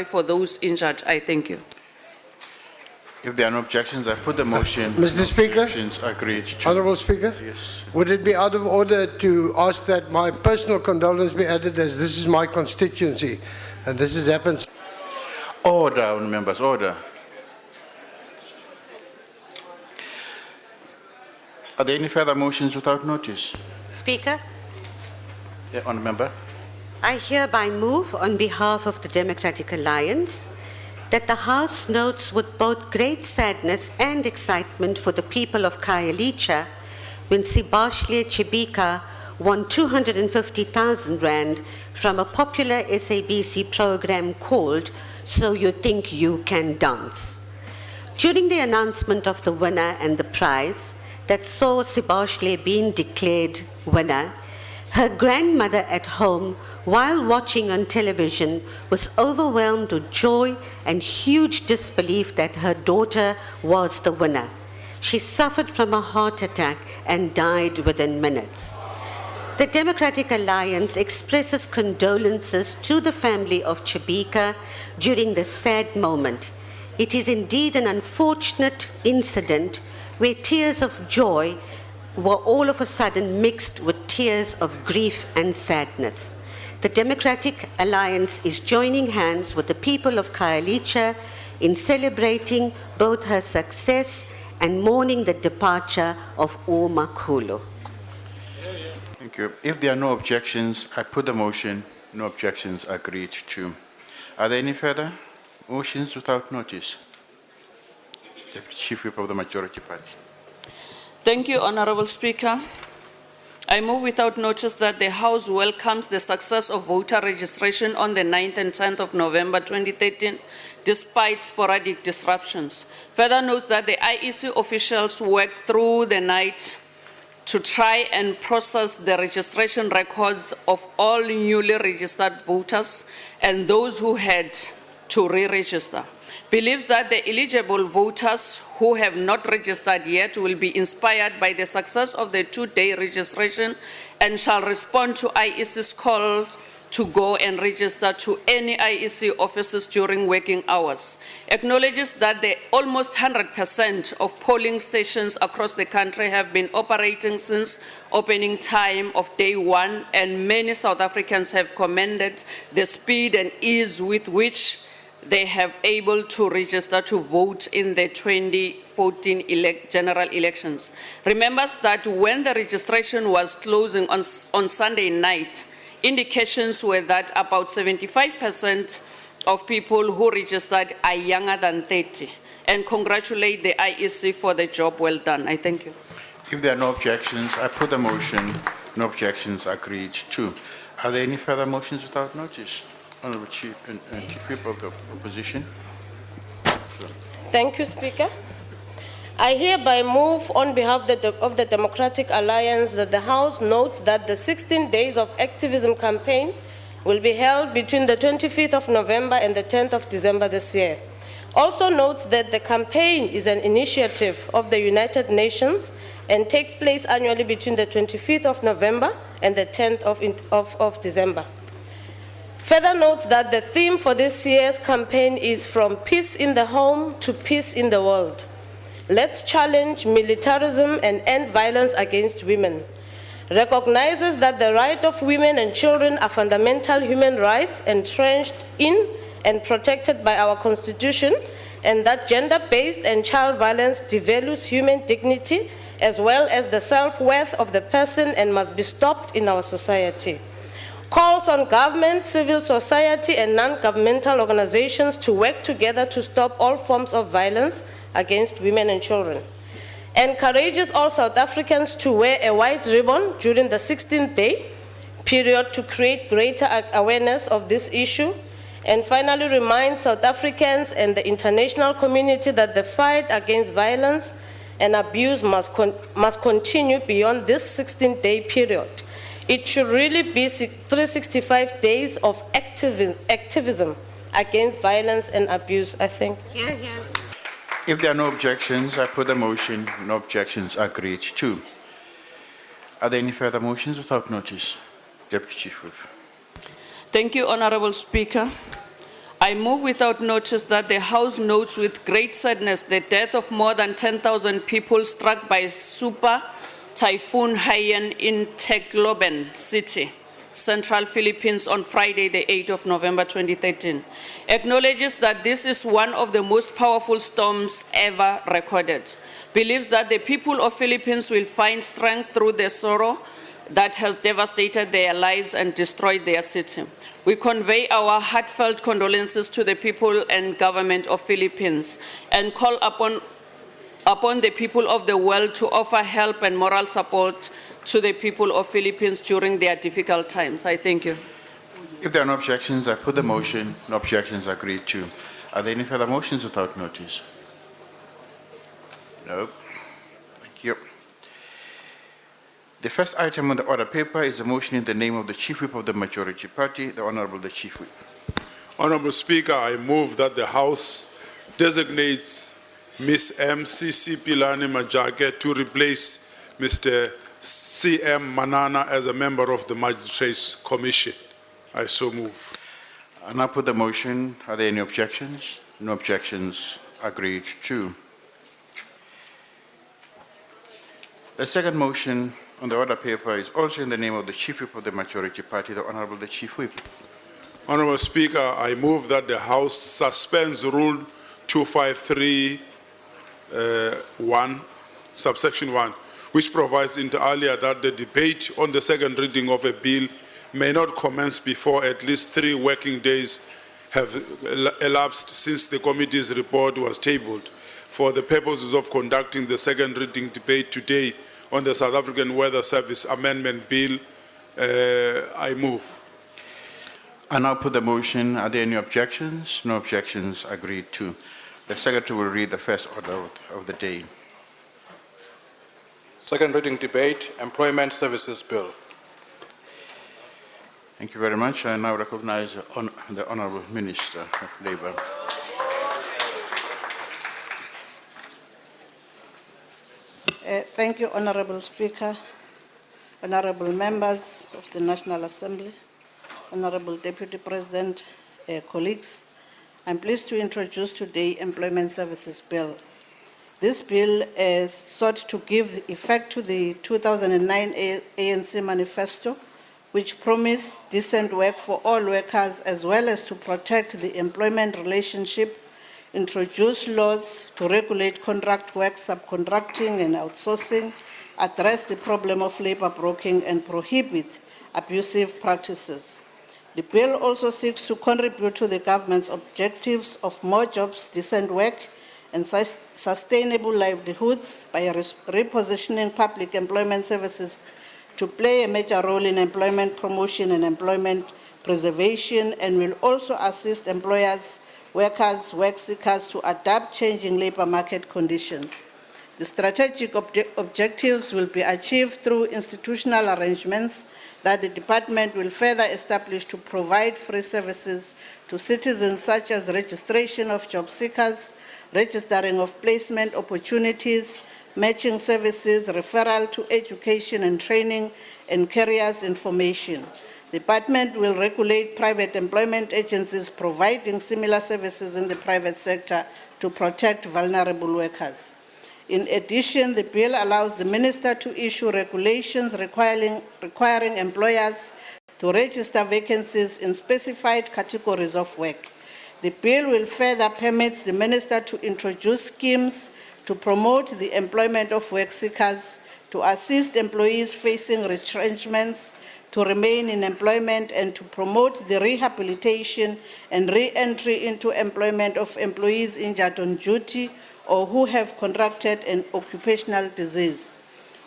for those injured. I thank you. If there are no objections, I put the motion. Mr. No Speaker? objections, agreed to. Honourable Speaker, Yes. would it be out of order to ask that my personal condolence be added, as this is my constituency and this has happened? Order, members, order. Are there any further motions without notice? Speaker, Honourable member. I hereby move on behalf of the Democratic Alliance that the House notes with both great sadness and excitement for the people of Khayelitsha when Sibashle Chibika won 250,000 rand from a popular SABC program called So You Think You Can Dance. During the announcement of the winner and the prize that saw Sibashle being declared winner, her grandmother at home, while watching on television, was overwhelmed with joy and huge disbelief that her daughter was the winner. She suffered from a heart attack and died within minutes. The Democratic Alliance expresses condolences to the family of Chibika during this sad moment. It is indeed an unfortunate incident where tears of joy were all of a sudden mixed with tears of grief and sadness. The Democratic Alliance is joining hands with the people of Khayelitsha in celebrating both her success and mourning the departure of all Makhuba. Thank you. If there are no objections, I put the motion. No objections, agreed to. Are there any further motions without notice? Deputy Chief Whip of the Majority Party. Thank you, Honourable Speaker. I move without notice that the House welcomes the success of voter registration on the 9th and 10th of November 2013, despite sporadic disruptions. Further note that the IEC officials worked through the night to try and process the registration records of all newly registered voters and those who had to re-register. Believes that the eligible voters who have not registered yet will be inspired by the success of the two-day registration and shall respond to IEC's call to go and register to any IEC offices during working hours. Acknowledges that the almost 100% of polling stations across the country have been operating since opening time of day one, and many South Africans have commended the speed and ease with which they have able to register to vote in the 2014 general elections. Remembers that when the registration was closing on Sunday night, indications were that about 75% of people who registered are younger than 30, and congratulate the IEC for the job well done. I thank you. If there are no objections, I put the motion. No objections, agreed to. Are there any further motions without notice? Honourable Chief and Chief Whip of the Opposition. Thank you, Speaker. I hereby move on behalf of the Democratic Alliance that the House notes that the 16 days of activism campaign will be held between the 25th of November and the 10th of December this year. Also notes that the campaign is an initiative of the United Nations and takes place annually between the 25th of November and the 10th of December. Further notes that the theme for this year's campaign is From Peace in the Home to Peace in the World. Let's challenge militarism and end violence against women. Recognizes that the rights of women and children are fundamental human rights entrenched in and protected by our Constitution, and that gender-based and child violence devalues human dignity as well as the self-worth of the person and must be stopped in our society. Calls on government, civil society, and non-governmental organizations to work together to stop all forms of violence against women and children. Encourages all South Africans to wear a white ribbon during the 16th day period to create greater awareness of this issue. And finally, reminds South Africans and the international community that the fight against violence and abuse must continue beyond this 16-day period. It should really be 365 days of activism against violence and abuse, I think. Yeah. If there are no objections, I put the motion. No objections, agreed to. Are there any further motions without notice? Deputy Chief Whip. Thank you, Honourable Speaker. I move without notice that the House notes with great sadness the death of more than 10,000 people struck by Super Typhoon Haiyan in Tacloban City, Central Philippines on Friday, the 8th of November 2013. Acknowledges that this is one of the most powerful storms ever recorded. Believes that the people of Philippines will find strength through the sorrow that has devastated their lives and destroyed their city. We convey our heartfelt condolences to the people and government of Philippines and call upon the people of the world to offer help and moral support to the people of Philippines during their difficult times. I thank you. If there are no objections, I put the motion. No objections agreed to. Are there any further motions without notice? No. Thank you. The first item on the order paper is a motion in the name of the Chief Whip of the Majority Party, the Honorable the Chief Whip. Honorable Speaker, I move that the House designates Ms. M.C.C. Pilani Majake to replace Mr. C.M. Manana as a member of the Magistrates Commission. I so move. I now put the motion. Are there any objections? No objections agreed to. The second motion on the order paper is also in the name of the Chief Whip of the Majority Party, the Honorable the Chief Whip. Honorable Speaker, I move that the House suspends Rule 253(1), subsection 1, which provides inter alia that the debate on the second reading of a bill may not commence before at least 3 working days have elapsed since the committee's report was tabled for the purposes of conducting the second reading debate today on the South African Weather Service Amendment Bill. I move. I now put the motion. Are there any objections? No objections agreed to. The Secretary will read the first order of the day. Second reading debate, Employment Services Bill. Thank you very much. I now recognize the Honorable Minister of Labour. Thank you, Honorable Speaker, Honorable Members of the National Assembly, Honorable Deputy President, colleagues. I'm pleased to introduce today Employment Services Bill. This bill is sought to give effect to the 2009 ANC Manifesto, which promised decent work for all workers as well as to protect the employment relationship, introduce laws to regulate contract work, subcontracting and outsourcing, address the problem of labor broking and prohibit abusive practices. The bill also seeks to contribute to the government's objectives of more jobs, decent work and sustainable livelihoods by repositioning public employment services to play a major role in employment promotion and employment preservation, and will also assist employers, workers, work seekers to adapt changing labor market conditions. The strategic objectives will be achieved through institutional arrangements that the department will further establish to provide free services to citizens, such as registration of job seekers, registering of placement opportunities, matching services, referral to education and training, and careers information. The department will regulate private employment agencies providing similar services in the private sector to protect vulnerable workers. In addition, the bill allows the minister to issue regulations requiring employers to register vacancies in specified categories of work. The bill will further permit the minister to introduce schemes to promote the employment of work seekers, to assist employees facing retrenchments to remain in employment, and to promote the rehabilitation and re-entry into employment of employees injured on duty or who have contracted an occupational disease.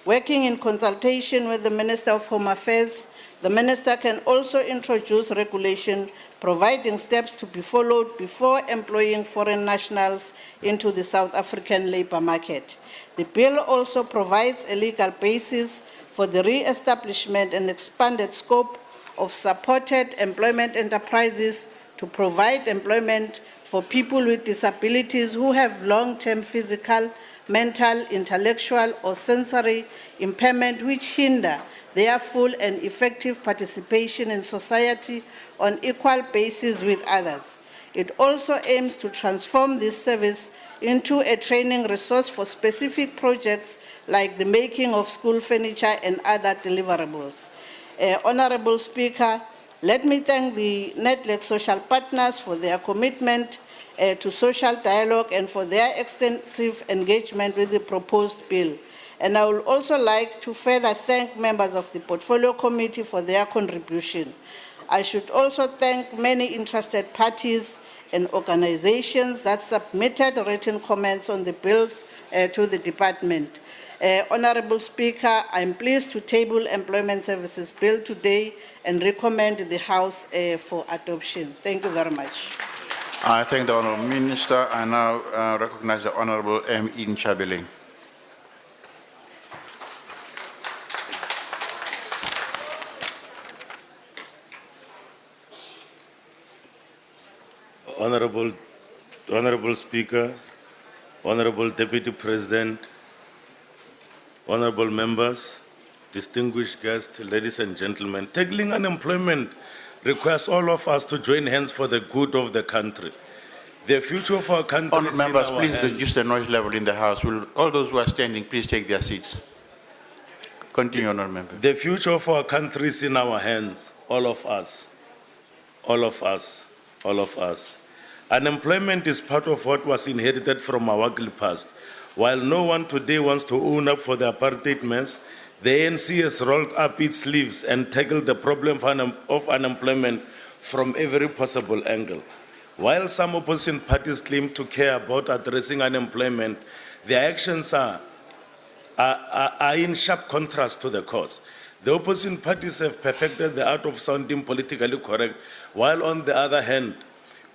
Working in consultation with the Minister of Home Affairs, the Minister can also introduce regulation providing steps to be followed before employing foreign nationals into the South African labor market. The bill also provides a legal basis for the re-establishment and expanded scope of supported employment enterprises to provide employment for people with disabilities who have long-term physical, mental, intellectual, or sensory impairment which hinder their full and effective participation in society on equal basis with others. It also aims to transform this service into a training resource for specific projects like the making of school furniture and other deliverables. Honorable Speaker, let me thank the Network social partners for their commitment to social dialogue and for their extensive engagement with the proposed bill. And I would also like to further thank members of the Portfolio Committee for their contribution. I should also thank many interested parties and organizations that submitted written comments on the bills to the department. Honorable Speaker, I am pleased to table Employment Services Bill today and recommend the House for adoption. Thank you very much. I thank the Honourable Minister. I now recognize the Honourable M. Nchabeleng. Honorable Speaker, Honorable Deputy President, honorable members, distinguished guests, ladies and gentlemen, tackling unemployment requires all of us to join hands for the good of the country. The future of our country is in Members, our please hands. reduce the noise level in the House. Will all those who are standing please take their seats? Continue, Honourable Member. The future of our country is in our hands, all of us, all of us, all of us. Unemployment is part of what was inherited from our ugly past. While no one today wants to own up for the apartheid mess, the ANC has rolled up its sleeves and tackled the problem of unemployment from every possible angle. While some opposition parties claim to care about addressing unemployment, their actions are in sharp contrast to the cause. The opposition parties have perfected the art of sounding politically correct, while on the other hand,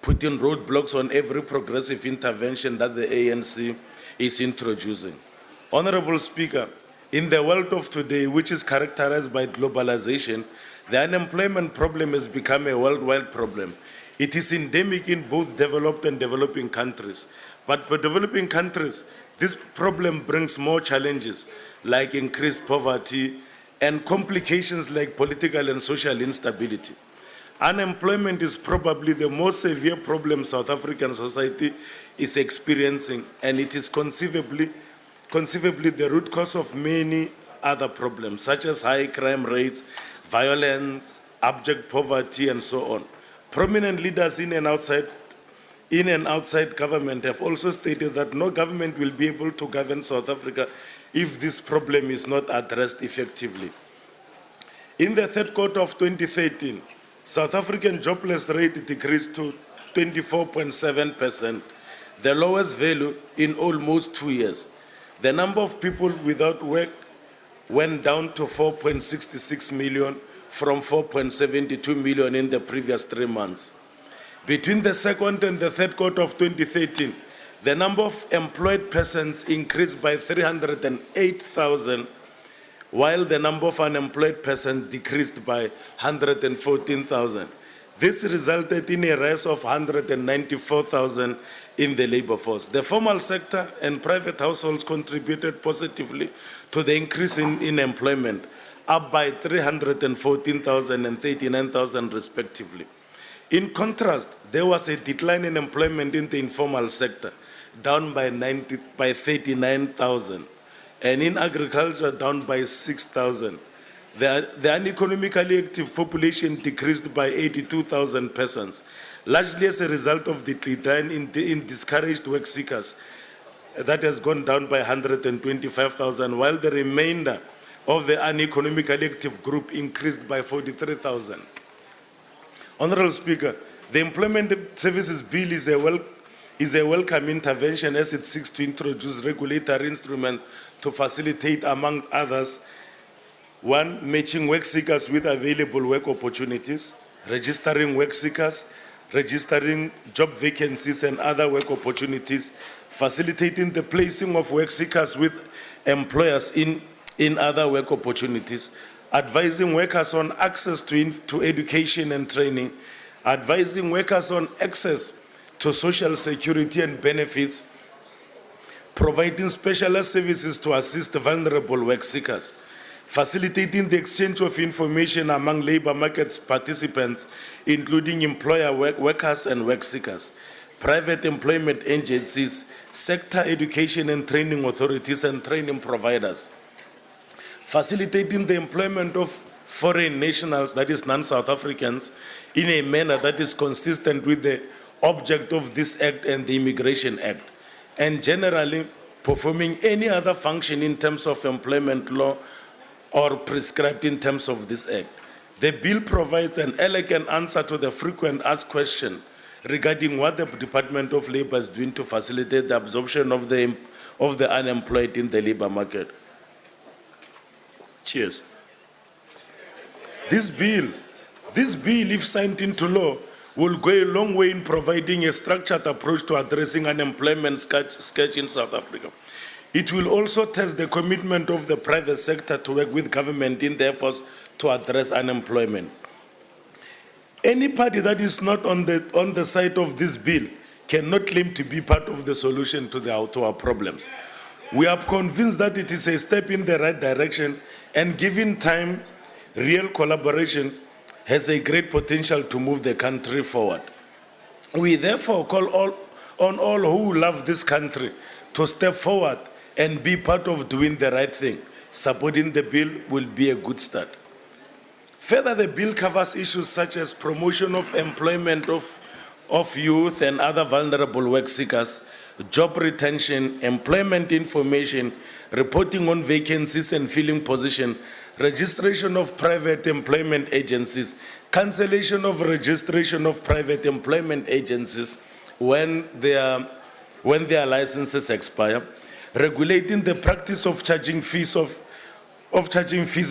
putting roadblocks on every progressive intervention that the ANC is introducing. Honorable Speaker, in the world of today, which is characterized by globalization, the unemployment problem has become a worldwide problem. It is endemic in both developed and developing countries. But for developing countries, this problem brings more challenges like increased poverty and complications like political and social instability. Unemployment is probably the most severe problem South African society is experiencing, and it is conceivably the root cause of many other problems, such as high crime rates, violence, abject poverty, and so on. Prominent leaders in and outside government have also stated that no government will be able to govern South Africa if this problem is not addressed effectively. In the third quarter of 2013, South African jobless rate decreased to 24.7%, the lowest value in almost 2 years. The number of people without work went down to 4.66 million from 4.72 million in the previous 3 months. Between the second and the third quarter of 2013, the number of employed persons increased by 308,000, while the number of unemployed persons decreased by 114,000. This resulted in a rise of 194,000 in the labor force. The formal sector and private households contributed positively to the increase in employment, up by 314,000 and 39,000 respectively. In contrast, there was a decline in employment in the informal sector, down by 39,000. And in agriculture, down by 6,000. The uneconomically active population decreased by 82,000 persons, largely as a result of the decline in discouraged work seekers. That has gone down by 125,000, while the remainder of the uneconomically active group increased by 43,000. Honorable Speaker, the Employment Services Bill is a welcome intervention as it seeks to introduce regulatory instruments to facilitate, among others, one, matching work seekers with available work opportunities, registering work seekers, registering job vacancies and other work opportunities, facilitating the placing of work seekers with employers in other work opportunities, advising workers on access to education and training, advising workers on access to social security and benefits, providing specialized services to assist vulnerable work seekers, facilitating the exchange of information among labor market participants, including employer workers and work seekers, private employment agencies, sector education and training authorities and training providers, facilitating the employment of foreign nationals, that is non-South Africans, in a manner that is consistent with the object of this Act and the Immigration Act, and generally performing any other function in terms of employment law or prescribed in terms of this Act. The bill provides an elegant answer to the frequent asked question regarding what the Department of Labor is doing to facilitate the absorption of the unemployed in the labor market. Cheers. This bill, if signed into law, will go a long way in providing a structured approach to addressing unemployment scourge in South Africa. It will also test the commitment of the private sector to work with government in the efforts to address unemployment. Any party that is not on the side of this bill cannot claim to be part of the solution to our problems. We are convinced that it is a step in the right direction, and given time, real collaboration has a great potential to move the country forward. We therefore call on all who love this country to step forward and be part of doing the right thing. Supporting the bill will be a good start. Further, the bill covers issues such as promotion of employment of youth and other vulnerable work seekers, job retention, employment information, reporting on vacancies and filling position, registration of private employment agencies, cancellation of registration of private employment agencies when their licenses expire, regulating the practice of charging fees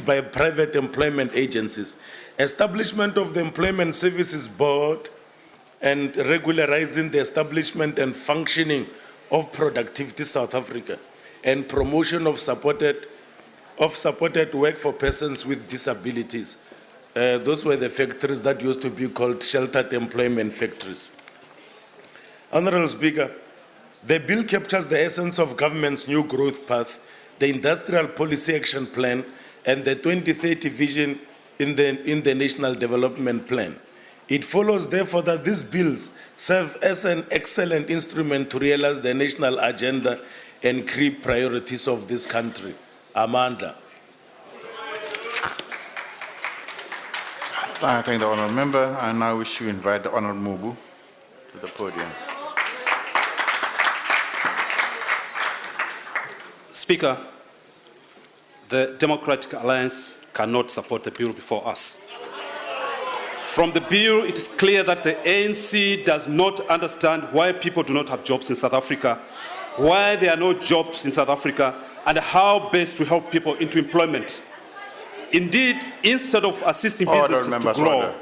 by private employment agencies, establishment of the Employment Services Board, and regularizing the establishment and functioning of Productivity South Africa, and promotion of supported work for persons with disabilities. Those were the factories that used to be called sheltered employment factories. Honorable Speaker, the bill captures the essence of government's new growth path, the industrial policy action plan, and the 2030 vision in the National Development Plan. It follows, therefore, that these bills serve as an excellent instrument to realize the national agenda and key priorities of this country. Amanda. I thank the honourable member. I now wish to invite the honourable Mubu to the podium. Speaker, the Democratic Alliance cannot support the bill before us. From the bill, it is clear that the ANC does not understand why people do not have jobs in South Africa, why there are no jobs in South Africa, and how best to help people into employment. Indeed, instead of assisting businesses to grow,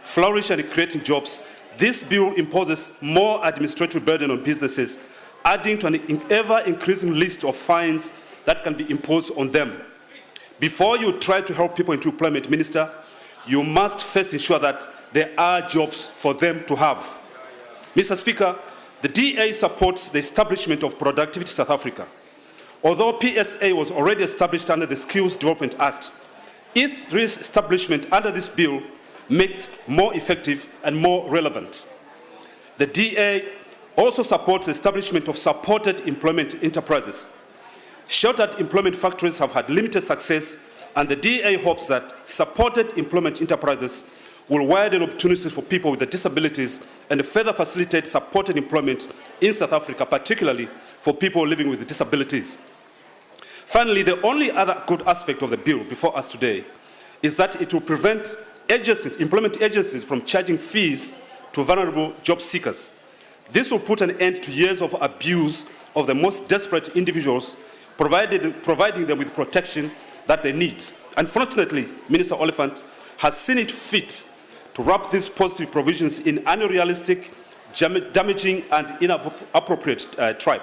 flourish, and creating jobs, this bill imposes more administrative burden on businesses, adding to an ever-increasing list of fines that can be imposed on them. Before you try to help people into employment, Minister, you must first ensure that there are jobs for them to have. Mr. Speaker, the DA supports the establishment of Productivity South Africa. Although PSA was already established under the Skills Development Act, its re-establishment under this bill makes it more effective and more relevant. The DA also supports the establishment of supported employment enterprises. Sheltered employment factories have had limited success, and the DA hopes that supported employment enterprises will widen opportunities for people with disabilities and further facilitate supported employment in South Africa, particularly for people living with disabilities. Finally, the only other good aspect of the bill before us today is that it will prevent employment agencies from charging fees to vulnerable job seekers. This will put an end to years of abuse of the most desperate individuals, providing them with protection that they need. Unfortunately, Minister Oliphant has seen it fit to wrap these positive provisions in unrealistic, damaging, and inappropriate tribe.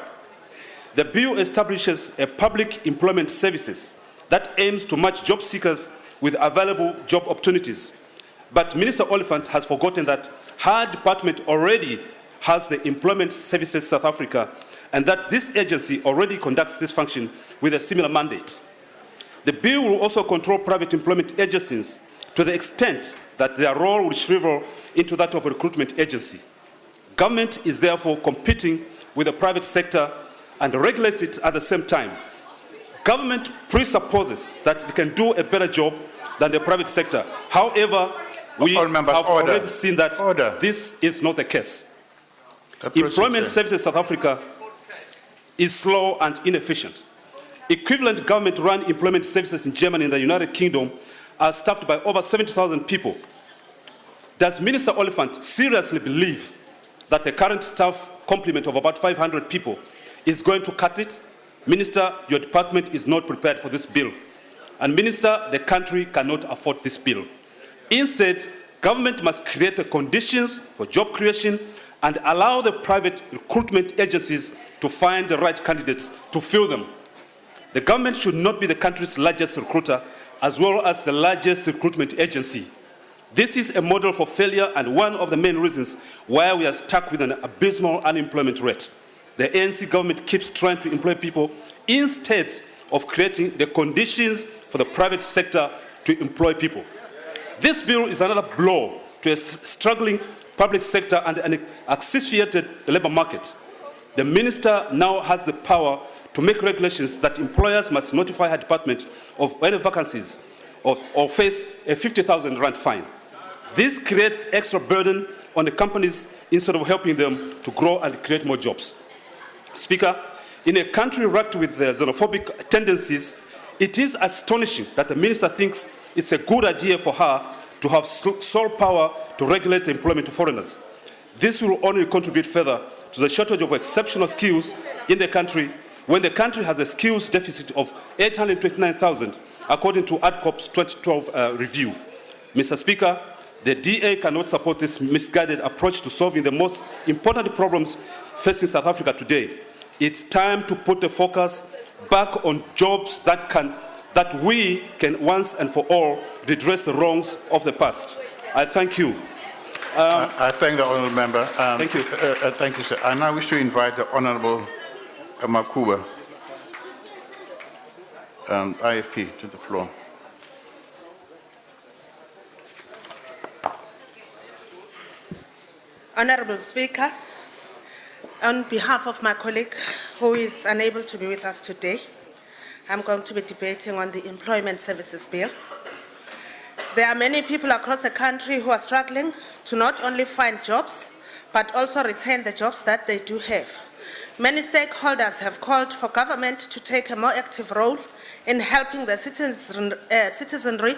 The bill establishes a public employment services that aims to match job seekers with available job opportunities. But Minister Oliphant has forgotten that her department already has the Employment Services South Africa, and that this agency already conducts this function with a similar mandate. The bill will also control private employment agencies to the extent that their role will shrivel into that of a recruitment agency. Government is therefore competing with the private sector and regulates it at the same time. Government presupposes that it can do a better job than the private sector. However, we have already seen that this is not the case. Employment Services South Africa is slow and inefficient. Equivalent government-run employment services in Germany and the United Kingdom are staffed by over 70,000 people. Does Minister Oliphant seriously believe that the current staff complement of about 500 people is going to cut it? Minister, your department is not prepared for this bill. And Minister, the country cannot afford this bill. Instead, government must create the conditions for job creation and allow the private recruitment agencies to find the right candidates to fill them. The government should not be the country's largest recruiter as well as the largest recruitment agency. This is a model for failure and one of the main reasons why we are stuck with an abysmal unemployment rate. The ANC government keeps trying to employ people instead of creating the conditions for the private sector to employ people. This bill is another blow to a struggling public sector and an asphyxiated labor market. The minister now has the power to make regulations that employers must notify her department of any vacancies or face a 50,000 rand fine. This creates extra burden on the companies instead of helping them to grow and create more jobs. Speaker, in a country wrecked with xenophobic tendencies, it is astonishing that the minister thinks it's a good idea for her to have sole power to regulate the employment of foreigners. This will only contribute further to the shortage of exceptional skills in the country when the country has a skills deficit of 829,000, according to ADCOP's 2012 review. Mr. Speaker, the DA cannot support this misguided approach to solving the most important problems facing South Africa today. It's time to put the focus back on jobs that we can once and for all redress the wrongs of the past. I thank you. I thank the honourable member. Thank you. Thank you, sir. I now wish to invite the honourable Makhuba, IFP, to the floor. Honourable Speaker, on behalf of my colleague who is unable to be with us today, I'm going to be debating on the Employment Services Bill. There are many people across the country who are struggling to not only find jobs, but also retain the jobs that they do have. Many stakeholders have called for government to take a more active role in helping the citizenry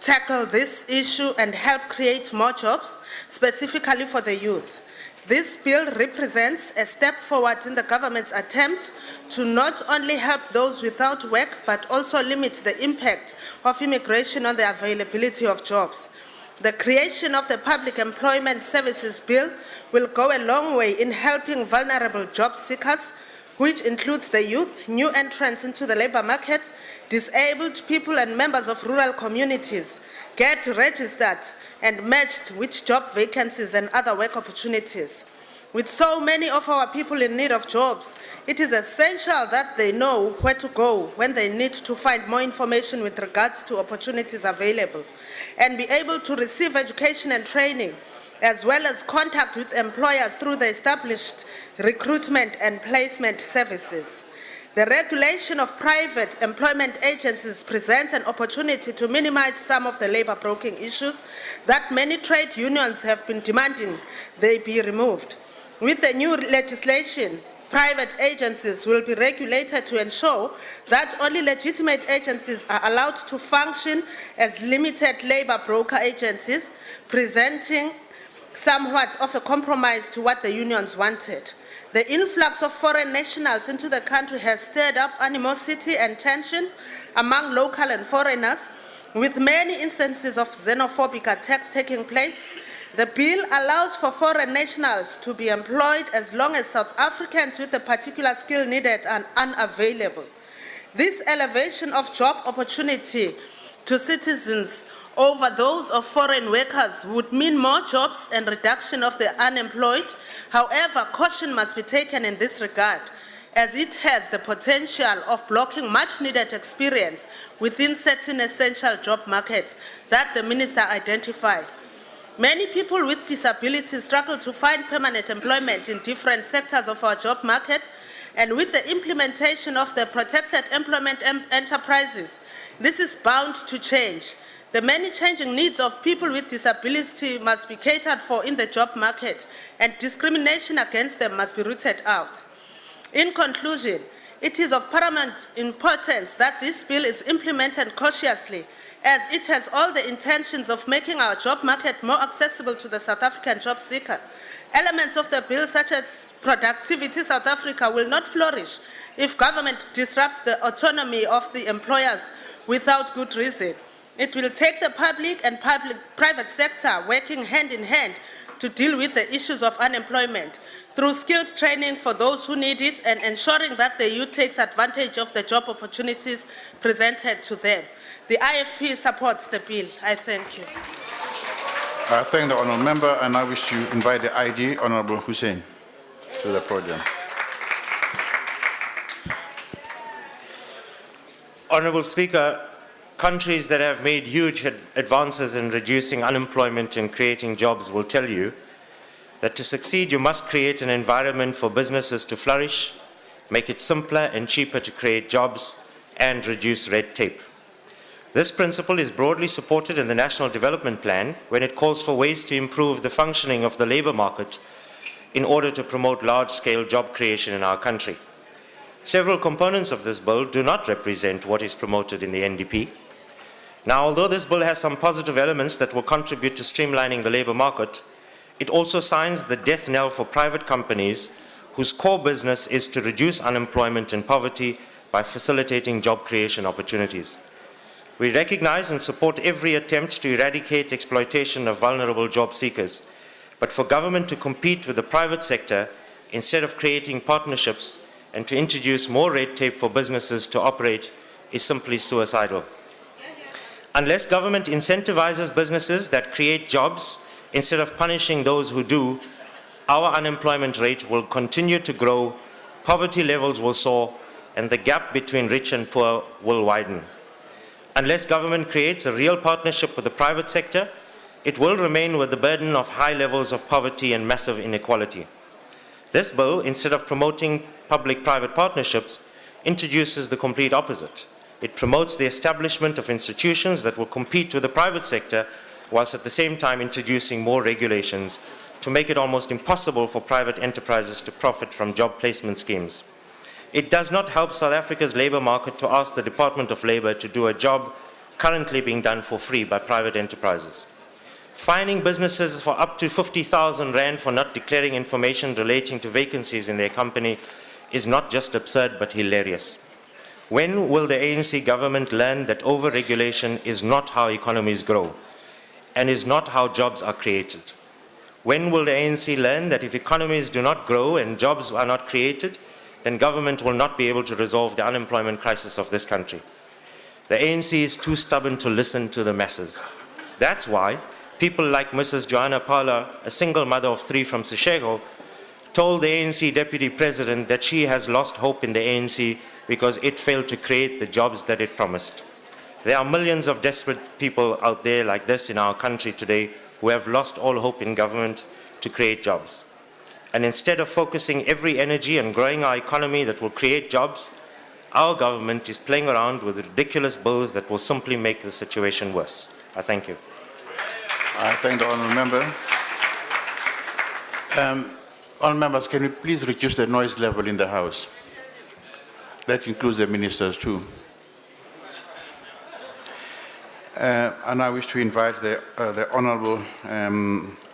tackle this issue and help create more jobs, specifically for the youth. This bill represents a step forward in the government's attempt to not only help those without work, but also limit the impact of immigration on the availability of jobs. The creation of the Public Employment Services Bill will go a long way in helping vulnerable job seekers, which includes the youth, new entrants into the labor market, disabled people and members of rural communities, get registered and matched with job vacancies and other work opportunities. With so many of our people in need of jobs, it is essential that they know where to go when they need to find more information with regards to opportunities available and be able to receive education and training, as well as contact with employers through the established recruitment and placement services. The regulation of private employment agencies presents an opportunity to minimize some of the labor broking issues that many trade unions have been demanding they be removed. With the new legislation, private agencies will be regulated to ensure that only legitimate agencies are allowed to function as limited labor broker agencies, presenting somewhat of a compromise to what the unions wanted. The influx of foreign nationals into the country has stirred up animosity and tension among local and foreigners, with many instances of xenophobic attacks taking place. The bill allows for foreign nationals to be employed as long as South Africans with a particular skill needed are unavailable. This elevation of job opportunity to citizens over those of foreign workers would mean more jobs and reduction of the unemployed. However, caution must be taken in this regard, as it has the potential of blocking much-needed experience within certain essential job markets that the Minister identifies. Many people with disabilities struggle to find permanent employment in different sectors of our job market, and with the implementation of the protected employment enterprises, this is bound to change. The many changing needs of people with disability must be catered for in the job market, and discrimination against them must be rooted out. In conclusion, it is of paramount importance that this bill is implemented cautiously, as it has all the intentions of making our job market more accessible to the South African job seeker. Elements of the bill, such as Productivity South Africa, will not flourish if government disrupts the autonomy of the employers without good reason. It will take the public and private sector working hand in hand to deal with the issues of unemployment through skills training for those who need it and ensuring that the youth takes advantage of the job opportunities presented to them. The IFP supports the bill. I thank you. I thank the honourable member, and I wish to invite the ID, Honourable Hoosen, to the podium. Honourable Speaker, countries that have made huge advances in reducing unemployment and creating jobs will tell you that to succeed, you must create an environment for businesses to flourish, make it simpler and cheaper to create jobs, and reduce red tape. This principle is broadly supported in the National Development Plan when it calls for ways to improve the functioning of the labour market in order to promote large-scale job creation in our country. Several components of this bill do not represent what is promoted in the NDP. Now, although this bill has some positive elements that will contribute to streamlining the labour market, it also signs the death knell for private companies whose core business is to reduce unemployment and poverty by facilitating job creation opportunities. We recognize and support every attempt to eradicate exploitation of vulnerable job seekers, but for government to compete with the private sector instead of creating partnerships and to introduce more red tape for businesses to operate is simply suicidal. Unless government incentivizes businesses that create jobs instead of punishing those who do, our unemployment rate will continue to grow, poverty levels will soar, and the gap between rich and poor will widen. Unless government creates a real partnership with the private sector, it will remain with the burden of high levels of poverty and massive inequality. This bill, instead of promoting public-private partnerships, introduces the complete opposite. It promotes the establishment of institutions that will compete with the private sector, whilst at the same time introducing more regulations to make it almost impossible for private enterprises to profit from job placement schemes. It does not help South Africa's labour market to ask the Department of Labour to do a job currently being done for free by private enterprises. Fining businesses for up to 50,000 rand for not declaring information relating to vacancies in their company is not just absurd but hilarious. When will the ANC government learn that over-regulation is not how economies grow and is not how jobs are created? When will the ANC learn that if economies do not grow and jobs are not created, then government will not be able to resolve the unemployment crisis of this country? The ANC is too stubborn to listen to the masses. That's why people like Mrs. Joanna Paula, a single mother of 3 from Seshego, told the ANC Deputy President that she has lost hope in the ANC because it failed to create the jobs that it promised. There are millions of desperate people out there like this in our country today who have lost all hope in government to create jobs. And instead of focusing every energy on growing our economy that will create jobs, our government is playing around with ridiculous bills that will simply make the situation worse. I thank you. I thank the honourable member. Honourable members, can you please reduce the noise level in the House? That includes the ministers too. And I wish to invite the Honourable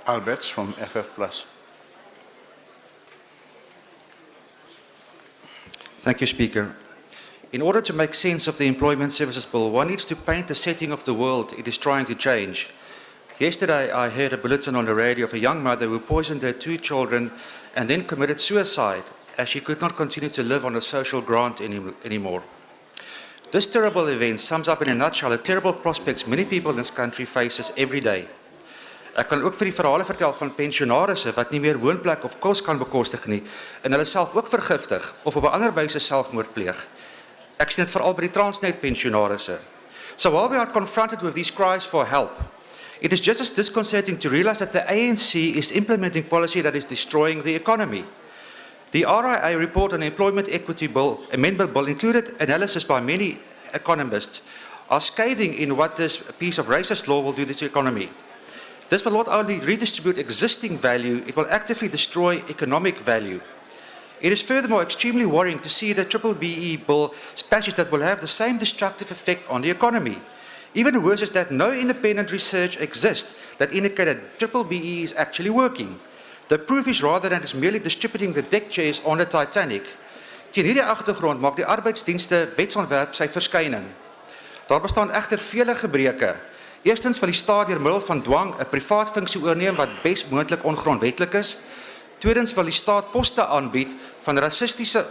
Alberts from FF+. Thank you, Speaker. In order to make sense of the Employment Services Bill, one needs to paint the setting of the world it is trying to change. Yesterday, I heard a bulletin on the radio of a young mother who poisoned her 2 children and then committed suicide as she could not continue to live on a social grant anymore. This terrible event sums up in a nutshell the terrible prospects many people in this country faces every day. Ek kan ook vir die verhale vertel van pensionarisse wat nie meer woonplek of kos kan bekostig nie en hulle self ook vergiftig of op 'n ander wyse selfmoord pleeg. Ek sien dit veral by die Transnet pensionarisse. So while we are confronted with these cries for help, it is just as disconcerting to realize that the ANC is implementing policy that is destroying the economy. The RIA report on the Employment Equity Bill, Amendment Bill, included analysis by many economists, are scathing in what this piece of racist law will do to the economy. This will not only redistribute existing value, it will actively destroy economic value. It is furthermore extremely worrying to see the BBE bill passage that will have the same destructive effect on the economy. Even worse is that no independent research exists that indicate that BBE is actually working. The proof is rather that it's merely distributing the deck chairs on the Titanic. Teen hierdie agtergrond maak die arbeidsdienste wetsontwerp sy verskyning. Daar bestaan egter vele gebreke. Eerstens wil die staat deur middel van dwang 'n privaat funksie oorneem wat bes moontlik ongrondwetlik is. Tweedens wil die staat poste aanbied van rassistiese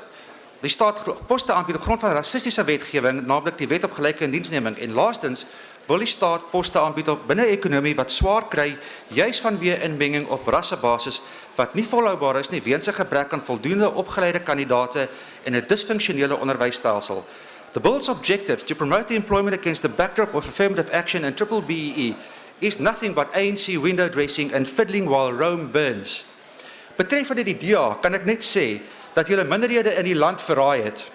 op grond van rassistiese wetgewing, naamlik die wet op gelyke indiensneming. En laastens wil die staat poste aanbied op binne 'n ekonomie wat swaar kry juis vanweë inmenging op rassebasis wat nie volhoubaar is nie weens 'n gebrek aan voldoende opgeleide kandidaate en 'n disfunksionele onderwysstelsel. The bill's objective to promote the employment against the backdrop of affirmative action and BBE is nothing but ANC window dressing and fiddling while Rome burns. Betreffende die DA kan ek net sê dat julle minderhede in die land verraai het.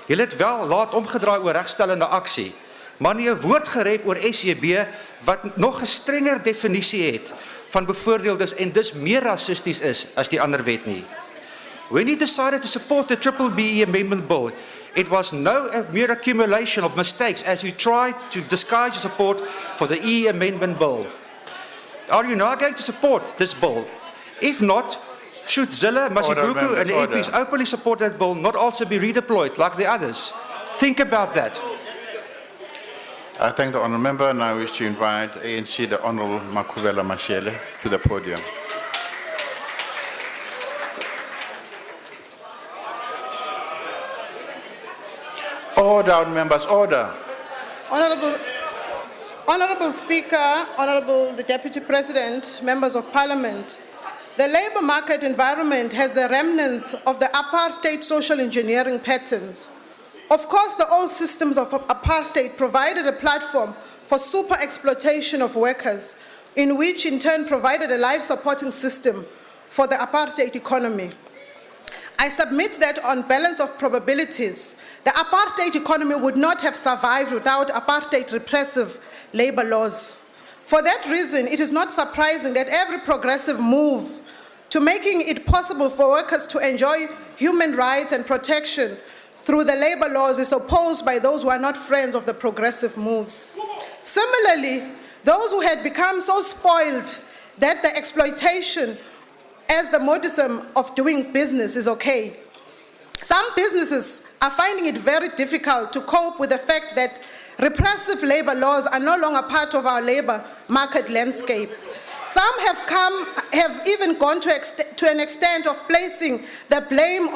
Julle het wel laat omgedraai oor regstellende aksie, maar nie 'n woord gerep oor SEB wat nog 'n strenger definisie het van bevoordeeldes en dus meer rassisties is as die ander wet nie. When you decided to support the BBE Amendment Bill, it was no mere accumulation of mistakes as you tried to disguise your support for the E Amendment Bill. Are you now going to support this bill? If not, should Zille, Masibuku and the MPs openly support that bill not also be redeployed like the others? Think about that. I thank the honourable member and I wish to invite ANC, the Honourable Makhubela-Mashele, to the podium. Order, members, order. Honourable Speaker, Honourable the Deputy President, Members of Parliament, the labour market environment has the remnants of the apartheid social engineering patterns. Of course, the old systems of apartheid provided a platform for super exploitation of workers, in which in turn provided a life supporting system for the apartheid economy. I submit that on balance of probabilities, the apartheid economy would not have survived without apartheid repressive labour laws. For that reason, it is not surprising that every progressive move to making it possible for workers to enjoy human rights and protection through the labour laws is opposed by those who are not friends of the progressive moves. Similarly, those who had become so spoiled that the exploitation as the modicum of doing business is okay. Some businesses are finding it very difficult to cope with the fact that repressive labour laws are no longer part of our labour market landscape. Some have even gone to an extent of placing the blame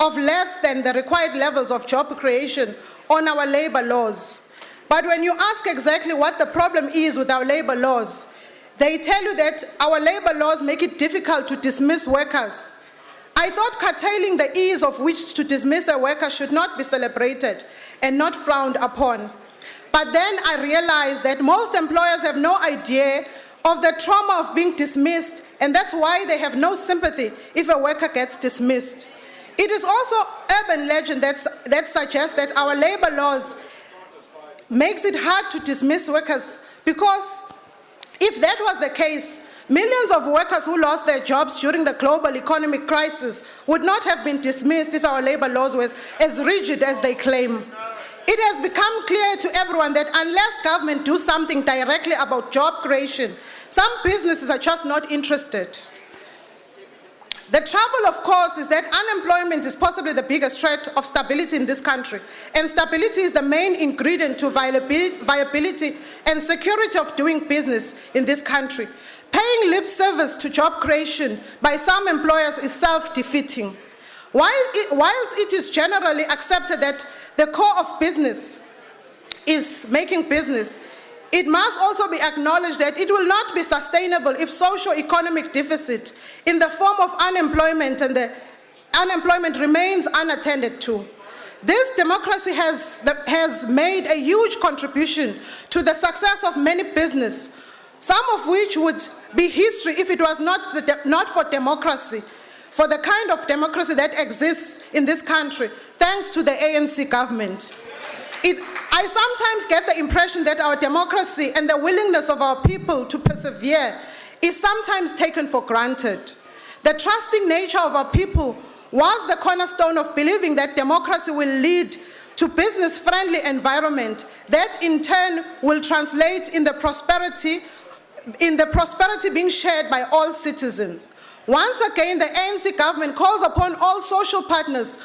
of less than the required levels of job creation on our labour laws. But when you ask exactly what the problem is with our labour laws, they tell you that our labour laws make it difficult to dismiss workers. I thought curtailing the ease of which to dismiss a worker should not be celebrated and not frowned upon. But then I realized that most employers have no idea of the trauma of being dismissed, and that's why they have no sympathy if a worker gets dismissed. It is also urban legend that suggests that our labour laws makes it hard to dismiss workers, because if that was the case, millions of workers who lost their jobs during the global economic crisis would not have been dismissed if our labour laws were as rigid as they claim. It has become clear to everyone that unless government do something directly about job creation, some businesses are just not interested. The trouble, of course, is that unemployment is possibly the biggest threat of stability in this country, and stability is the main ingredient to viability and security of doing business in this country. Paying lip service to job creation by some employers is self-defeating. Whilst it is generally accepted that the core of business is making business, it must also be acknowledged that it will not be sustainable if socio-economic deficit in the form of unemployment and the unemployment remains unattended to. This democracy has made a huge contribution to the success of many businesses, some of which would be history if it was not for democracy, for the kind of democracy that exists in this country, thanks to the ANC government. I sometimes get the impression that our democracy and the willingness of our people to persevere is sometimes taken for granted. The trusting nature of our people was the cornerstone of believing that democracy will lead to business-friendly environment that in turn will translate in the prosperity being shared by all citizens. Once again, the ANC government calls upon all social partners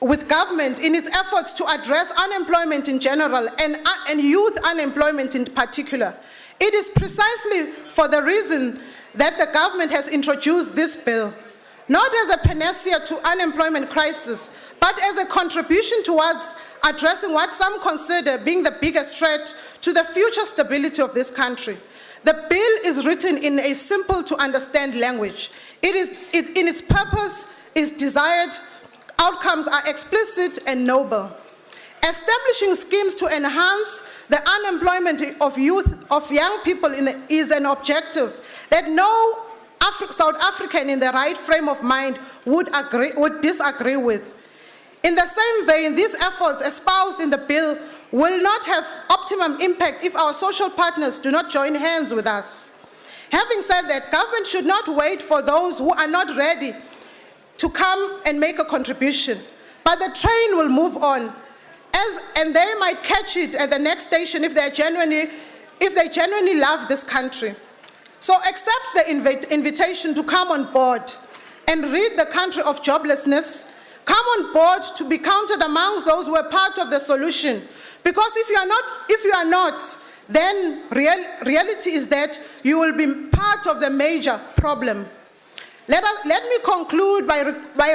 with government in its efforts to address unemployment in general and youth unemployment in particular. It is precisely for the reason that the government has introduced this bill, not as a panacea to unemployment crisis, but as a contribution towards addressing what some consider being the biggest threat to the future stability of this country. The bill is written in a simple to understand language. In its purpose, its desired outcomes are explicit and noble. Establishing schemes to enhance the unemployment of young people is an objective that no South African in the right frame of mind would disagree with. In the same vein, these efforts espoused in the bill will not have optimum impact if our social partners do not join hands with us. Having said that, government should not wait for those who are not ready to come and make a contribution, but the train will move on, and they might catch it at the next station if they genuinely love this country. So accept the invitation to come on board and rid the country of joblessness. Come on board to be counted amongst those who are part of the solution. Because if you are not, then reality is that you will be part of the major problem. Let me conclude by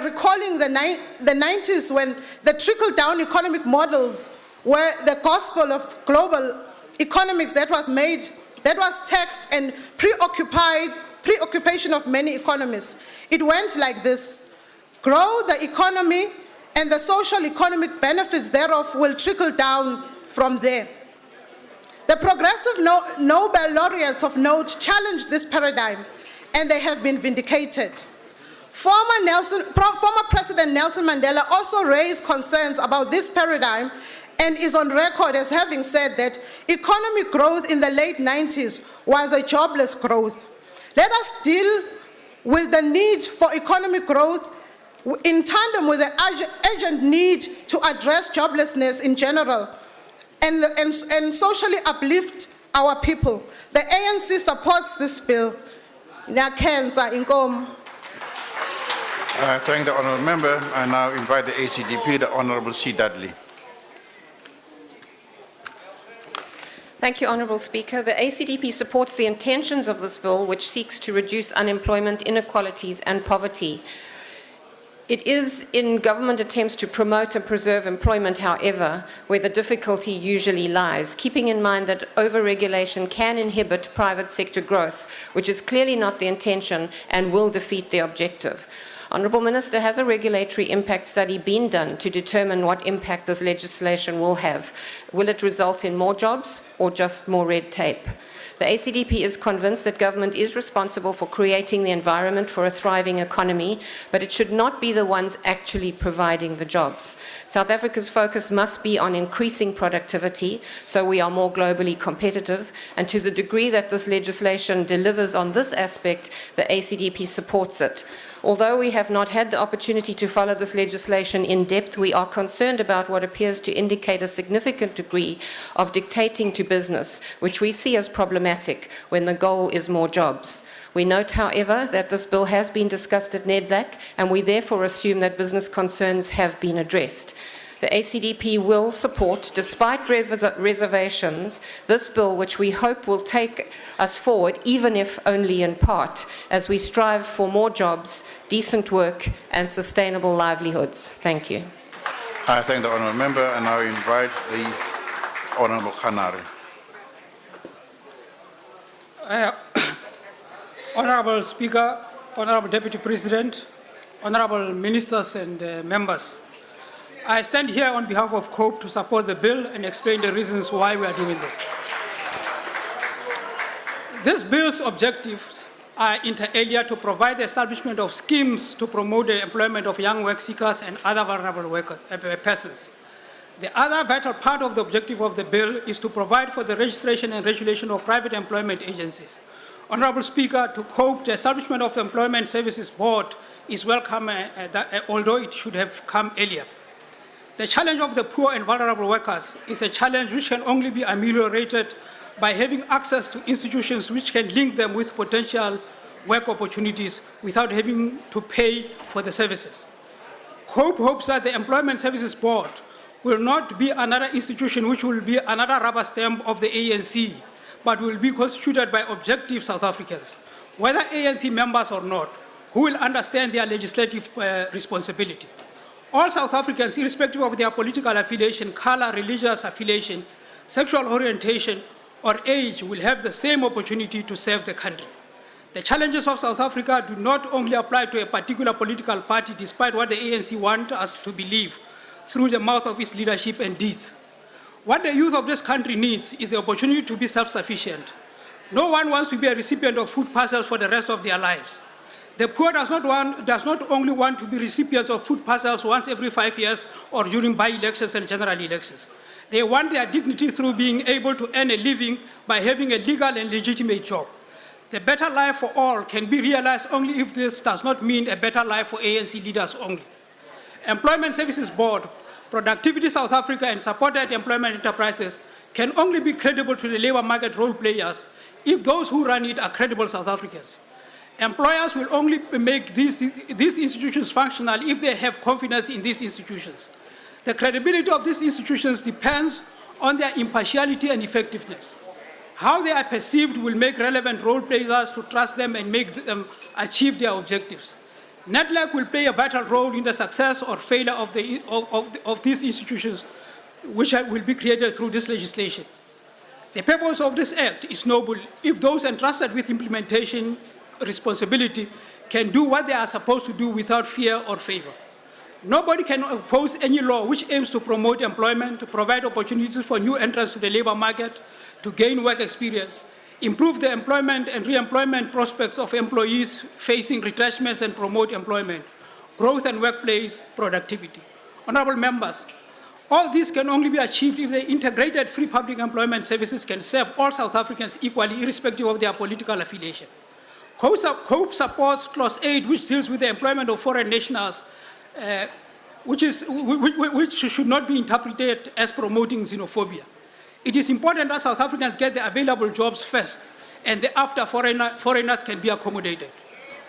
recalling the 90s when the trickle-down economic models were the gospel of global economics that was text and preoccupation of many economists. It went like this: grow the economy and the social economic benefits thereof will trickle down from there. The progressive Nobel laureates of note challenged this paradigm, and they have been vindicated. Former President Nelson Mandela also raised concerns about this paradigm and is on record as having said that economic growth in the late 90s was a jobless growth. Let us deal with the need for economic growth in tandem with the urgent need to address joblessness in general and socially uplift our people. The ANC supports this bill. Nyakenza inkomo. I thank the honourable member. I now invite the ACDP, the Honourable C. Dudley. Thank you, Honourable Speaker. The ACDP supports the intentions of this bill, which seeks to reduce unemployment, inequalities and poverty. It is in government attempts to promote and preserve employment, however, where the difficulty usually lies, keeping in mind that over-regulation can inhibit private sector growth, which is clearly not the intention and will defeat the objective. Honourable Minister, has a regulatory impact study been done to determine what impact this legislation will have? Will it result in more jobs or just more red tape? The ACDP is convinced that government is responsible for creating the environment for a thriving economy, but it should not be the ones actually providing the jobs. South Africa's focus must be on increasing productivity so we are more globally competitive, and to the degree that this legislation delivers on this aspect, the ACDP supports it. Although we have not had the opportunity to follow this legislation in depth, we are concerned about what appears to indicate a significant degree of dictating to business, which we see as problematic when the goal is more jobs. We note, however, that this bill has been discussed at NEDLAC, and we therefore assume that business concerns have been addressed. The ACDP will support, despite reservations, this bill, which we hope will take us forward, even if only in part, as we strive for more jobs, decent work, and sustainable livelihoods. Thank you. I thank the honourable member and now invite the honourable Kganare. Honourable Speaker, Honourable Deputy President, Honourable Ministers and members, I stand here on behalf of COPE to support the bill and explain the reasons why we are doing this. This bill's objectives are inter alia to provide the establishment of schemes to promote the employment of young work seekers and other vulnerable persons. The other vital part of the objective of the bill is to provide for the registration and regulation of private employment agencies. Honourable Speaker, to cope, the establishment of the Employment Services Board is welcome, although it should have come earlier. The challenge of the poor and vulnerable workers is a challenge which can only be ameliorated by having access to institutions which can link them with potential work opportunities without having to pay for the services. COPE hopes that the Employment Services Board will not be another institution which will be another rubber stamp of the ANC, but will be constituted by objective South Africans, whether ANC members or not, who will understand their legislative responsibility. All South Africans, irrespective of their political affiliation, color, religious affiliation, sexual orientation, or age, will have the same opportunity to serve the country. The challenges of South Africa do not only apply to a particular political party, despite what the ANC wants us to believe through the mouth of its leadership and deeds. What the youth of this country needs is the opportunity to be self-sufficient. No one wants to be a recipient of food parcels for the rest of their lives. The poor does not only want to be recipients of food parcels once every 5 years or during by-elections and general elections. They want their dignity through being able to earn a living by having a legal and legitimate job. The better life for all can be realized only if this does not mean a better life for ANC leaders only. Employment Services Board, Productivity South Africa and supported employment enterprises can only be credible to the labour market role players if those who run it are credible South Africans. Employers will only make these institutions functional if they have confidence in these institutions. The credibility of these institutions depends on their impartiality and effectiveness. How they are perceived will make relevant role players to trust them and make them achieve their objectives. Network will play a vital role in the success or failure of these institutions, which will be created through this legislation. The purpose of this act is noble if those entrusted with implementation responsibility can do what they are supposed to do without fear or favor. Nobody can oppose any law which aims to promote employment, to provide opportunities for new entrants to the labor market, to gain work experience, improve the employment and re-employment prospects of employees facing retrenchments and promote employment, growth and workplace productivity. Honourable members, all this can only be achieved if the integrated free public employment services can serve all South Africans equally, irrespective of their political affiliation. COPE supports Clause 8, which deals with the employment of foreign nationals, which should not be interpreted as promoting xenophobia. It is important that South Africans get the available jobs first, and thereafter foreigners can be accommodated.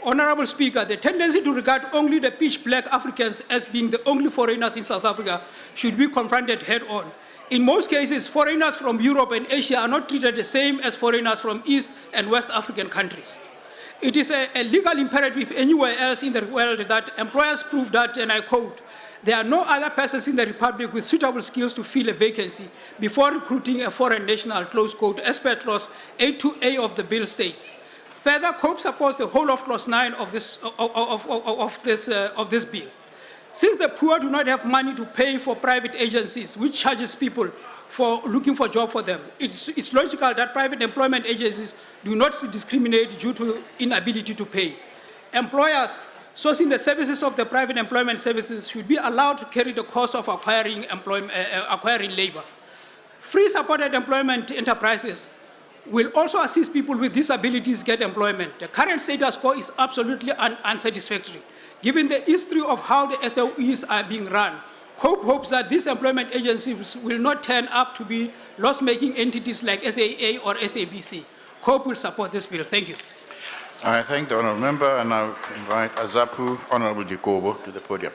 Honourable Speaker, the tendency to regard only the pitch black Africans as being the only foreigners in South Africa should be confronted head-on. In most cases, foreigners from Europe and Asia are not treated the same as foreigners from East and West African countries. It is a legal imperative anywhere else in the world that employers prove that, and I quote, there are no other persons in the Republic with suitable skills to fill a vacancy before recruiting a foreign national, close quote, as per Clause 82A of the bill states. Further, COPE supports the whole of Clause 9 of this bill. Since the poor do not have money to pay for private agencies, which charges people for looking for a job for them, it's logical that private employment agencies do not discriminate due to inability to pay. Employers sourcing the services of the private employment services should be allowed to carry the cost of acquiring labor. Free supported employment enterprises will also assist people with disabilities get employment. The current status quo is absolutely unsatisfactory. Given the history of how the SOEs are being run, COPE hopes that these employment agencies will not turn up to be loss-making entities like SAA or SABC. COPE will support this bill. Thank you. I thank the honourable member and now invite Azapu, Honourable Dikobo, to the podium.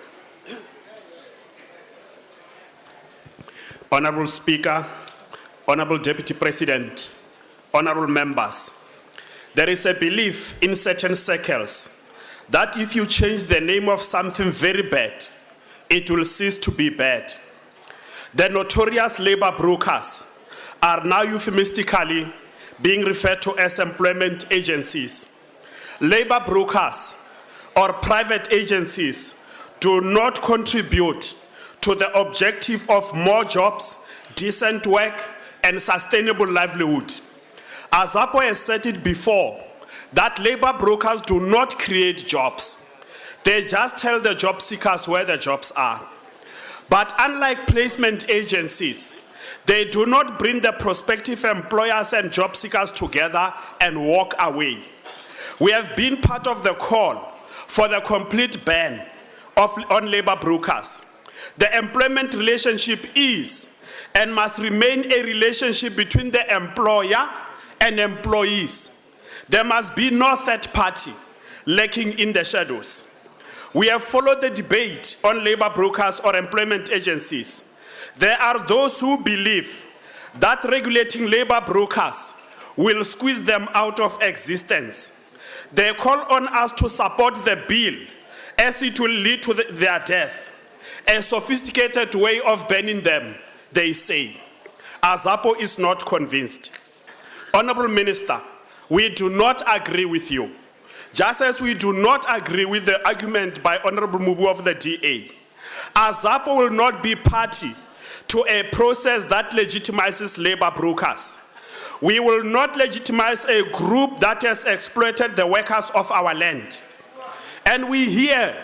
Honourable Speaker, Honourable Deputy President, honourable members, there is a belief in certain circles that if you change the name of something very bad, it will cease to be bad. The notorious labor brokers are now euphemistically being referred to as employment agencies. Labor brokers or private agencies do not contribute to the objective of more jobs, decent work, and sustainable livelihood. Azapo has said it before, that labor brokers do not create jobs. They just tell the job seekers where the jobs are. But unlike placement agencies, they do not bring the prospective employers and job seekers together and walk away. We have been part of the call for the complete ban on labor brokers. The employment relationship is and must remain a relationship between the employer and employees. There must be no third party lurking in the shadows. We have followed the debate on labor brokers or employment agencies. There are those who believe that regulating labor brokers will squeeze them out of existence. They call on us to support the bill as it will lead to their death. A sophisticated way of banning them, they say. Azapo is not convinced. Honorable Minister, we do not agree with you, just as we do not agree with the argument by Honorable Mubu of the DA. Azapo will not be party to a process that legitimizes labor brokers. We will not legitimize a group that has exploited the workers of our land. And we hear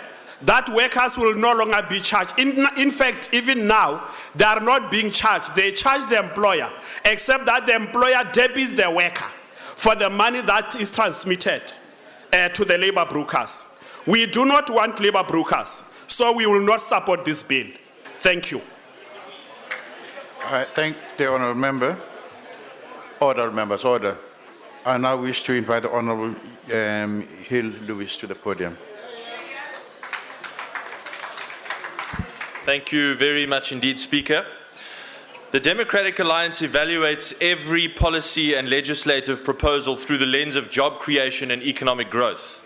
that workers will no longer be charged. In fact, even now, they are not being charged. They charge the employer, except that the employer debits the worker for the money that is transmitted to the labor brokers. We do not want labor brokers, so we will not support this bill. Thank you. I thank the honourable member. Order, members, order. I now wish to invite the Honourable Hill Lewis to the podium. Thank you very much indeed, Speaker. The Democratic Alliance evaluates every policy and legislative proposal through the lens of job creation and economic growth.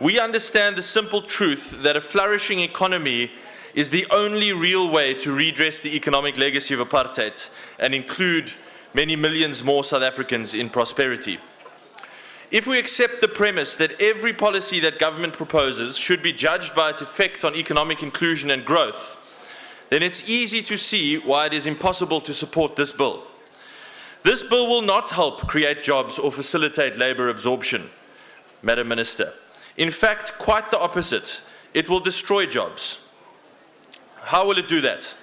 We understand the simple truth that a flourishing economy is the only real way to redress the economic legacy of apartheid and include many millions more South Africans in prosperity. If we accept the premise that every policy that government proposes should be judged by its effect on economic inclusion and growth, then it's easy to see why it is impossible to support this bill. This bill will not help create jobs or facilitate labour absorption, Madam Minister. In fact, quite the opposite. It will destroy jobs. How will it do that?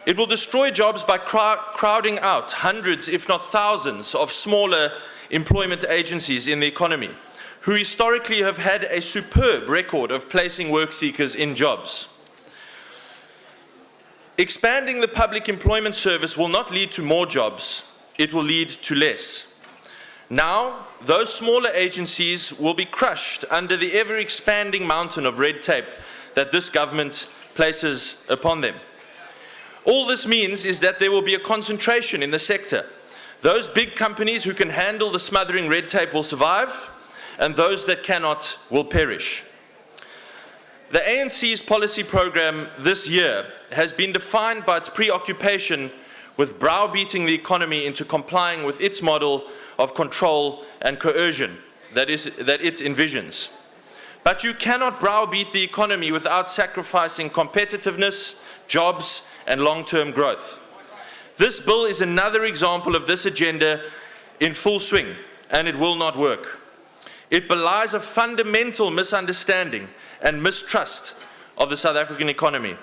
It will destroy jobs by crowding out hundreds, if not thousands, of smaller employment agencies in the economy, who historically have had a superb record of placing work seekers in jobs. Expanding the public employment service will not lead to more jobs, it will lead to less. Now, those smaller agencies will be crushed under the ever-expanding mountain of red tape that this government places upon them. All this means is that there will be a concentration in the sector. Those big companies who can handle the smothering red tape will survive, and those that cannot will perish. The ANC's policy program this year has been defined by its preoccupation with browbeating the economy into complying with its model of control and coercion that it envisions. But you cannot browbeat the economy without sacrificing competitiveness, jobs, and long-term growth. This bill is another example of this agenda in full swing, and it will not work. It belies a fundamental misunderstanding and mistrust of the South African economy.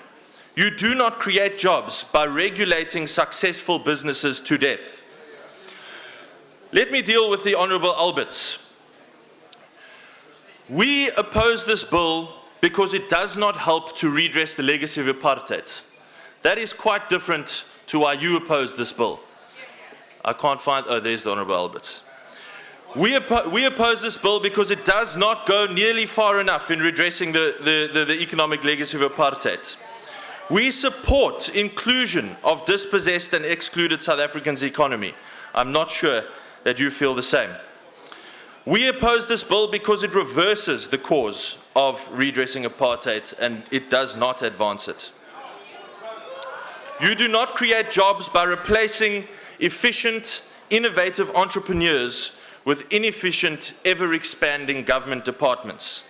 You do not create jobs by regulating successful businesses to death. Let me deal with the Honourable Alberts. We oppose this bill because it does not help to redress the legacy of apartheid. That is quite different to why you oppose this bill. I can't find, oh, there's the Honourable Alberts. We oppose this bill because it does not go nearly far enough in redressing the economic legacy of apartheid. We support inclusion of dispossessed and excluded South Africans' economy. I'm not sure that you feel the same. We oppose this bill because it reverses the cause of redressing apartheid and it does not advance it. You do not create jobs by replacing efficient, innovative entrepreneurs with inefficient, ever-expanding government departments.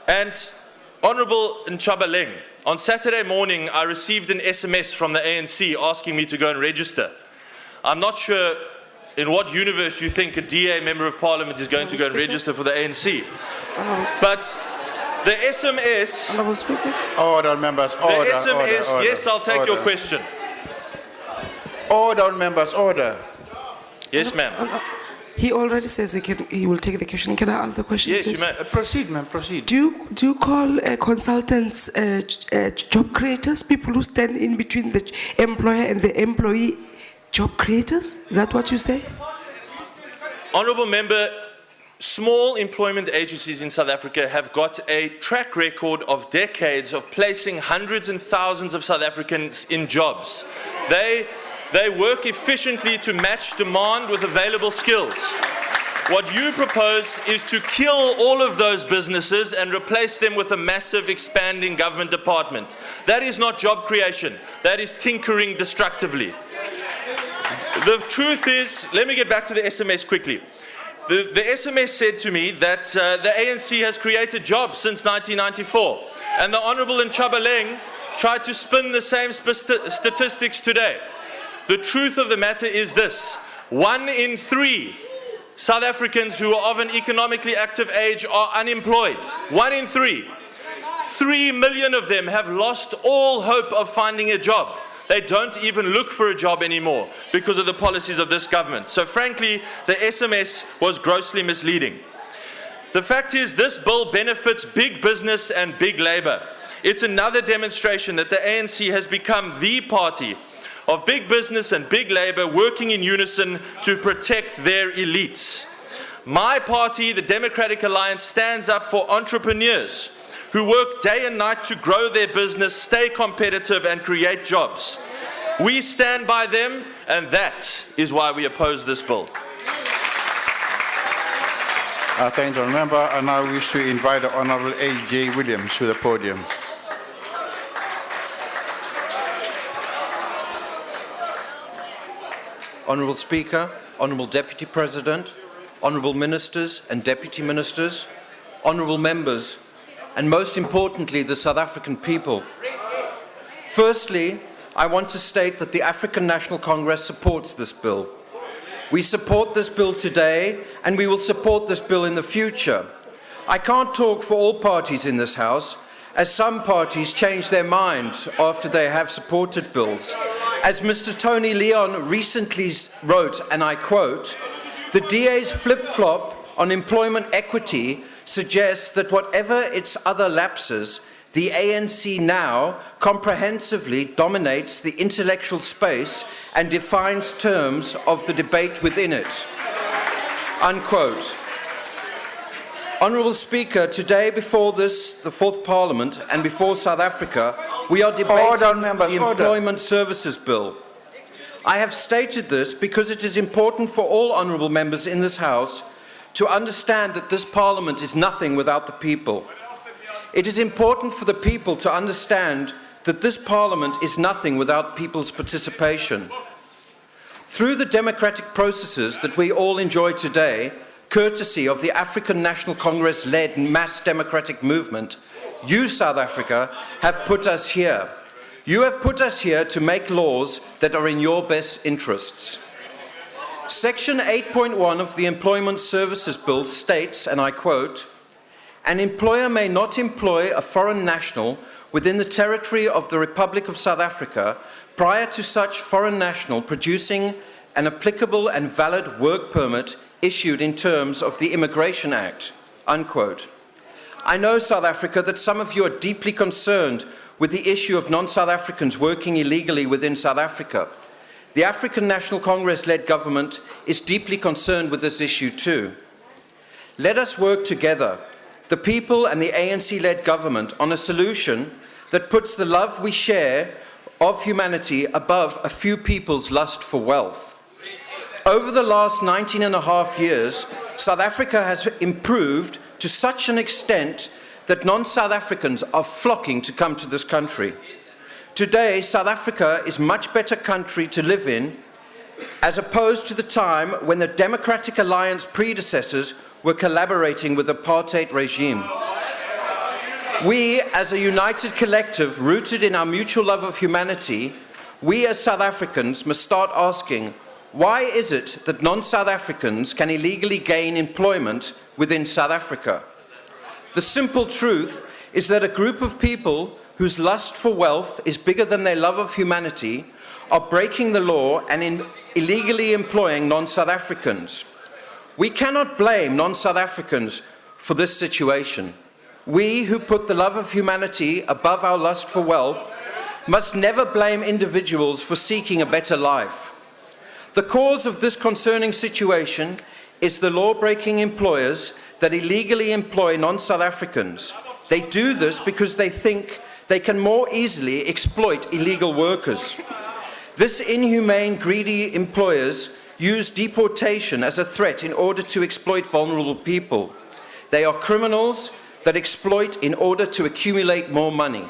And Honourable Nchabeleng, on Saturday morning I received an SMS from the ANC asking me to go and register. I'm not sure in what universe you think a DA Member of Parliament is going to go and register for the ANC. But the SMS... Order, members, order, the SMS, order, yes, I'll take your order. question. Order, members, order. Yes, ma'am. He already says he will take the question. Can I ask the question? Yes, please? you may. Proceed, ma'am, proceed. Do you call consultants job creators, people who stand in between the employer and the employee, job creators? Is that what you say? Honourable Member, small employment agencies in South Africa have got a track record of decades of placing hundreds and thousands of South Africans in jobs. They work efficiently to match demand with available skills. What you propose is to kill all of those businesses and replace them with a massive expanding government department. That is not job creation. That is tinkering destructively. The truth is, let me get back to the SMS quickly. The SMS said to me that the ANC has created jobs since 1994, and the Honourable Nchabeleng tried to spin the same statistics today. The truth of the matter is this: 1 in 3 South Africans who are of an economically active age are unemployed. 1 in 3. 3 million of them have lost all hope of finding a job. They don't even look for a job anymore because of the policies of this government. So frankly, the SMS was grossly misleading. The fact is, this bill benefits big business and big labour. It's another demonstration that the ANC has become the party of big business and big labour working in unison to protect their elites. My party, the Democratic Alliance, stands up for entrepreneurs who work day and night to grow their business, stay competitive and create jobs. We stand by them, and that is why we oppose this bill. Thank you, member. And I wish to invite the Honourable A.J. Williams to the podium. Honourable Speaker, Honourable Deputy President, Honourable Ministers and Deputy Ministers, Honourable Members, and most importantly, the South African people. Firstly, I want to state that the African National Congress supports this bill. We support this bill today, and we will support this bill in the future. I can't talk for all parties in this House, as some parties change their mind after they have supported bills. As Mr. Tony Leon recently wrote, and I quote, "The DA's flip-flop on employment equity suggests that whatever its other lapses, the ANC now comprehensively dominates the intellectual space and defines terms of the debate within it." Unquote. Honourable Speaker, today before this, the Fourth Parliament, and before South Africa, we are debating the Employment Services Bill. I have stated this because it is important for all honourable members in this House to understand that this Parliament is nothing without the people. It is important for the people to understand that this Parliament is nothing without people's participation. Through the democratic processes that we all enjoy today, courtesy of the African National Congress-led mass democratic movement, you, South Africa, have put us here. You have put us here to make laws that are in your best interests. Section 8.1 of the Employment Services Bill states, and I quote, "An employer may not employ a foreign national within the territory of the Republic of South Africa prior to such foreign national producing an applicable and valid work permit issued in terms of the Immigration Act." Unquote. I know, South Africa, that some of you are deeply concerned with the issue of non-South Africans working illegally within South Africa. The African National Congress-led government is deeply concerned with this issue too. Let us work together, the people and the ANC-led government, on a solution that puts the love we share of humanity above a few people's lust for wealth. Over the last 19 and a half years, South Africa has improved to such an extent that non-South Africans are flocking to come to this country. Today, South Africa is a much better country to live in, as opposed to the time when the Democratic Alliance predecessors were collaborating with the apartheid regime. We, as a united collective rooted in our mutual love of humanity, we as South Africans must start asking, why is it that non-South Africans can illegally gain employment within South Africa? The simple truth is that a group of people whose lust for wealth is bigger than their love of humanity are breaking the law and illegally employing non-South Africans. We cannot blame non-South Africans for this situation. We who put the love of humanity above our lust for wealth must never blame individuals for seeking a better life. The cause of this concerning situation is the law-breaking employers that illegally employ non-South Africans. They do this because they think they can more easily exploit illegal workers. This inhumane, greedy employers use deportation as a threat in order to exploit vulnerable people. They are criminals that exploit in order to accumulate more money.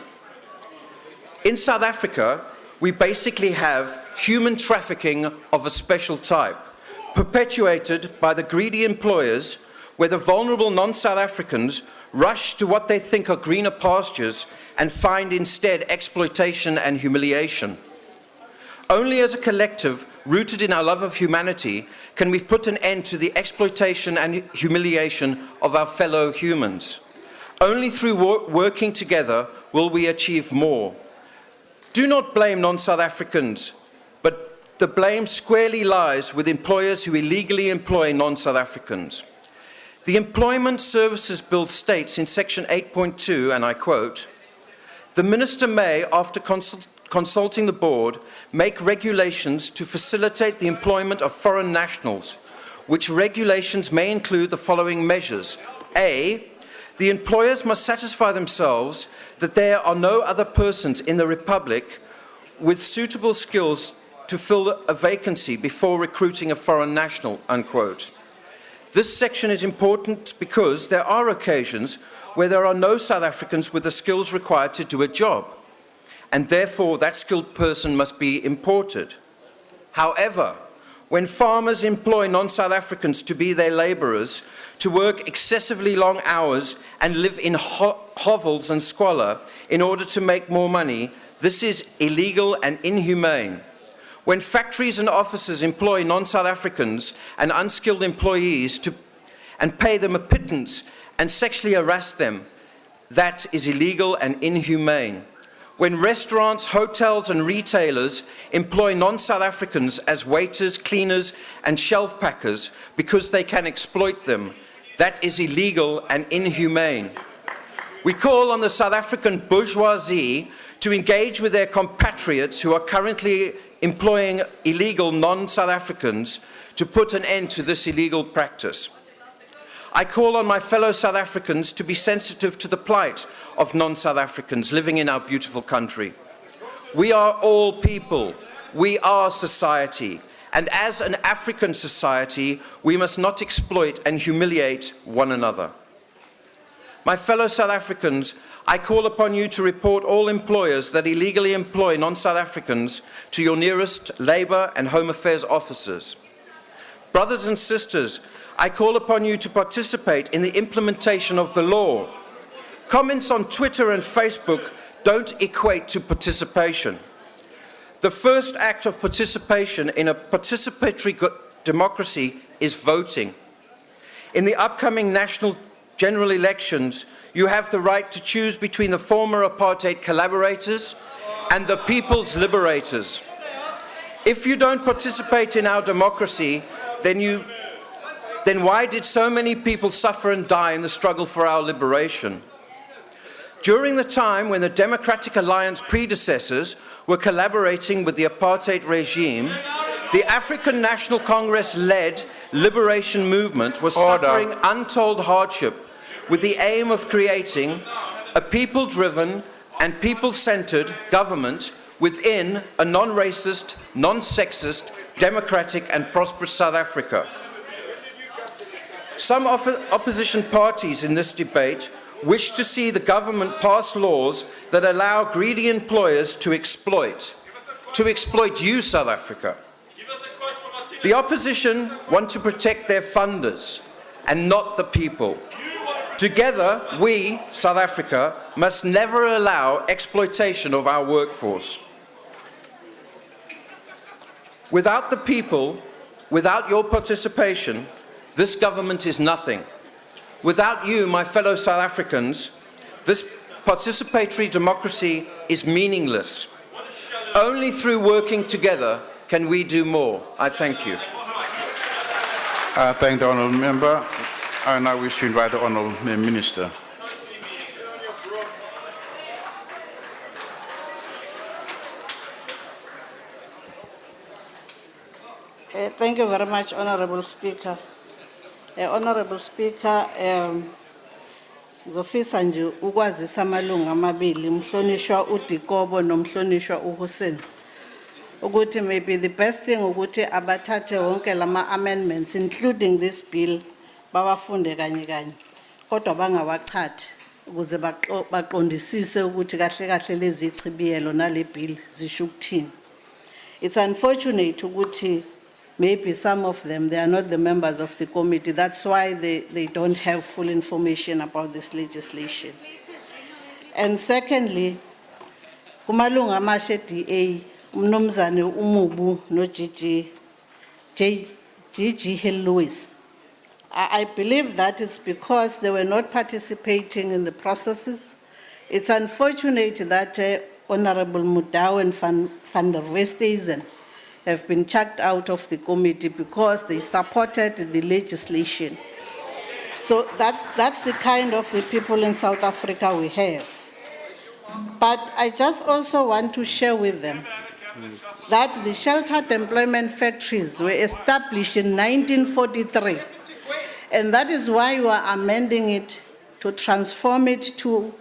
In South Africa, we basically have human trafficking of a special type, perpetuated by the greedy employers, where the vulnerable non-South Africans rush to what they think are greener pastures and find instead exploitation and humiliation. Only as a collective rooted in our love of humanity can we put an end to the exploitation and humiliation of our fellow humans. Only through working together will we achieve more. Do not blame non-South Africans, but the blame squarely lies with employers who illegally employ non-South Africans. The Employment Services Bill states in section 8.2, and I quote, "The Minister may, after consulting the Board, make regulations to facilitate the employment of foreign nationals, which regulations may include the following measures. A, the employers must satisfy themselves that there are no other persons in the Republic with suitable skills to fill a vacancy before recruiting a foreign national," unquote. This section is important because there are occasions where there are no South Africans with the skills required to do a job, and therefore that skilled person must be imported. However, when farmers employ non-South Africans to be their labourers, to work excessively long hours and live in hovels and squalor in order to make more money, this is illegal and inhumane. When factories and offices employ non-South Africans and unskilled employees and pay them a pittance and sexually harass them, that is illegal and inhumane. When restaurants, hotels and retailers employ non-South Africans as waiters, cleaners and shelf packers because they can exploit them, that is illegal and inhumane. We call on the South African bourgeoisie to engage with their compatriots who are currently employing illegal non-South Africans to put an end to this illegal practice. I call on my fellow South Africans to be sensitive to the plight of non-South Africans living in our beautiful country. We are all people. We are society. And as an African society, we must not exploit and humiliate one another. My fellow South Africans, I call upon you to report all employers that illegally employ non-South Africans to your nearest Labour and Home Affairs officers. Brothers and sisters, I call upon you to participate in the implementation of the law. Comments on Twitter and Facebook don't equate to participation. The first act of participation in a participatory democracy is voting. In the upcoming national general elections, you have the right to choose between the former apartheid collaborators and the people's liberators. If you don't participate in our democracy, then why did so many people suffer and die in the struggle for our liberation? During the time when the Democratic Alliance predecessors were collaborating with the apartheid regime, the African National Congress-led liberation movement was suffering untold hardship with the aim of creating a people-driven and people-centered government within a non-racist, non-sexist, democratic and prosperous South Africa. Some opposition parties in this debate wish to see the government pass laws that allow greedy employers to exploit you, South Africa. The opposition want to protect their funders and not the people. Together, we, South Africa, must never allow exploitation of our workforce. Without the people, without your participation, this government is nothing. Without you, my fellow South Africans, this participatory democracy is meaningless. Only through working together can we do more. I thank you. I thank the honourable member. I now wish to invite the honourable minister. Thank you very much, Honourable Speaker. Honourable Speaker, ngizofisa nje ukwazisa amalungu amabili, umhlonishwa uDikobo nomhlonishwa uHoosen, ukuthi maybe the best thing ukuthi abathathe wonke lama amendments including this bill bawafunde kanye kanye, kodwa bangawachathi ukuze baqondisise ukuthi kahle kahle lezi ichibiyelo nale bill zisho ukuthini. It's unfortunate ukuthi maybe some of them, they are not the members of the committee. That's why they don't have full information about this legislation. And secondly, kumalunga amashe DA, umnumzane umubu no Gigi Lewis. I believe that it's because they were not participating in the processes. It's unfortunate that Honorable Mudau and Van der Westhuizen have been chucked out of the committee because they supported the legislation. So that's the kind of the people in South Africa we have. But I just also want to share with them that the sheltered employment factories were established in 1943. And that is why we are amending it to transform it to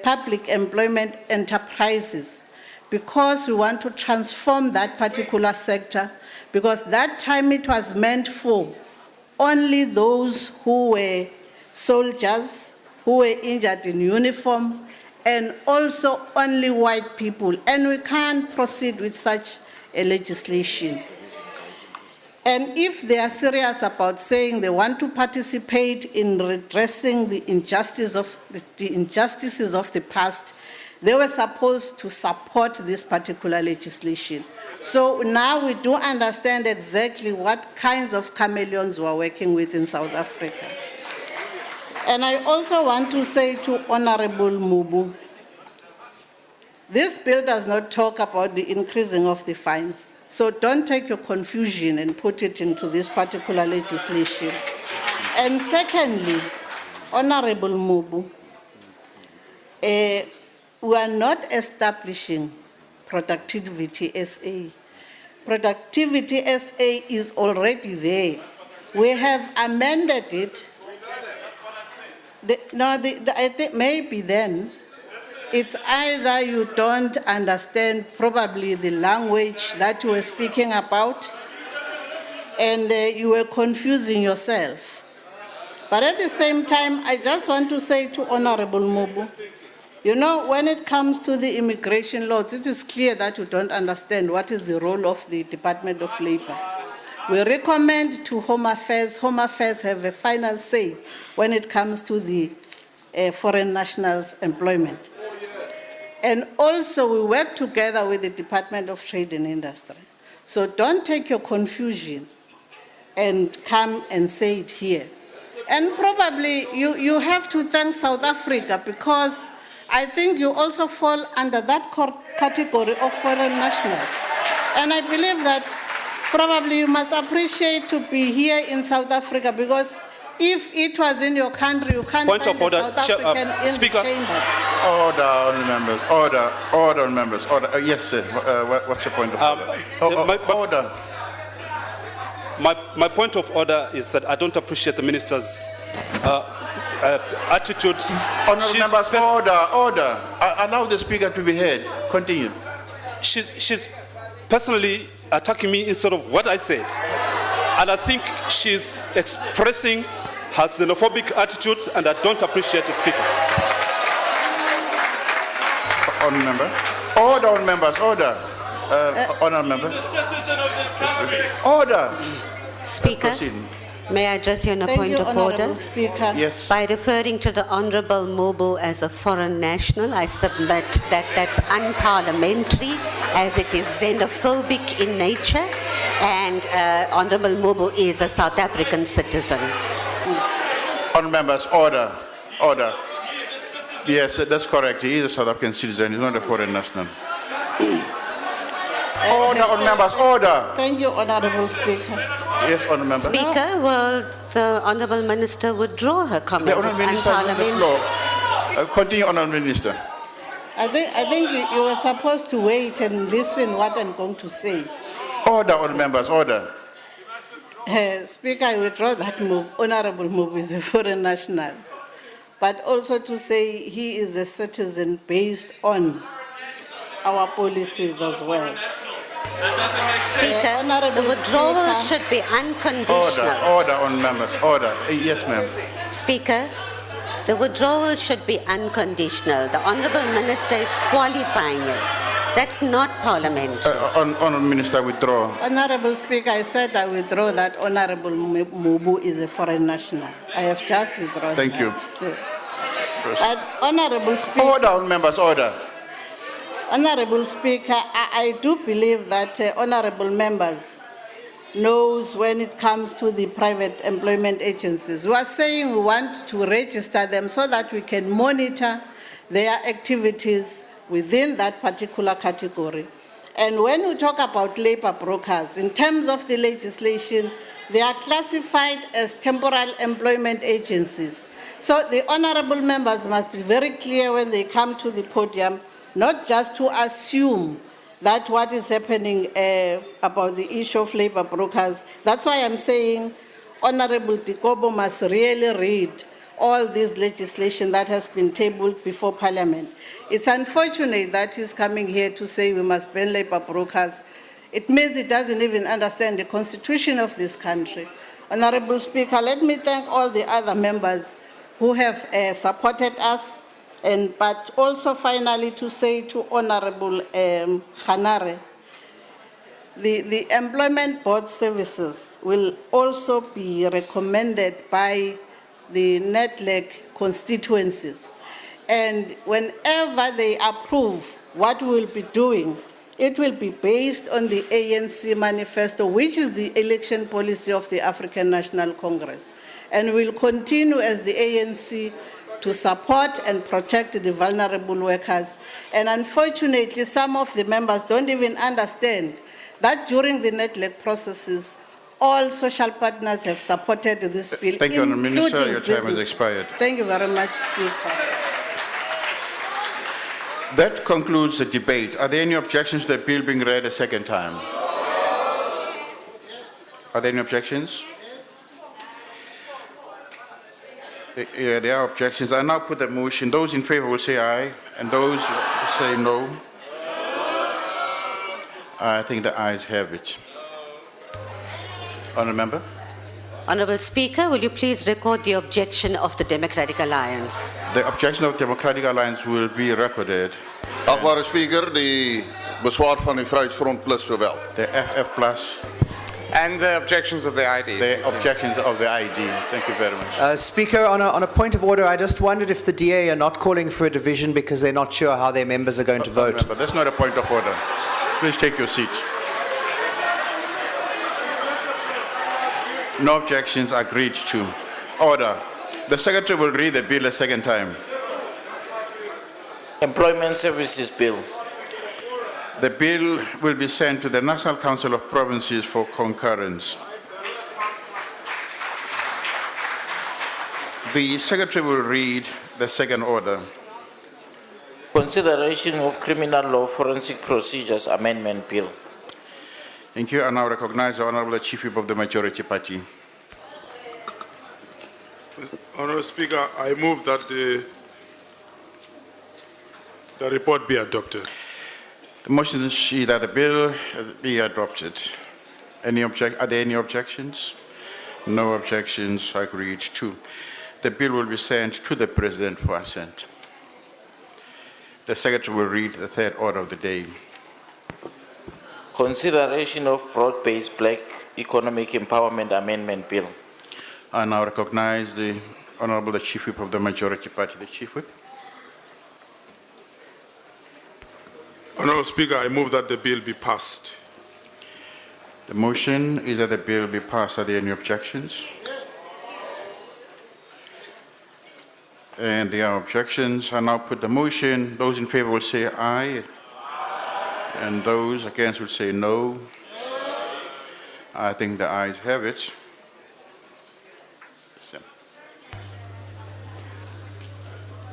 public employment enterprises, because we want to transform that particular sector, because that time it was meant for only those who were soldiers, who were injured in uniform, and also only white people. And we can't proceed with such a legislation. And if they are serious about saying they want to participate in redressing the injustices of the past, they were supposed to support this particular legislation. So now we do understand exactly what kinds of chameleons we are working with in South Africa. And I also want to say to Honorable Mubu, this bill does not talk about the increasing of the fines. So don't take your confusion and put it into this particular legislation. And secondly, Honorable Mubu, we are not establishing Productivity SA. Productivity SA is already there. We have amended it. I think maybe then it's either you don't understand probably the language that you were speaking about, and you were confusing yourself. But at the same time, I just want to say to Honorable Mubu, you know, when it comes to the immigration laws, it is clear that you don't understand what is the role of the Department of Labor. We recommend to Home Affairs. Home Affairs have a final say when it comes to the foreign nationals' employment. And also we work together with the Department of Trade and Industry. So don't take your confusion and come and say it here. And probably you have to thank South Africa, because I think you also fall under that category of foreign nationals. And I believe that probably you must appreciate to be here in South Africa, because if it was in your country, you can't Point find of order, a South African in Speaker. the chambers. Order, honourable members. Order, members. Order. Yes, sir. What's your point of order? Order. My point of order is that I don't appreciate the minister's attitude. Honourable members, order. Allow the speaker to be heard. Continue. She's personally attacking me instead of what I said. And I think she's expressing her xenophobic attitudes, and I don't appreciate it, Speaker. Honourable member. Order, honourable members, order. Honourable member. He's a citizen of this country. Order. Speaker, Proceed. may I address you on a Thank point you, of Honourable order? Speaker. Yes. By referring to the Honourable Mobu as a foreign national, I submit that that's unparliamentary, as it is xenophobic in nature, and Honourable Mobu is a South African citizen. Honourable members, order. Order. Yes, that's correct. He is a South African citizen. He's not a foreign national. Order, honourable members, order. Thank you, Honourable Speaker. Yes, honourable member. Speaker, will the Honourable Minister withdraw her The comment? It's honourable minister is on the unparliamentary. floor. Continue, honourable minister. I think you were supposed to wait and listen what I'm going to say. Order, honourable members, order. Speaker, I withdraw that move. Honourable Move is a foreign national. But also to say he is a citizen based on our policies as well. Speaker, the Honourable withdrawal Speaker. should be unconditional. Order, honourable members, order. Yes, ma'am. Speaker, the withdrawal should be unconditional. The Honourable Minister is qualifying it. That's not parliamentary. Honourable minister, withdraw. Honourable Speaker, I said I withdraw that Honourable Mubu is a foreign national. I have just withdrawn Thank that. you. But Honourable Speaker, Order, honourable members, order. Honourable Speaker, I do believe that honourable members knows when it comes to the private employment agencies. We are saying we want to register them so that we can monitor their activities within that particular category. And when we talk about labour brokers, in terms of the legislation, they are classified as temporal employment agencies. So the honourable members must be very clear when they come to the podium, not just to assume that what is happening about the issue of labour brokers. That's why I'm saying Honourable Dikobo must really read all this legislation that has been tabled before Parliament. It's unfortunate that he's coming here to say we must ban labour brokers. It means he doesn't even understand the constitution of this country. Honourable Speaker, let me thank all the other members who have supported us, but also finally to say to Honourable Kganare, the Employment Board services will also be recommended by the NETLEC constituencies. And whenever they approve what we'll be doing, it will be based on the ANC manifesto, which is the election policy of the African National Congress. And we'll continue as the ANC to support and protect the vulnerable workers. And unfortunately, some of the members don't even understand that during the NETLEC processes, all social partners have supported this bill. Thank you, Honourable Minister. including Your time has business. expired. Thank you very much, Speaker. That concludes the debate. Are there any objections to the bill being read a second time? Are there any objections? There are objections. I now put the motion. Those in favour will say aye, and those who say no. I think the ayes have it. Honourable member. Honourable Speaker, will you please record the objection of the Democratic Alliance? The objection of Democratic Alliance will be recorded. Achtbare Speaker, die bezwaar van die Vryheidsfront Plus sowel. The FF Plus. And the objections of the ID. The objections of the ID. Thank you very much. Speaker, on a point of order, I just wondered if the DA are not calling for a division because they're not sure how their members are going to vote. But that's not a point of order. Please take your seat. No objections agreed to. Order. The Secretary will read the bill a second time. Employment Services Bill. The bill will be sent to the National Council of Provinces for concurrence. The Secretary will read the second order. Consideration of Criminal Law Forensic Procedures Amendment Bill. Thank you. I now recognize the Honourable Chief Whip of the Majority Party. Honourable Speaker, I move that the report be adopted. The motion is that the bill be adopted. Are there any objections? No objections. Agreed to. The bill will be sent to the President for assent. The Secretary will read the third order of the day. Consideration of broad-based black economic empowerment amendment bill. I now recognize the Honorable Chief Whip of the Majority Party, the Chief Whip. Honourable Speaker, I move that the bill be passed. The motion is that the bill be passed. Are there any objections? And there are objections. I now put the motion. Those in favor will say aye. And those against will say no. I think the ayes have it.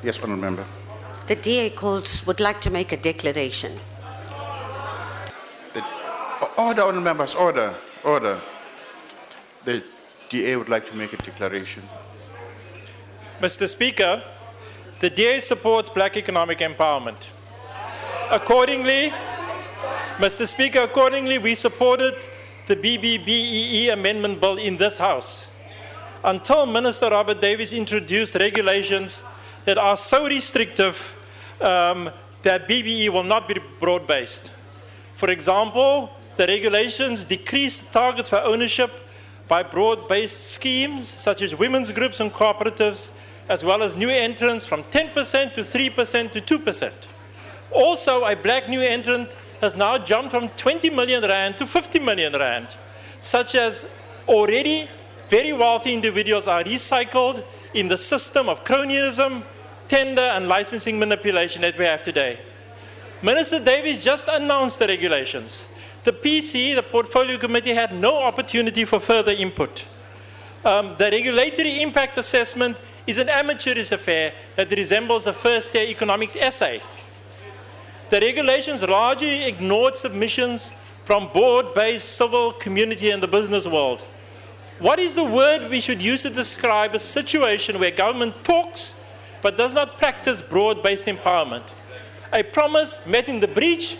Yes, Honourable Member. The DA would like to make a declaration. Order, Honourable Members, order, order. The DA would like to make a declaration. Mr. Speaker, the DA supports black economic empowerment. Accordingly, Mr. Speaker, accordingly, we supported the BBBEE amendment bill in this House until Minister Robert Davies introduced regulations that are so restrictive that BBE will not be broad-based. For example, the regulations decrease the targets for ownership by broad-based schemes such as women's groups and cooperatives, as well as new entrants from 10% to 3% to 2%. Also, a black new entrant has now jumped from 20 million rand to 50 million rand, such as already very wealthy individuals are recycled in the system of cronyism, tender and licensing manipulation that we have today. Minister Davies just announced the regulations. The PC, the Portfolio Committee, had no opportunity for further input. The regulatory impact assessment is an amateurish affair that resembles a first-year economics essay. The regulations largely ignored submissions from board-based civil community and the business world. What is the word we should use to describe a situation where government talks but does not practice broad-based empowerment? A promise met in the breach,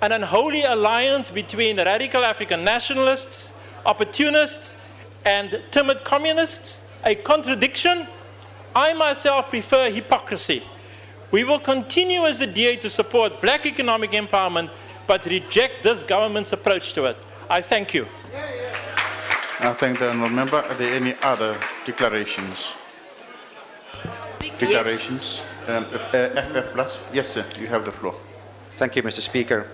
an unholy alliance between radical African nationalists, opportunists, and timid communists, a contradiction. I myself prefer hypocrisy. We will continue as the DA to support black economic empowerment, but reject this government's approach to it. I thank you. I thank the Honourable Member. Are there any other declarations? Declarations? FF plus? Yes, sir, you have the floor. Thank you, Mr. Speaker.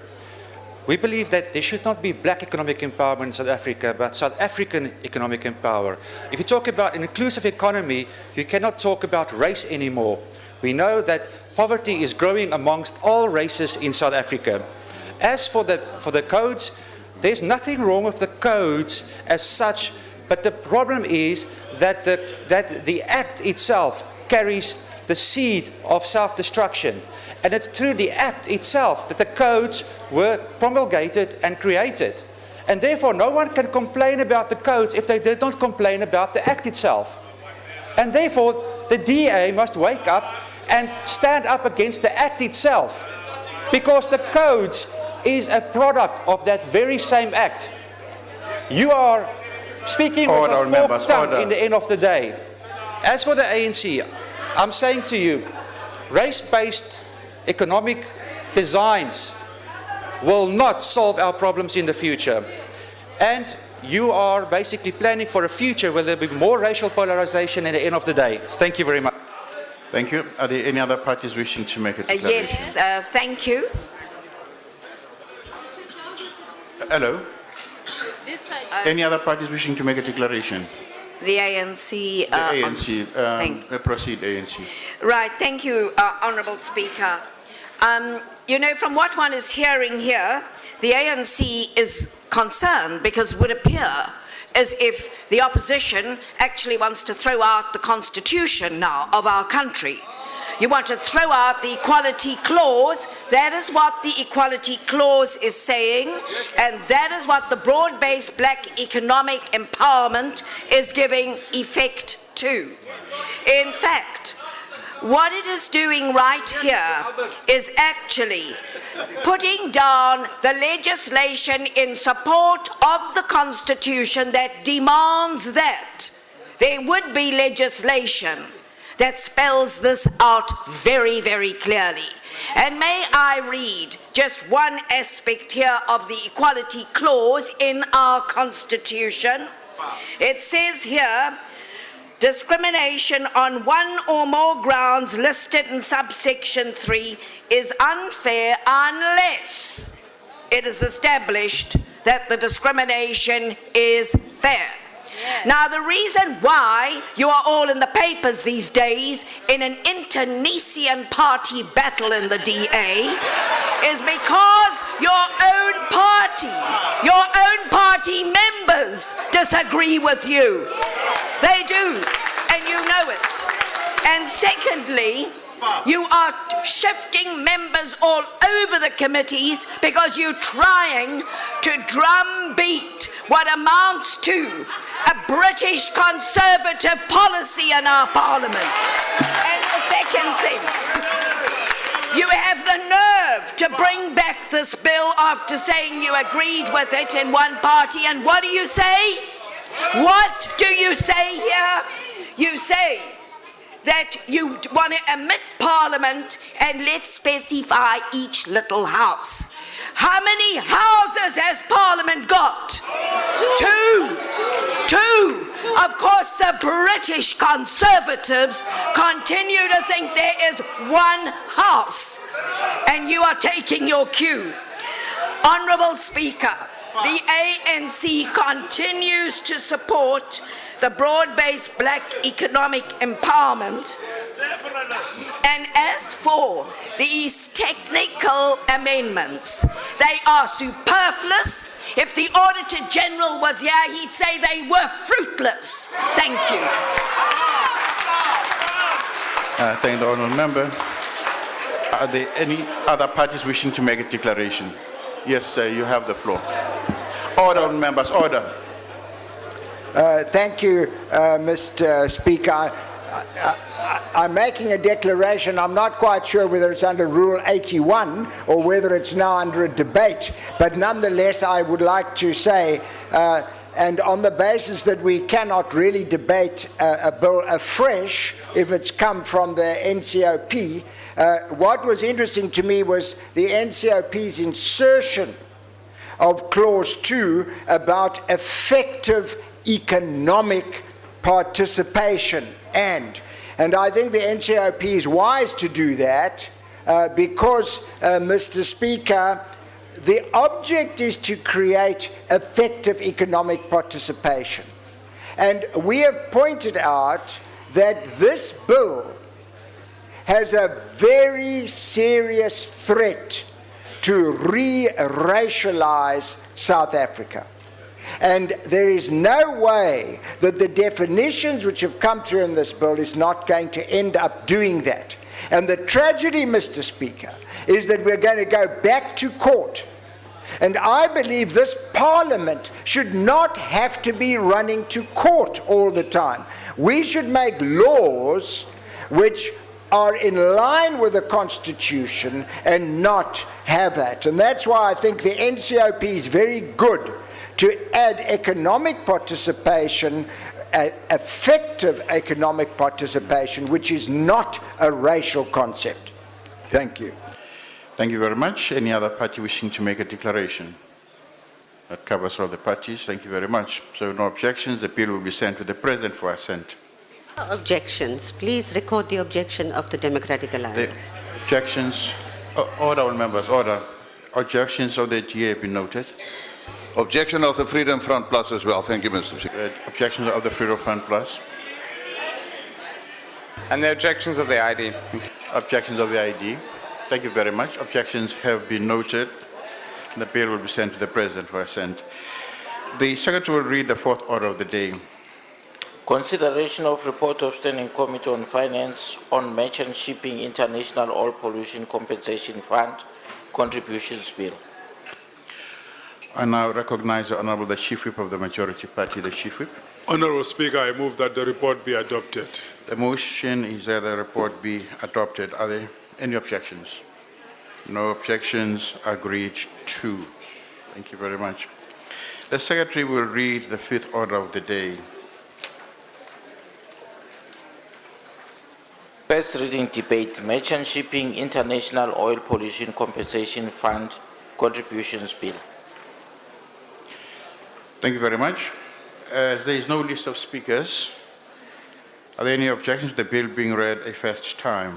We believe that there should not be black economic empowerment in South Africa, but South African economic empowerment. If you talk about an inclusive economy, you cannot talk about race anymore. We know that poverty is growing amongst all races in South Africa. As for the codes, there's nothing wrong with the codes as such, but the problem is that the act itself carries the seed of self-destruction. And it's through the act itself that the codes were promulgated and created. And therefore, no one can complain about the codes if they did not complain about the act itself. And therefore, the DA must wake up and stand up against the act itself, because the codes is a product of that very same act. You are speaking with a forked tongue in the end of the day. As for the ANC, I'm saying to you, race-based economic designs will not solve our problems in the future. And you are basically planning for a future where there will be more racial polarization at the end of the day. Thank you very much. Thank you. Are there any other parties wishing to make a declaration? Yes, thank you. Hello? Any other parties wishing to make a declaration? The ANC. The ANC. Proceed, ANC. Right, thank you, Honourable Speaker. You know, from what one is hearing here, the ANC is concerned because it would appear as if the opposition actually wants to throw out the constitution now of our country. You want to throw out the equality clause. That is what the equality clause is saying, and that is what the broad-based black economic empowerment is giving effect to. In fact, what it is doing right here is actually putting down the legislation in support of the Constitution that demands that there would be legislation that spells this out very, very clearly. And may I read just one aspect here of the equality clause in our Constitution? It says here, discrimination on one or more grounds listed in subsection 3 is unfair unless it is established that the discrimination is fair. Now, the reason why you are all in the papers these days in an internecine party battle in the DA is because your own party members disagree with you. They do, and you know it. And secondly, you are shifting members all over the committees because you're trying to drumbeat what amounts to a British Conservative policy in our Parliament. And the second thing, you have the nerve to bring back this bill after saying you agreed with it in one party. And what do you say? What do you say here? You say that you want to omit Parliament and let's specify each little house. How many houses has Parliament got? Two. Of course, the British Conservatives continue to think there is one house, and you are taking your cue. Honourable Speaker, the ANC continues to support the broad-based black economic empowerment. And as for these technical amendments, they are superfluous. If the Auditor General was here, he'd say they were fruitless. Thank you. Thank the honourable member. Are there any other parties wishing to make a declaration? Yes, sir, you have the floor. Order, members, order. Thank you, Mr. Speaker. I'm making a declaration. I'm not quite sure whether it's under Rule 81 or whether it's now under a debate, but nonetheless I would like to say, and on the basis that we cannot really debate a bill afresh if it's come from the NCOP, what was interesting to me was the NCOP's insertion of Clause 2 about effective economic participation. And I think the NCOP is wise to do that because, Mr. Speaker, the object is to create effective economic participation. And we have pointed out that this bill has a very serious threat to re-racialize South Africa. And there is no way that the definitions which have come through in this bill is not going to end up doing that. And the tragedy, Mr. Speaker, is that we're going to go back to court. And I believe this Parliament should not have to be running to court all the time. We should make laws which are in line with the Constitution and not have that. And that's why I think the NCOP is very good to add economic participation, effective economic participation, which is not a racial concept. Thank you. Thank you very much. Any other party wishing to make a declaration? That covers all the parties. Thank you very much. So no objections. The bill will be sent to the President for assent. Objections. Please record the objection of the Democratic Alliance. The objections. Order, all members. Order. Objections of the DA have been noted. Objection of the Freedom Front Plus as well. Thank you, Mr. Speaker. Objections of the Freedom Front Plus. And the objections of the ID. Objections of the ID. Thank you very much. Objections have been noted. The bill will be sent to the President for assent. The Secretary will read the fourth order of the day. Consideration of report of Standing Committee on Finance on Merchant Shipping International Oil Pollution Compensation Fund Contributions Bill. I now recognize the Honourable the Chief Whip of the Majority Party, the Chief Whip. Honourable Speaker, I move that the report be adopted. The motion is that the report be adopted. Are there any objections? No objections. Agreed to. Thank you very much. The Secretary will read the fifth order of the day. First reading debate, Merchant Shipping International Oil Pollution Compensation Fund Contributions Bill. Thank you very much. As there is no list of speakers, are there any objections to the bill being read a first time?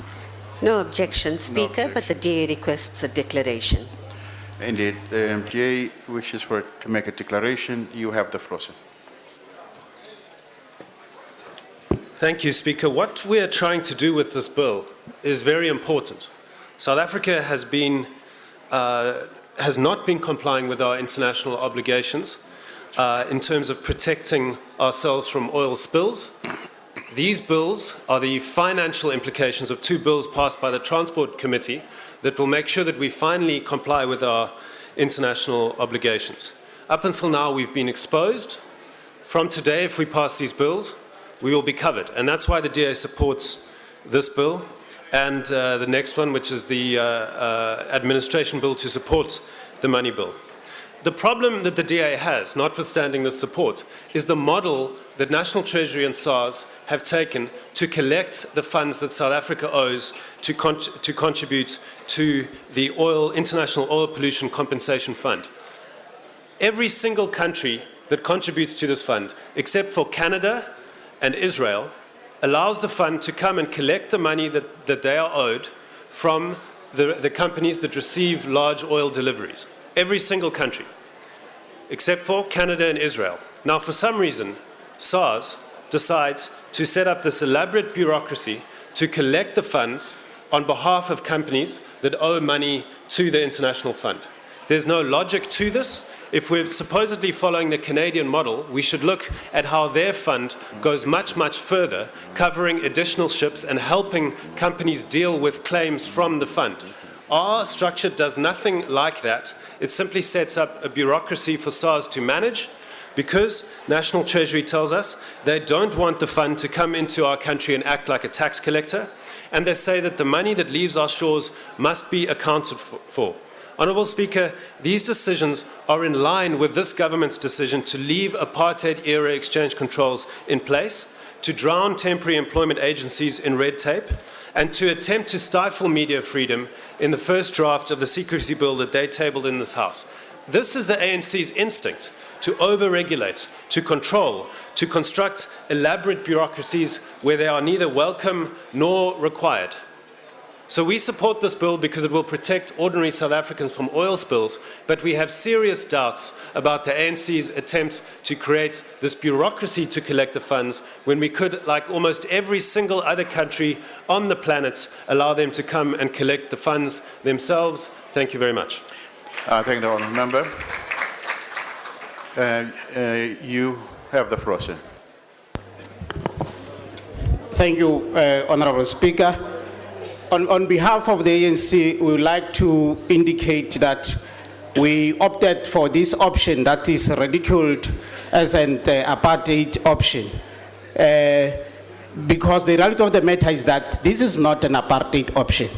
No objection, Speaker, but the DA requests a declaration. Indeed, the MPA wishes to make a declaration. You have the floor, sir. Thank you, Speaker. What we are trying to do with this bill is very important. South Africa has not been complying with our international obligations in terms of protecting ourselves from oil spills. These bills are the financial implications of two bills passed by the Transport Committee that will make sure that we finally comply with our international obligations. Up until now, we've been exposed. From today, if we pass these bills, we will be covered. And that's why the DA supports this bill and the next one, which is the administration bill to support the money bill. The problem that the DA has, notwithstanding this support, is the model that National Treasury and SARS have taken to collect the funds that South Africa owes to contribute to the International Oil Pollution Compensation Fund. Every single country that contributes to this fund, except for Canada and Israel, allows the fund to come and collect the money that they are owed from the companies that receive large oil deliveries. Every single country, except for Canada and Israel. Now, for some reason, SARS decides to set up this elaborate bureaucracy to collect the funds on behalf of companies that owe money to the international fund. There's no logic to this. If we're supposedly following the Canadian model, we should look at how their fund goes much, much further, covering additional ships and helping companies deal with claims from the fund. Our structure does nothing like that. It simply sets up a bureaucracy for SARS to manage because National Treasury tells us they don't want the fund to come into our country and act like a tax collector, and they say that the money that leaves our shores must be accounted for. Honourable Speaker, these decisions are in line with this government's decision to leave apartheid-era exchange controls in place, to drown temporary employment agencies in red tape, and to attempt to stifle media freedom in the first draft of the secrecy bill that they tabled in this House. This is the ANC's instinct, to over-regulate, to control, to construct elaborate bureaucracies where they are neither welcome nor required. So we support this bill because it will protect ordinary South Africans from oil spills, but we have serious doubts about the ANC's attempt to create this bureaucracy to collect the funds when we could, like almost every single other country on the planet, allow them to come and collect the funds themselves. Thank you very much. Thank the honourable member. You have the floor, sir. Thank you, Honourable Speaker. On behalf of the ANC, we would like to indicate that we opted for this option that is ridiculed as an apartheid option. Because the reality of the matter is that this is not an apartheid option.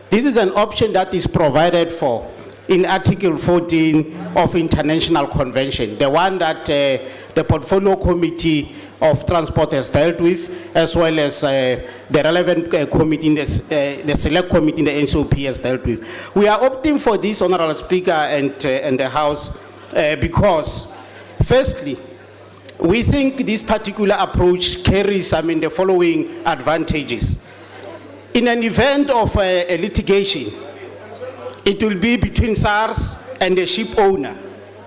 This is an option that is provided for in Article 14 of International Convention, the one that the Portfolio Committee of Transport has dealt with, as well as the relevant committee, the select committee in the NCOP has dealt with. We are opting for this, Honourable Speaker, and the House because, firstly, we think this particular approach carries, the following advantages. In an event of a litigation, it will be between SARS and the ship owner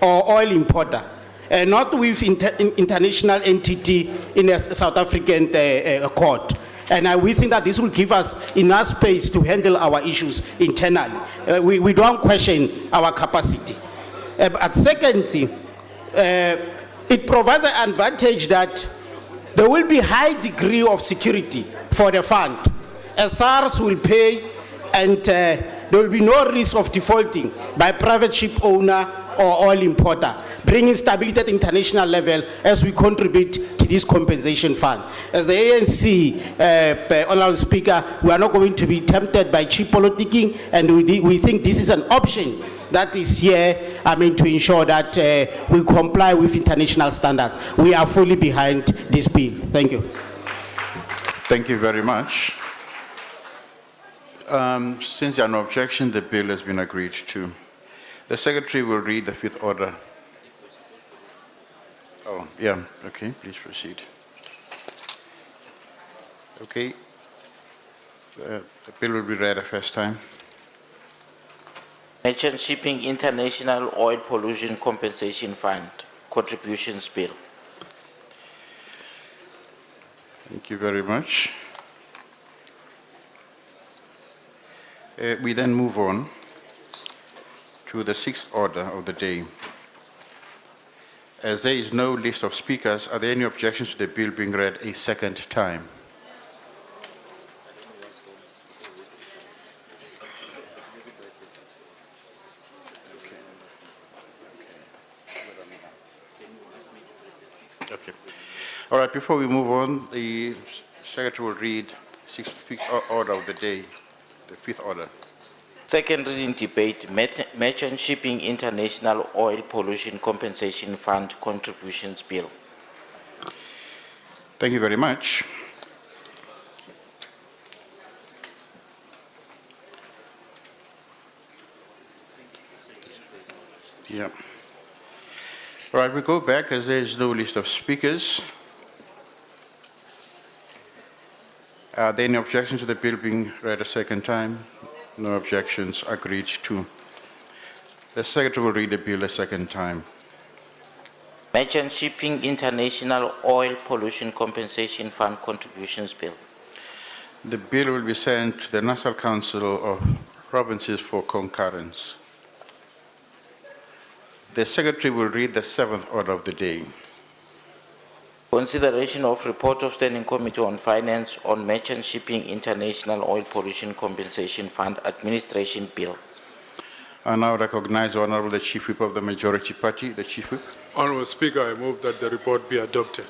or oil importer, not with international entity in a South African court. And we think that this will give us enough space to handle our issues internally. We don't question our capacity. But secondly, it provides an advantage that there will be high degree of security for the fund. As SARS will pay, and there will be no risk of defaulting by private ship owner or oil importer. bringing stability at the international level as we contribute to this compensation fund. As the ANC, Honourable Speaker, we are not going to be tempted by cheap politicking, and we think this is an option that is here, to ensure that we comply with international standards. We are fully behind this bill. Thank you. Thank you very much. Since there are no objections, the bill has been agreed to. The Secretary will read the fifth order. Oh, yeah, okay, please proceed. Okay. The bill will be read the first time. Merchant Shipping International Oil Pollution Compensation Fund Contributions Bill. Thank you very much. We then move on to the sixth order of the day. As there is no list of speakers, are there any objections to the bill being read a second time? Okay. All right, before we move on, the Secretary will read sixth order of the day, the fifth order. Second reading debate, Merchant Shipping International Oil Pollution Compensation Fund Contributions Bill. Thank you very much. Yeah. All right, we go back as there is no list of speakers. Are there any objections to the bill being read a second time? No objections. Agreed to. The Secretary will read the bill a second time. Merchant Shipping International Oil Pollution Compensation Fund Contributions Bill. The bill will be sent to the National Council of Provinces for concurrence. The Secretary will read the seventh order of the day. Consideration of report of Standing Committee on Finance on Merchant Shipping International Oil Pollution Compensation Fund Administration Bill. I now recognize the Honourable the Chief Whip of the Majority Party, the Chief Whip. Honourable Speaker, I move that the report be adopted.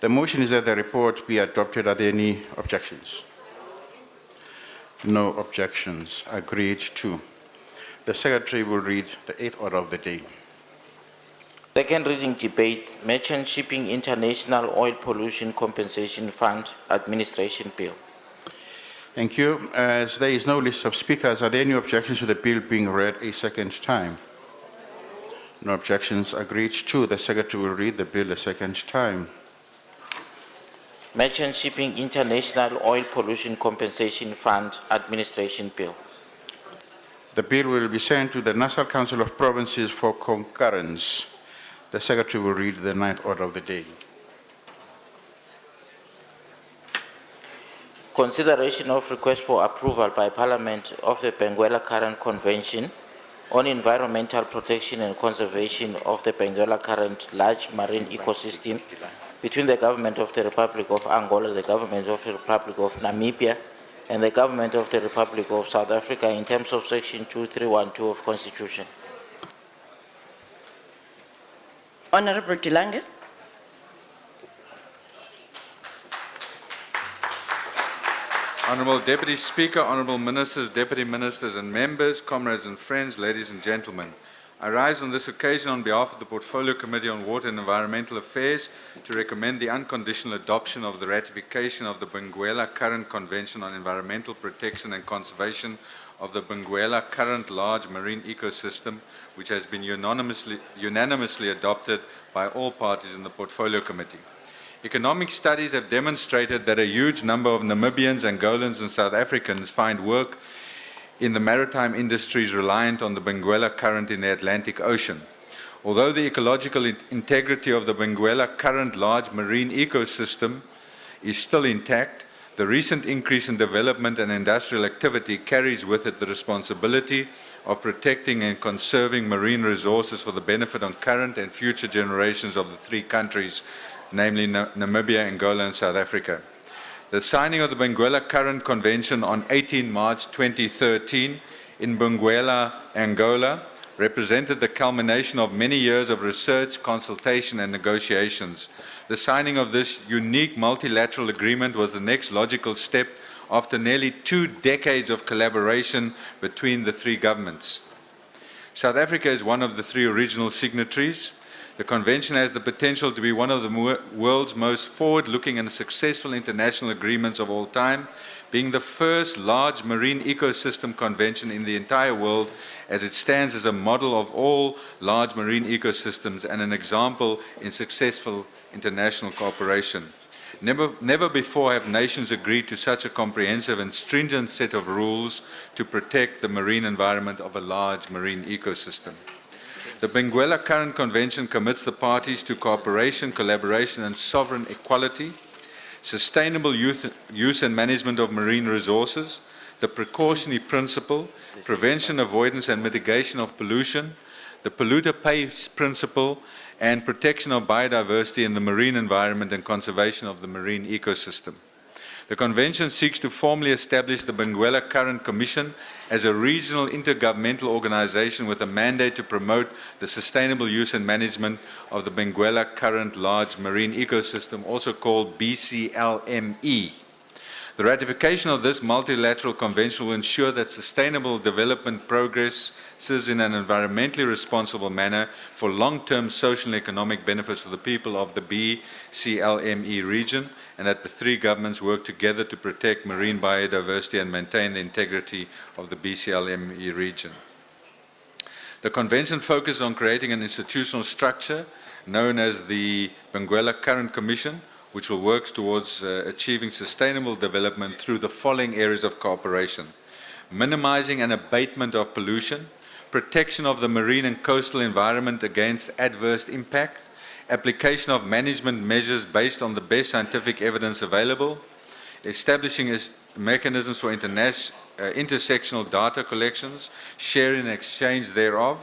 The motion is that the report be adopted. Are there any objections? No objections. Agreed to. The Secretary will read the eighth order of the day. Second reading debate, Merchant Shipping International Oil Pollution Compensation Fund Administration Bill. Thank you. As there is no list of speakers, are there any objections to the bill being read a second time? No objections. Agreed to. The Secretary will read the bill a second time. Merchant Shipping International Oil Pollution Compensation Fund Administration Bill. The bill will be sent to the National Council of Provinces for concurrence. The Secretary will read the ninth order of the day. Consideration of request for approval by Parliament of the Benguela Current Convention on environmental protection and conservation of the Benguela Current large marine ecosystem between the Government of the Republic of Angola, the Government of the Republic of Namibia, and the Government of the Republic of South Africa in terms of Section 2312 of Constitution. Honourable Delange. Honourable Deputy Speaker, Honourable Ministers, Deputy Ministers and Members, comrades and friends, ladies and gentlemen. I rise on this occasion on behalf of the Portfolio Committee on Water and Environmental Affairs to recommend the unconditional adoption of the ratification of the Benguela Current Convention on Environmental Protection and Conservation of the Benguela Current Large Marine Ecosystem, which has been unanimously adopted by all parties in the Portfolio Committee. Economic studies have demonstrated that a huge number of Namibians, Angolans and South Africans find work in the maritime industries reliant on the Benguela Current in the Atlantic Ocean. Although the ecological integrity of the Benguela Current Large Marine Ecosystem is still intact, the recent increase in development and industrial activity carries with it the responsibility of protecting and conserving marine resources for the benefit of current and future generations of the three countries, namely Namibia, Angola, and South Africa. The signing of the Benguela Current Convention on 18 March 2013 in Benguela, Angola, represented the culmination of many years of research, consultation, and negotiations. The signing of this unique multilateral agreement was the next logical step after nearly 2 decades of collaboration between the three governments. South Africa is one of the 3 original signatories. The Convention has the potential to be one of the world's most forward-looking and successful international agreements of all time, being the first large marine ecosystem convention in the entire world, as it stands as a model of all large marine ecosystems and an example in successful international cooperation. Never before have nations agreed to such a comprehensive and stringent set of rules to protect the marine environment of a large marine ecosystem. The Benguela Current Convention commits the parties to cooperation, collaboration, and sovereign equality, sustainable use and management of marine resources, the precautionary principle, prevention, avoidance, and mitigation of pollution, the polluter pays principle, and protection of biodiversity in the marine environment and conservation of the marine ecosystem. The Convention seeks to formally establish the Benguela Current Commission as a regional intergovernmental organization with a mandate to promote the sustainable use and management of the Benguela Current Large Marine Ecosystem, also called BCLME. The ratification of this multilateral convention will ensure that sustainable development progresses in an environmentally responsible manner for long-term social and economic benefits for the people of the BCLME region, and that the 3 governments work together to protect marine biodiversity and maintain the integrity of the BCLME region. The convention focuses on creating an institutional structure known as the Benguela Current Commission, which will work towards achieving sustainable development through the following areas of cooperation: minimizing and abatement of pollution, protection of the marine and coastal environment against adverse impact, application of management measures based on the best scientific evidence available, establishing mechanisms for intersectional data collections, sharing and exchange thereof,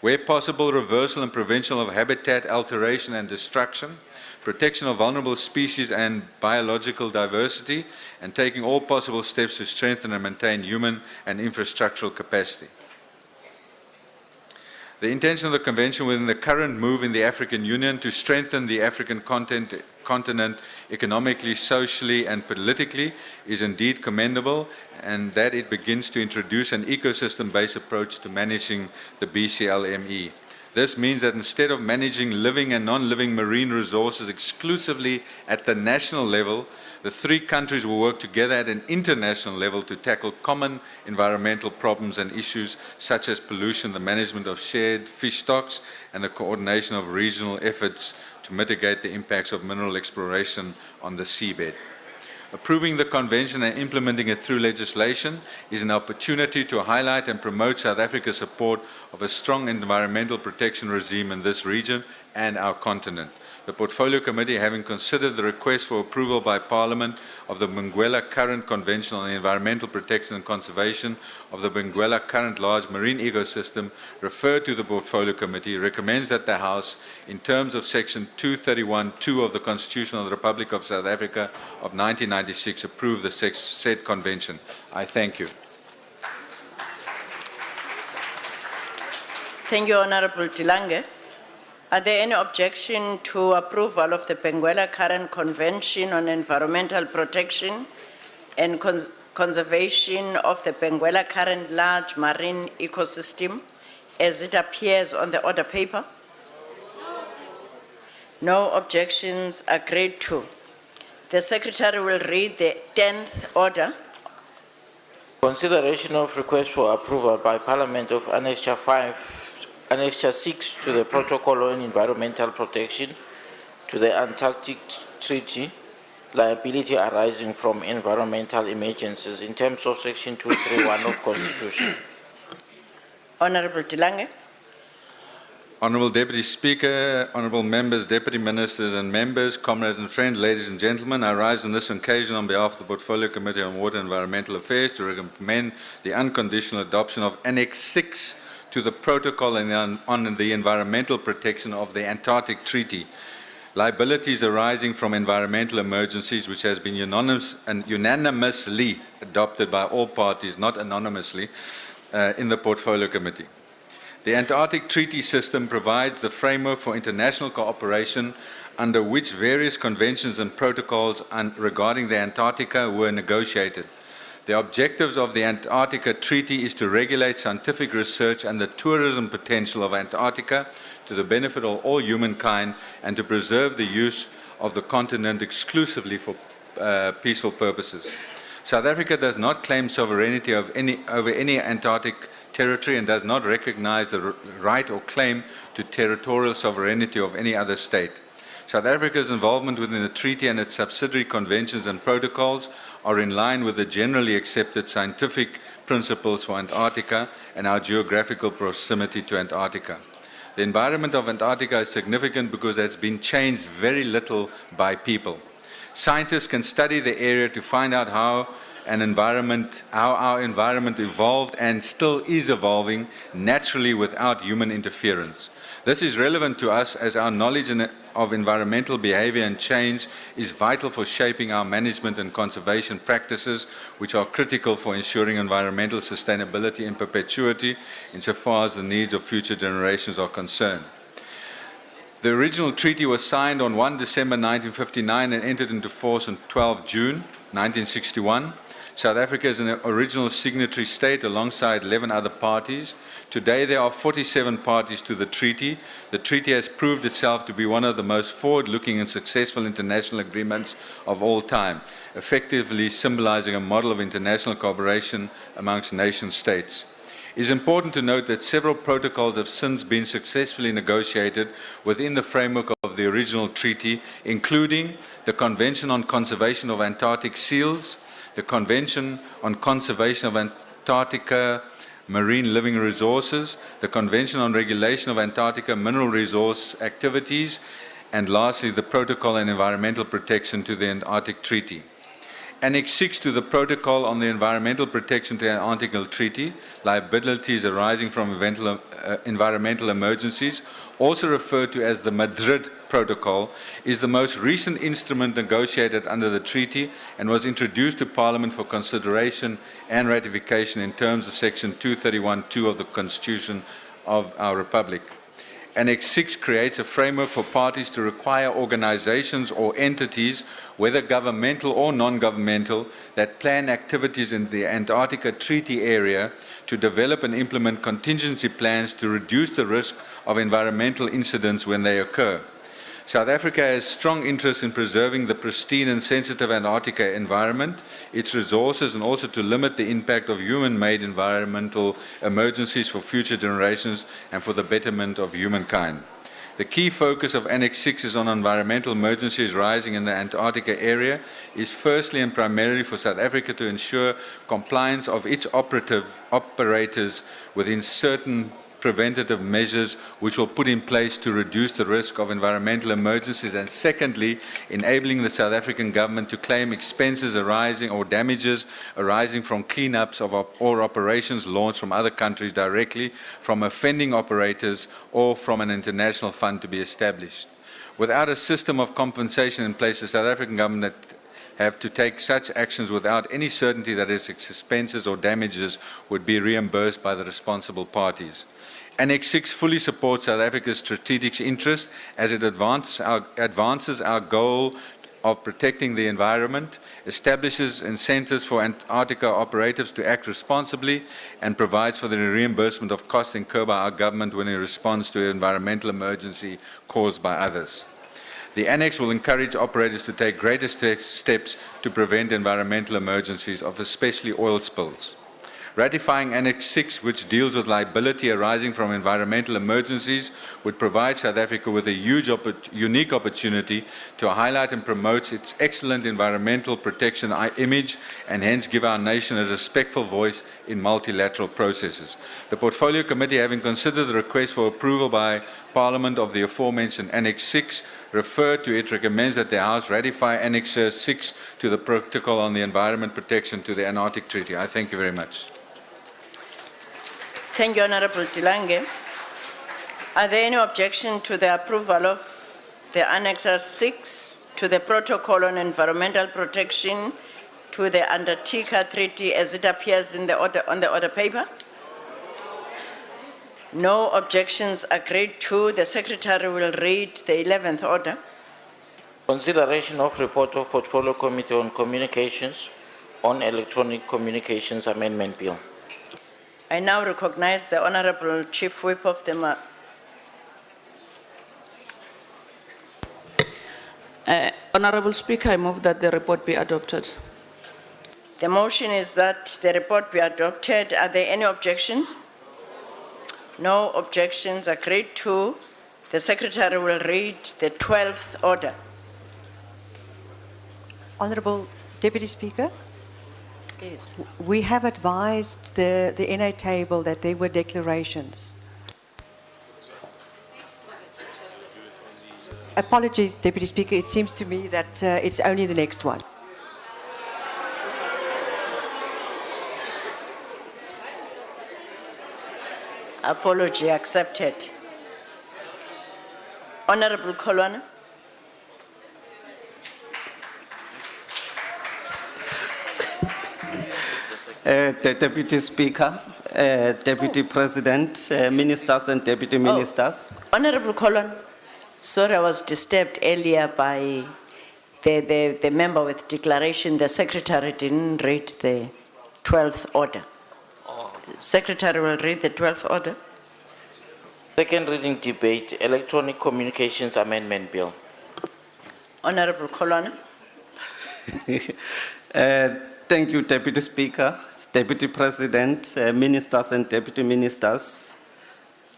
where possible, reversal and prevention of habitat alteration and destruction, protection of vulnerable species and biological diversity, and taking all possible steps to strengthen and maintain human and infrastructural capacity. The intention of the Convention within the current move in the African Union to strengthen the African continent economically, socially, and politically is indeed commendable, and that it begins to introduce an ecosystem-based approach to managing the BCLME. This means that instead of managing living and non-living marine resources exclusively at the national level, the 3 countries will work together at an international level to tackle common environmental problems and issues such as pollution, the management of shared fish stocks, and the coordination of regional efforts to mitigate the impacts of mineral exploration on the seabed. Approving the Convention and implementing it through legislation is an opportunity to highlight and promote South Africa's support of a strong environmental protection regime in this region and our continent. The Portfolio Committee, having considered the request for approval by Parliament of the Benguela Current Convention on the Environmental Protection and Conservation of the Benguela Current Large Marine Ecosystem, referred to the Portfolio Committee, recommends that the House, in terms of Section 231(2) of the Constitution of the Republic of South Africa of 1996, approve the said convention. I thank you. Thank you, Honorable Tilange. Are there any objection to approval of the Benguela Current Convention on Environmental Protection and Conservation of the Benguela Current Large Marine Ecosystem as it appears on the order paper? No objections agreed to. The Secretary will read the 10th order. Consideration of request for approval by Parliament of Annexure 5, Annexure 6 to the Protocol on Environmental Protection to the Antarctic Treaty, liability arising from environmental emergencies in terms of Section 231 of Constitution. Honorable Tilange. Honorable Deputy Speaker, Honorable Members, Deputy Ministers and Members, comrades and friends, ladies and gentlemen, I rise on this occasion on behalf of the Portfolio Committee on Water and Environmental Affairs to recommend the unconditional adoption of Annex 6 to the Protocol on the Environmental Protection of the Antarctic Treaty. Liabilities arising from environmental emergencies, which has been unanimously adopted by all parties, not anonymously, in the Portfolio Committee. The Antarctic Treaty System provides the framework for international cooperation under which various conventions and protocols regarding the Antarctica were negotiated. The objectives of the Antarctica Treaty is to regulate scientific research and the tourism potential of Antarctica to the benefit of all humankind and to preserve the use of the continent exclusively for peaceful purposes. South Africa does not claim sovereignty over any Antarctic territory and does not recognize the right or claim to territorial sovereignty of any other state. South Africa's involvement within the treaty and its subsidiary conventions and protocols are in line with the generally accepted scientific principles for Antarctica and our geographical proximity to Antarctica. The environment of Antarctica is significant because it has been changed very little by people. Scientists can study the area to find out how our environment evolved and still is evolving naturally without human interference. This is relevant to us as our knowledge of environmental behavior and change is vital for shaping our management and conservation practices, which are critical for ensuring environmental sustainability in perpetuity insofar as the needs of future generations are concerned. The original treaty was signed on 1 December 1959 and entered into force on 12 June 1961. South Africa is an original signatory state alongside 11 other parties. Today there are 47 parties to the treaty. The treaty has proved itself to be one of the most forward-looking and successful international agreements of all time, effectively symbolizing a model of international cooperation amongst nation states. It is important to note that several protocols have since been successfully negotiated within the framework of the original treaty, including the Convention on Conservation of Antarctic Seals, the Convention on Conservation of Antarctica Marine Living Resources, the Convention on Regulation of Antarctica Mineral Resource Activities, and lastly, the Protocol on Environmental Protection to the Antarctic Treaty. Annex 6 to the Protocol on the Environmental Protection to the Antarctic Treaty, liabilities arising from environmental emergencies, also referred to as the Madrid Protocol, is the most recent instrument negotiated under the treaty and was introduced to Parliament for consideration and ratification in terms of Section 231(2) of the Constitution of our Republic. Annex 6 creates a framework for parties to require organizations or entities, whether governmental or non-governmental, that plan activities in the Antarctica Treaty area to develop and implement contingency plans to reduce the risk of environmental incidents when they occur. South Africa has strong interest in preserving the pristine and sensitive Antarctica environment, its resources, and also to limit the impact of human-made environmental emergencies for future generations and for the betterment of humankind. The key focus of Annex 6 is on environmental emergencies rising in the Antarctica area is firstly and primarily for South Africa to ensure compliance of its operators within certain preventative measures which will put in place to reduce the risk of environmental emergencies, and secondly, enabling the South African government to claim expenses arising or damages arising from cleanups or operations launched from other countries directly from offending operators or from an international fund to be established. Without a system of compensation in place, the South African government have to take such actions without any certainty that its expenses or damages would be reimbursed by the responsible parties. Annex 6 fully supports South Africa's strategic interest as it advances our goal of protecting the environment, establishes incentives for Antarctica operatives to act responsibly, and provides for the reimbursement of costs incurred by our government when it responds to an environmental emergency caused by others. The Annex will encourage operators to take greater steps to prevent environmental emergencies of especially oil spills. Ratifying Annex 6, which deals with liability arising from environmental emergencies, would provide South Africa with a unique opportunity to highlight and promote its excellent environmental protection image and hence give our nation a respectful voice in multilateral processes. The Portfolio Committee, having considered the request for approval by Parliament of the aforementioned Annex 6, referred to it, recommends that the House ratify Annex 6 to the Protocol on the Environment Protection to the Antarctic Treaty. I thank you very much. Thank you, Honorable Tilange. Are there any objection to the approval of the Annex 6 to the Protocol on Environmental Protection to the Antarctica Treaty as it appears in the order, on the order paper? No objections agreed to. The Secretary will read the 11th order. Consideration of report of Portfolio Committee on Communications on Electronic Communications Amendment Bill. I now recognize the Honorable Chief Whip of the Honorable Speaker, I move that the report be adopted. The motion is that the report be adopted. Are there any objections? No objections agreed to. The Secretary will read the 12th order. Honourable Deputy Speaker, Yes. we have advised the NA table that there were declarations. Apologies, Deputy Speaker, it seems to me that it's only the next one. Apology accepted. Honorable Kolwana. The Deputy Speaker, Deputy President, Ministers and Deputy Ministers. Honorable Kolwana. Sorry, I was disturbed earlier by the member with declaration. The Secretary didn't read the 12th order. Secretary will read the 12th order. Second reading debate, Electronic Communications Amendment Bill. Honorable Kolwana. Thank you, Deputy Speaker, Deputy President, Ministers and Deputy Ministers,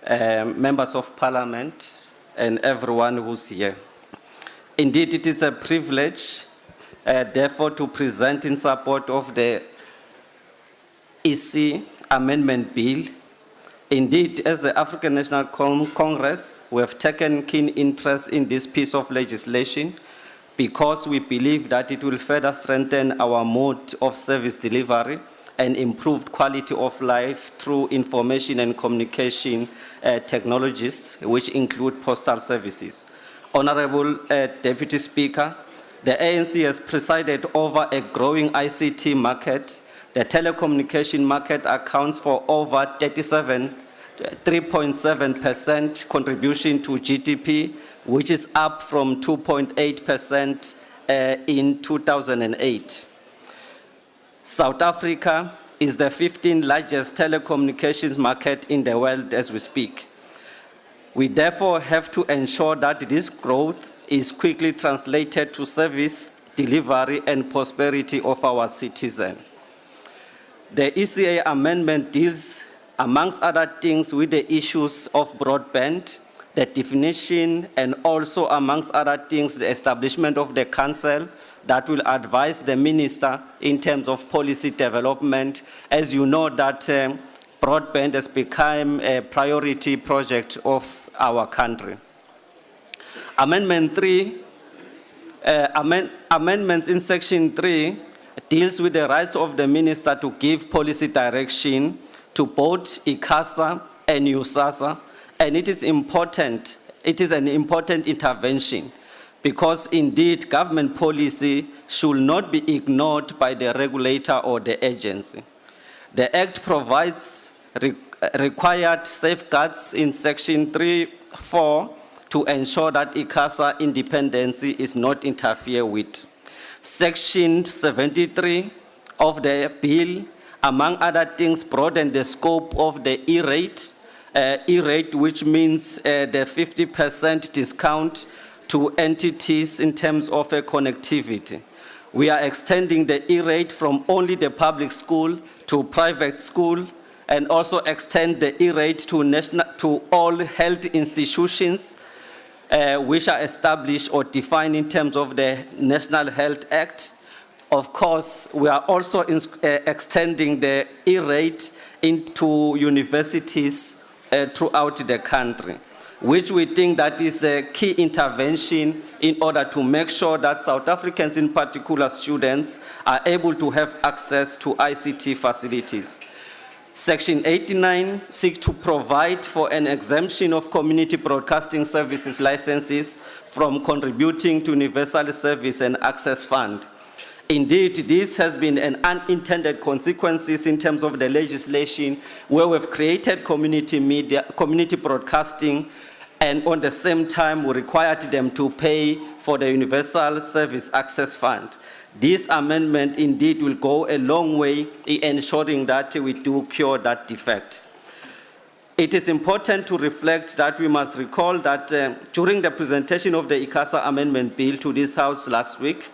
Members of Parliament, and everyone who's here. Indeed, it is a privilege, therefore, to present in support of the EC Amendment Bill. Indeed, as the African National Congress, we have taken keen interest in this piece of legislation because we believe that it will further strengthen our mode of service delivery and improved quality of life through information and communication technologies, which include postal services. Honorable Deputy Speaker, the ANC has presided over a growing ICT market. The telecommunication market accounts for over 3.7% contribution to GDP, which is up from 2.8% in 2008. South Africa is the 15th largest telecommunications market in the world as we speak. We therefore have to ensure that this growth is quickly translated to service, delivery, and prosperity of our citizens. The ECA amendment deals, amongst other things, with the issues of broadband, the definition, and also, amongst other things, the establishment of the council that will advise the minister in terms of policy development. As you know, that broadband has become a priority project of our country. Amendment 3, amendments in section 3 deals with the rights of the minister to give policy direction to both Inkatha and USASA, and it is important, it is an important intervention because indeed government policy should not be ignored by the regulator or the agency. The Act provides required safeguards in section 3(4) to ensure that Inkatha independence is not interfered with. Section 73 of the bill, among other things, broaden the scope of the E-rate, which means the 50% discount to entities in terms of connectivity. We are extending the E-rate from only the public school to private school, and also extend the E-rate to all health institutions which are established or defined in terms of the National Health Act. Of course, we are also extending the E-rate into universities throughout the country, which we think that is a key intervention in order to make sure that South Africans, in particular students, are able to have access to ICT facilities. Section 89 seeks to provide for an exemption of community broadcasting services licenses from contributing to Universal Service and Access Fund. Indeed, this has been an unintended consequences in terms of the legislation where we've created community media, community broadcasting, and on the same time we required them to pay for the Universal Service Access Fund. This amendment indeed will go a long way in ensuring that we do cure that defect. It is important to reflect that we must recall that during the presentation of the Inkatha Amendment Bill to this House last week,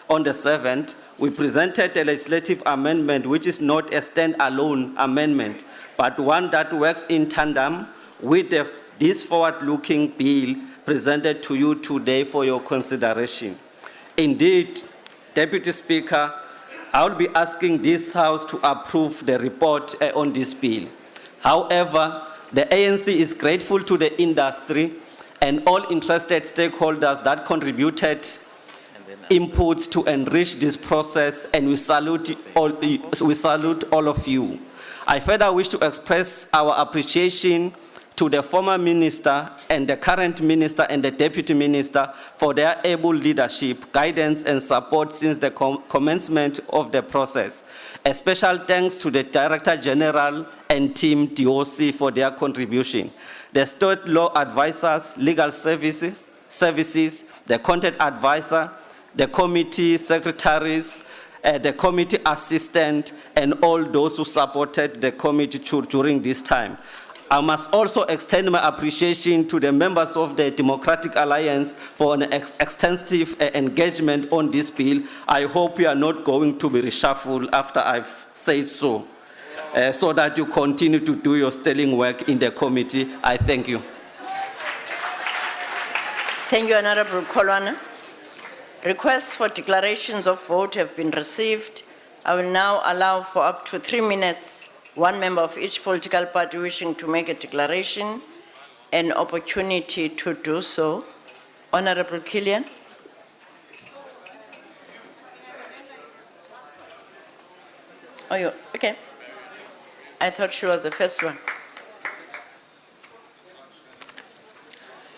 on the 7th, we presented a legislative amendment which is not a stand-alone amendment, but one that works in tandem with this forward-looking bill presented to you today for your consideration. Indeed, Deputy Speaker, I will be asking this House to approve the report on this bill. However, the ANC is grateful to the industry and all interested stakeholders that contributed inputs to enrich this process, and we salute all of you. I further wish to express our appreciation to the former minister and the current minister and the deputy minister for their able leadership, guidance and support since the commencement of the process. A special thanks to the Director General and Team DOC for their contribution. The state law advisors, legal services, the content advisor, the committee secretaries, the committee assistant, and all those who supported the committee during this time. I must also extend my appreciation to the members of the Democratic Alliance for an extensive engagement on this bill. I hope you are not going to be reshuffled after I've said so, so that you continue to do your sterling work in the committee. I thank you. Thank you, Honorable Kolwana. Requests for declarations of vote have been received. I will now allow for up to 3 minutes, one member of each political party wishing to make a declaration, an opportunity to do so. Honorable Killian. Oh, you, okay. I thought she was the first one.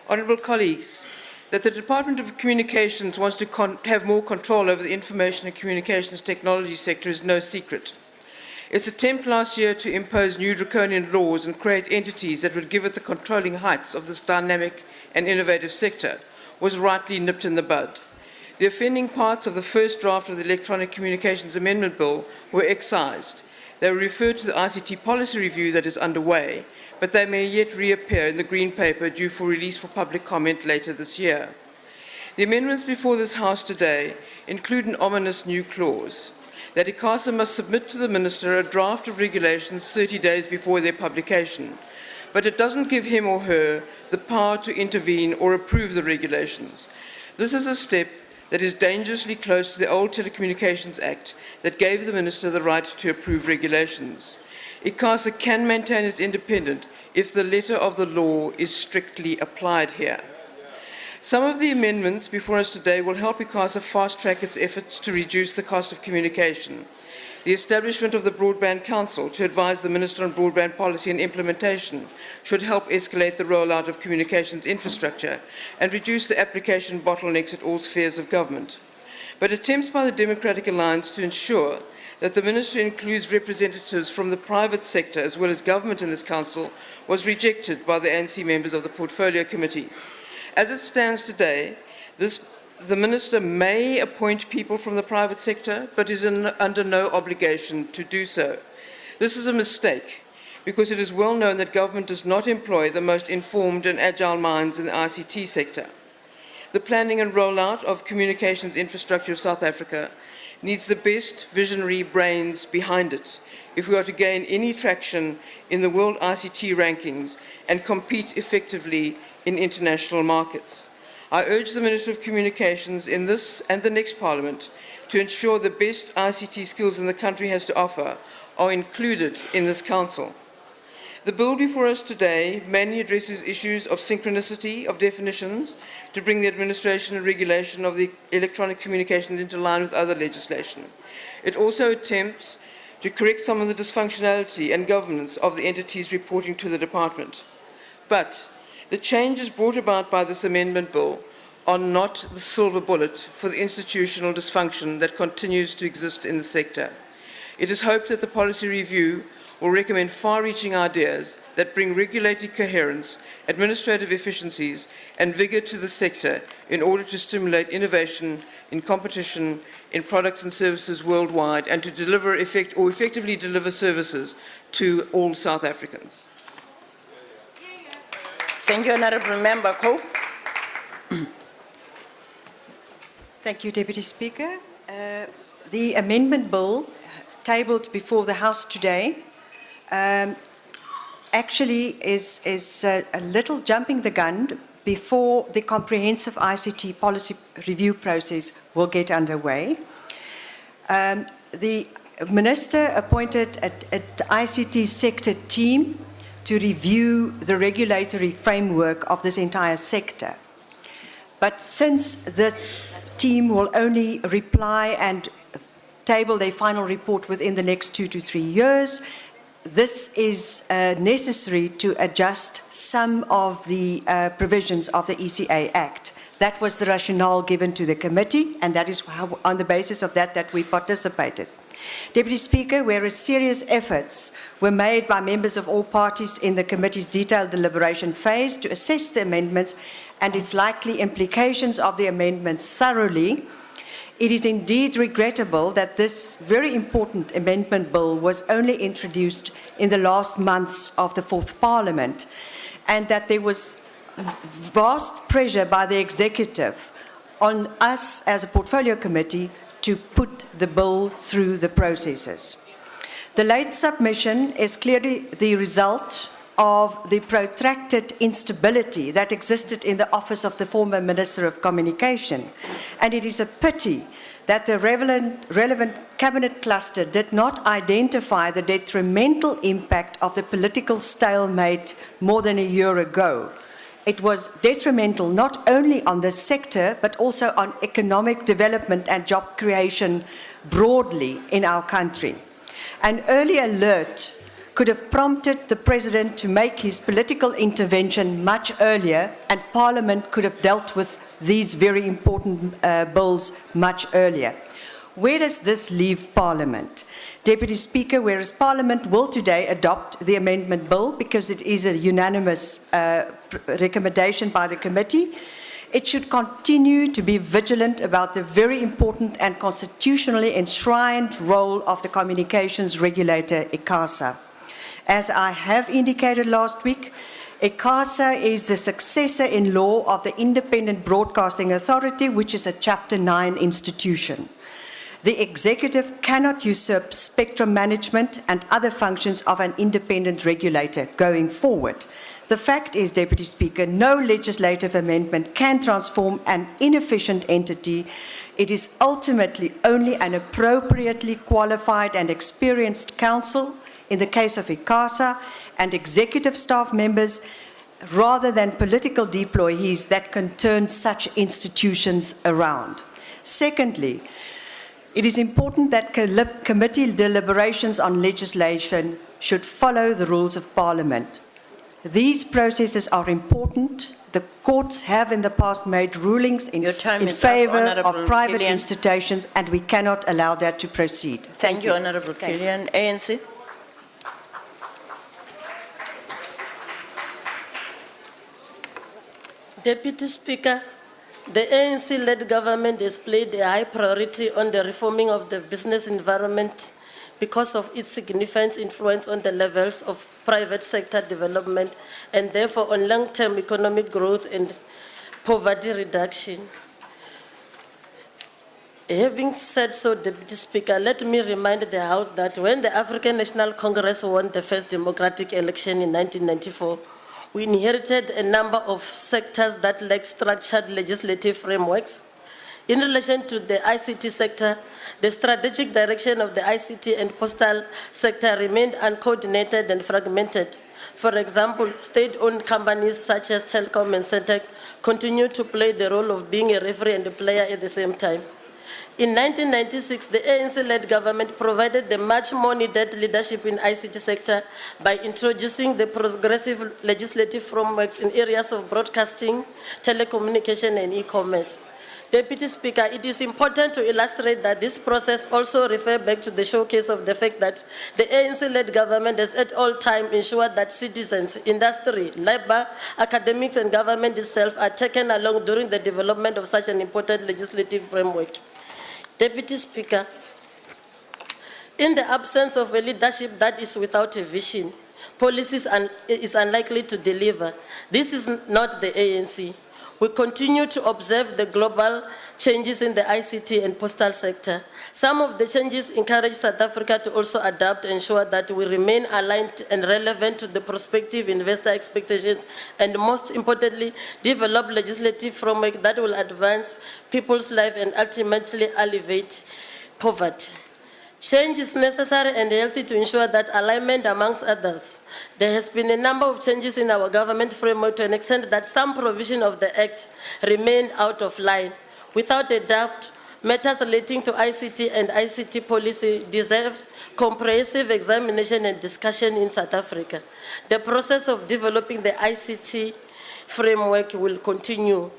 Honourable colleagues, that the Department of Communications wants to have more control over the information and communications technology sector is no secret. Its attempt last year to impose new draconian laws and create entities that would give it the controlling heights of this dynamic and innovative sector was rightly nipped in the bud. The offending parts of the first draft of the Electronic Communications Amendment Bill were excised. They were referred to the ICT policy review that is underway, but they may yet reappear in the Green Paper due for release for public comment later this year. The amendments before this House today include an ominous new clause that Inkatha must submit to the Minister a draft of regulations 30 days before their publication, but it doesn't give him or her the power to intervene or approve the regulations. This is a step that is dangerously close to the old Telecommunications Act that gave the Minister the right to approve regulations. Inkatha can maintain its independence if the letter of the law is strictly applied here. Some of the amendments before us today will help Inkatha fast-track its efforts to reduce the cost of communication. The establishment of the Broadband Council to advise the Minister on broadband policy and implementation should help escalate the rollout of communications infrastructure and reduce the application bottlenecks at all spheres of government. But attempts by the Democratic Alliance to ensure that the Minister includes representatives from the private sector as well as government in this council was rejected by the ANC members of the Portfolio Committee. As it stands today, the Minister may appoint people from the private sector, but is under no obligation to do so. This is a mistake, because it is well known that government does not employ the most informed and agile minds in the ICT sector. The planning and rollout of communications infrastructure of South Africa needs the best visionary brains behind it if we are to gain any traction in the world ICT rankings and compete effectively in international markets. I urge the Minister of Communications in this and the next Parliament to ensure the best ICT skills in the country has to offer are included in this Council. The bill before us today mainly addresses issues of synchronicity of definitions to bring the administration and regulation of the electronic communications into line with other legislation. It also attempts to correct some of the dysfunctionality and governance of the entities reporting to the department. But the changes brought about by this amendment bill are not the silver bullet for the institutional dysfunction that continues to exist in the sector. It is hoped that the policy review will recommend far-reaching ideas that bring regulatory coherence, administrative efficiencies, and vigour to the sector in order to stimulate innovation in competition in products and services worldwide and to deliver effectively deliver services to all South Africans. Thank you, Honourable Member Coe. Thank you, Deputy Speaker. The amendment bill tabled before the House today actually is a little jumping the gun before the comprehensive ICT policy review process will get underway. The Minister appointed an ICT sector team to review the regulatory framework of this entire sector. But since this team will only reply and table their final report within the next 2 to 3 years, this is necessary to adjust some of the provisions of the ECA Act. That was the rationale given to the committee, and that is how, on the basis of that we participated. Deputy Speaker, whereas serious efforts were made by members of all parties in the committee's detailed deliberation phase to assess the amendments and its likely implications of the amendments thoroughly, it is indeed regrettable that this very important amendment bill was only introduced in the last months of the fourth Parliament, and that there was vast pressure by the executive on us as a portfolio committee to put the bill through the processes. The late submission is clearly the result of the protracted instability that existed in the office of the former Minister of Communication. And it is a pity that the relevant cabinet cluster did not identify the detrimental impact of the political stalemate more than a year ago. It was detrimental not only on this sector, but also on economic development and job creation broadly in our country. An early alert could have prompted the President to make his political intervention much earlier, and Parliament could have dealt with these very important bills much earlier. Where does this leave Parliament? Deputy Speaker, whereas Parliament will today adopt the amendment bill because it is a unanimous recommendation by the committee, it should continue to be vigilant about the very important and constitutionally enshrined role of the communications regulator, Inkatha. As I have indicated last week, Inkatha is the successor in law of the Independent Broadcasting Authority, which is a Chapter 9 institution. The executive cannot usurp spectrum management and other functions of an independent regulator going forward. The fact is, Deputy Speaker, no legislative amendment can transform an inefficient entity. It is ultimately only an appropriately qualified and experienced counsel, in the case of Inkatha, and executive staff members, rather than political deployees that can turn such institutions around. Secondly, it is important that committee deliberations on legislation should follow the rules of Parliament. These processes are important. The courts have in the past made rulings in favour of private institutions, and we cannot allow that to proceed. Thank you, Honourable Killian. ANC. Deputy Speaker, the ANC-led government has played a high priority on the reforming of the business environment because of its significant influence on the levels of private sector development and therefore on long-term economic growth and poverty reduction. Having said so, Deputy Speaker, let me remind the House that when the African National Congress won the first democratic election in 1994, we inherited a number of sectors that lacked structured legislative frameworks. In relation to the ICT sector, the strategic direction of the ICT and postal sector remained uncoordinated and fragmented. For example, state-owned companies such as Telkom and Centec continue to play the role of being a referee and a player at the same time. In 1996, the ANC-led government provided the much more needed leadership in ICT sector by introducing the progressive legislative frameworks in areas of broadcasting, telecommunication, and e-commerce. Deputy Speaker, it is important to illustrate that this process also refers back to the showcase of the fact that the ANC-led government has at all times ensured that citizens, industry, labor, academics, and government itself are taken along during the development of such an important legislative framework. Deputy Speaker, in the absence of a leadership that is without a vision, policies is unlikely to deliver. This is not the ANC. We continue to observe the global changes in the ICT and postal sector. Some of the changes encourage South Africa to also adapt and ensure that we remain aligned and relevant to the prospective investor expectations, and most importantly, develop legislative framework that will advance people's life and ultimately alleviate poverty. Change is necessary and healthy to ensure that alignment amongst others. There has been a number of changes in our government framework to an extent that some provision of the Act remained out of line. Without a doubt, matters relating to ICT and ICT policy deserves comprehensive examination and discussion in South Africa. The process of developing the ICT framework will continue.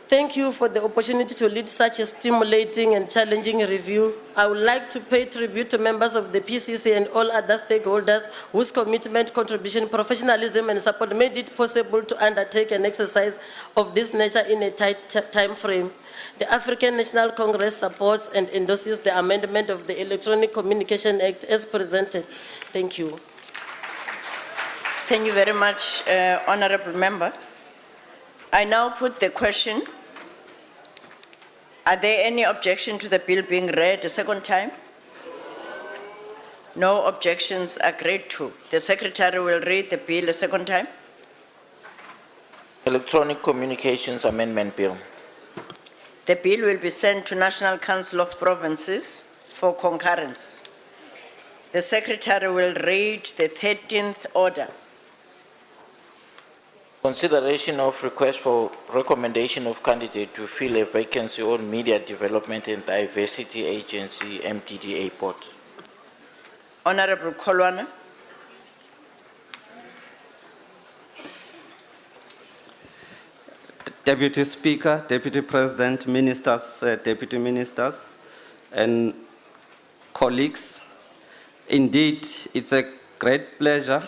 Thank you for the opportunity to lead such a stimulating and challenging review. I would like to pay tribute to members of the PCC and all other stakeholders whose commitment, contribution, professionalism, and support made it possible to undertake an exercise of this nature in a tight time frame. The African National Congress supports and endorses the amendment of the Electronic Communication Act as presented. Thank you. Thank you very much, Honorable Member. I now put the question. Are there any objection to the bill being read a second time? No objections, agreed to. The Secretary will read the bill a second time. Electronic Communications Amendment Bill. The bill will be sent to National Council of Provinces for concurrence. The Secretary will read the 13th order. Consideration of request for recommendation of candidate to fill a vacancy on Media Development and Diversity Agency MDDA board. Honorable Kolwana. Deputy Speaker, Deputy President, Ministers, Deputy Ministers, and colleagues, indeed, it's a great pleasure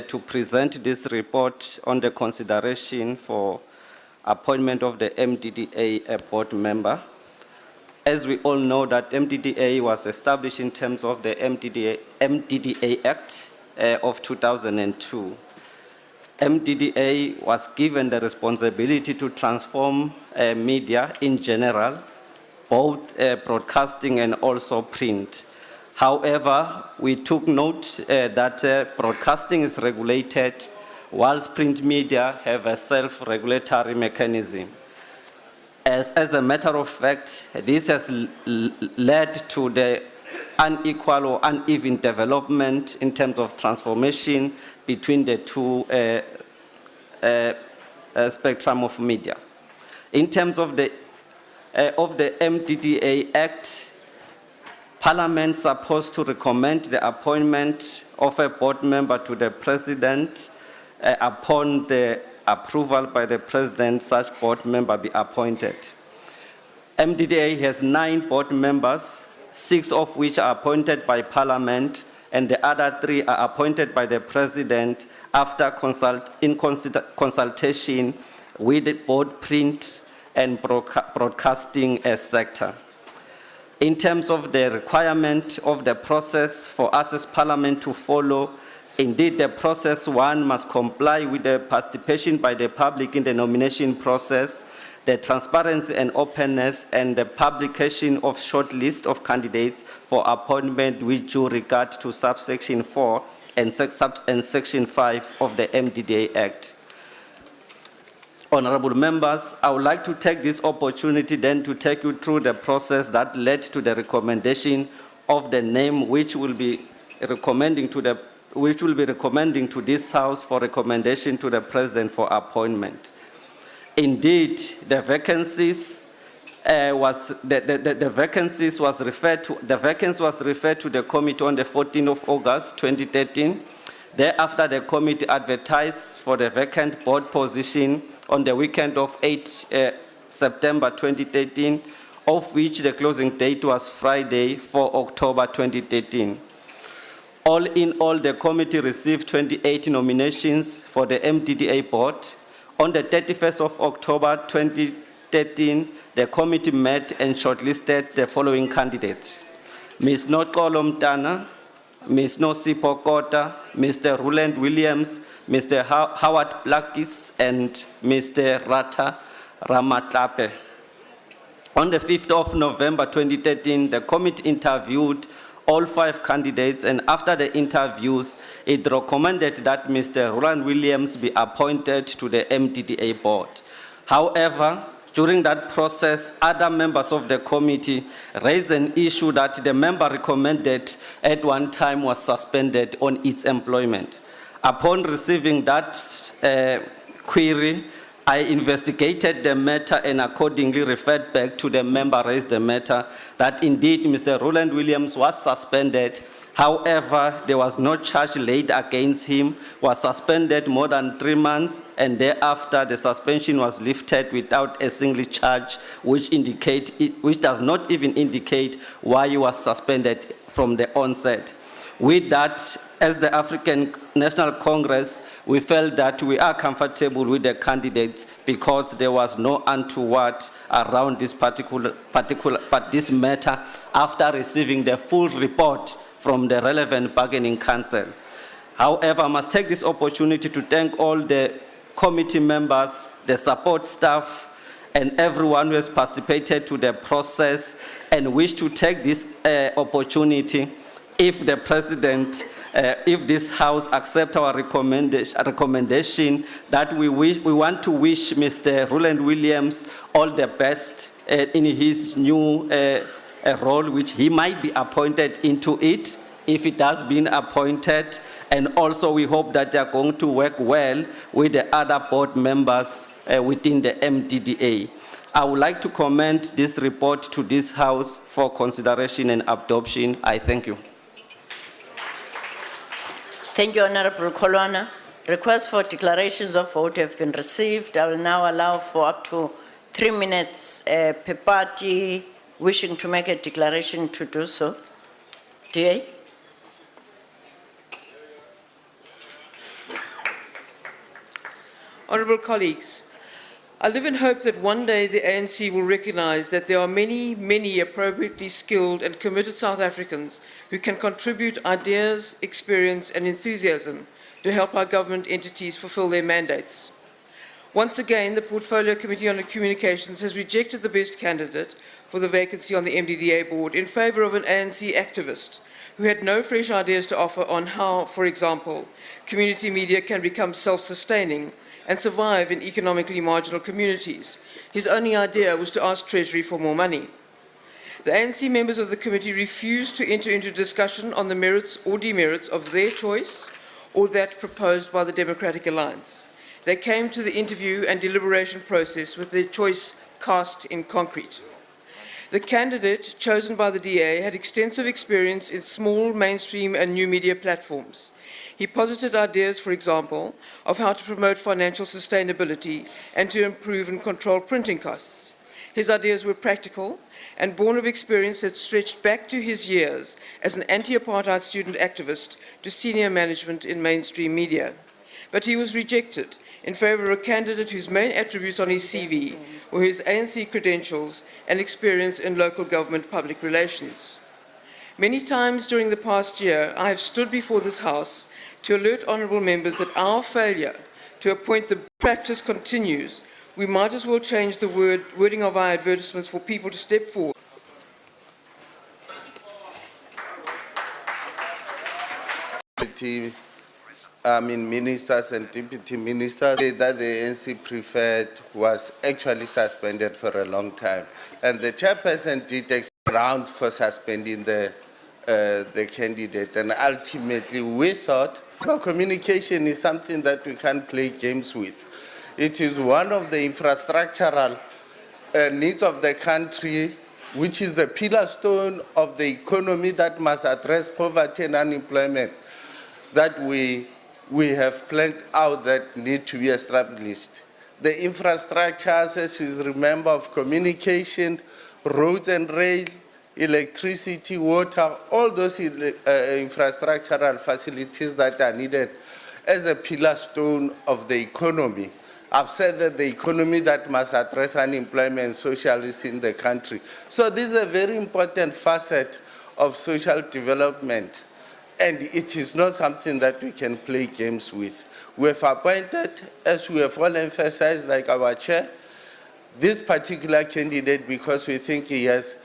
to present this report on the consideration for appointment of the MDDA board member. As we all know that MDDA was established in terms of the MDDA Act of 2002. MDDA was given the responsibility to transform media in general, both broadcasting and also print. However, we took note that broadcasting is regulated, whilst print media have a self-regulatory mechanism. As a matter of fact, this has led to the unequal or uneven development in terms of transformation between the two spectrum of media. In terms of the MDDA Act, Parliament is supposed to recommend the appointment of a board member to the President. Upon the approval by the President, such board member be appointed. MDDA has 9 board members, 6 of which are appointed by Parliament, and the other 3 are appointed by the President after consultation with the both print and broadcasting sector. In terms of the requirement of the process for us as Parliament to follow, indeed the process one must comply with the participation by the public in the nomination process, the transparency and openness, and the publication of short list of candidates for appointment with due regard to subsection 4 and section 5 of the MDDA Act. Honorable members, I would like to take this opportunity then to take you through the process that led to the recommendation of the name which will be recommending to this House for recommendation to the President for appointment. Indeed, the vacancies the vacancies was referred to, the vacancy was referred to the committee on the 14th of August 2013. Thereafter, the committee advertised for the vacant board position on the weekend of 8 September 2013, of which the closing date was Friday, 4 October 2013. All in all, the committee received 28 nominations for the MDDA board. On the 31st of October 2013, the committee met and shortlisted the following candidates: Ms. Notkolo Mtana, Ms. Nosipo Kota, Mr. Roland Williams, Mr. Howard Blackis, and Mr. Rata Ramatlape. On the 5th of November 2013, the committee interviewed all 5 candidates, and after the interviews, it recommended that Mr. Roland Williams be appointed to the MDDA board. However, during that process, other members of the committee raised an issue that the member recommended at one time was suspended on its employment. Upon receiving that query, I investigated the matter and accordingly referred back to the member raised the matter that indeed Mr. Roland Williams was suspended. However, there was no charge laid against him, was suspended more than 3 months, and thereafter the suspension was lifted without a single charge, which does not even indicate why he was suspended from the onset. With that, as the African National Congress, we felt that we are comfortable with the candidates because there was no untoward around this this matter after receiving the full report from the relevant bargaining council. However, I must take this opportunity to thank all the committee members, the support staff, and everyone who has participated to the process, and wish to take this opportunity, if the President, if this House accept our recommendation, that we want to wish Mr. Roland Williams all the best in his new role, which he might be appointed into it, if it has been appointed. And also we hope that they are going to work well with the other board members within the MDDA. I would like to commend this report to this House for consideration and adoption. I thank you. Thank you, Honorable Kolwana. Requests for declarations of vote have been received. I will now allow for up to 3 minutes per party wishing to make a declaration to do so. DA? Honourable colleagues, I live in hope that one day the ANC will recognise that there are many, many appropriately skilled and committed South Africans who can contribute ideas, experience and enthusiasm to help our government entities fulfil their mandates. Once again, the Portfolio Committee on Communications has rejected the best candidate for the vacancy on the MDDA board in favour of an ANC activist who had no fresh ideas to offer on how, for example, community media can become self-sustaining and survive in economically marginal communities. His only idea was to ask Treasury for more money. The ANC members of the committee refused to enter into discussion on the merits or demerits of their choice or that proposed by the Democratic Alliance. They came to the interview and deliberation process with their choice cast in concrete. The candidate chosen by the DA had extensive experience in small, mainstream and new media platforms. He posited ideas, for example, of how to promote financial sustainability and to improve and control printing costs. His ideas were practical and born of experience that stretched back to his years as an anti-apartheid student activist to senior management in mainstream media. But he was rejected in favour of a candidate whose main attributes on his CV were his ANC credentials and experience in local government public relations. Many times during the past year, I have stood before this House to alert honourable members that our failure to appoint the practice continues. We might as well change the wording of our advertisements for people to step forward. Ministers and deputy ministers that the ANC preferred was actually suspended for a long time. And the chairperson did ground for suspending the candidate. And ultimately we thought communication is something that we can't play games with. It is one of the infrastructural needs of the country, which is the pillar stone of the economy that must address poverty and unemployment, that we have planned out that need to be established. The infrastructures, as you remember, of communication, roads and rail, electricity, water, all those infrastructural facilities that are needed as a pillar stone of the economy. I've said that the economy that must address unemployment and socialism in the country. So this is a very important facet of social development, and it is not something that we can play games with. We have appointed, as we have all emphasized, like our chair, this particular candidate because we think he has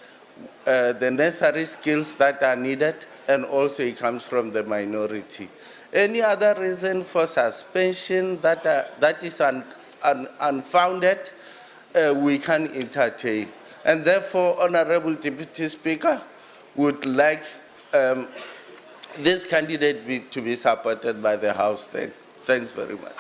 the necessary skills that are needed, and also he comes from the minority. Any other reason for suspension that is unfounded, we can entertain. And therefore, Honorable Deputy Speaker, would like this candidate to be supported by the House then. Thanks very much.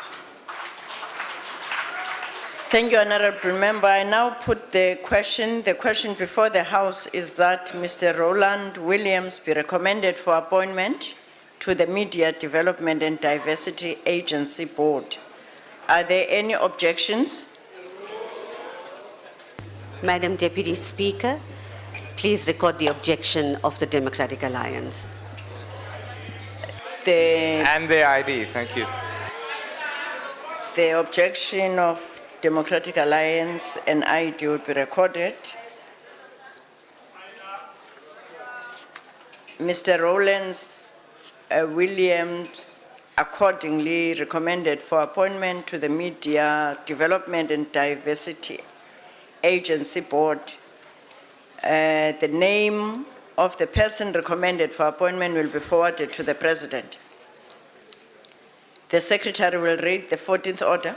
Thank you, Honorable Member. I now put the question. The question before the House is that Mr. Roland Williams be recommended for appointment to the Media Development and Diversity Agency Board. Are there any objections? Madam Deputy Speaker, please record the objection of the Democratic Alliance. And the ID, thank you. The objection of Democratic Alliance and ID would be recorded. Mr. Rowlands Williams accordingly recommended for appointment to the Media Development and Diversity Agency Board. The name of the person recommended for appointment will be forwarded to the President. The Secretary will read the 14th order.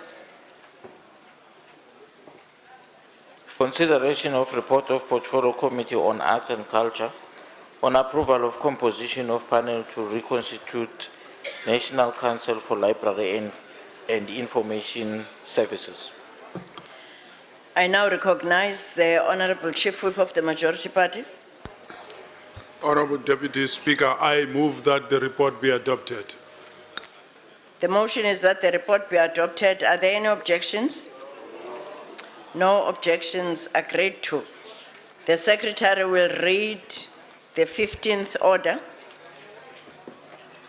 Consideration of report of Portfolio Committee on Arts and Culture on approval of composition of panel to reconstitute National Council for Library and Information Services. I now recognize the Honorable Chief Whip of the Majority Party. Honorable Deputy Speaker, I move that the report be adopted. The motion is that the report be adopted. Are there any objections? No objections agreed to. The Secretary will read the 15th order.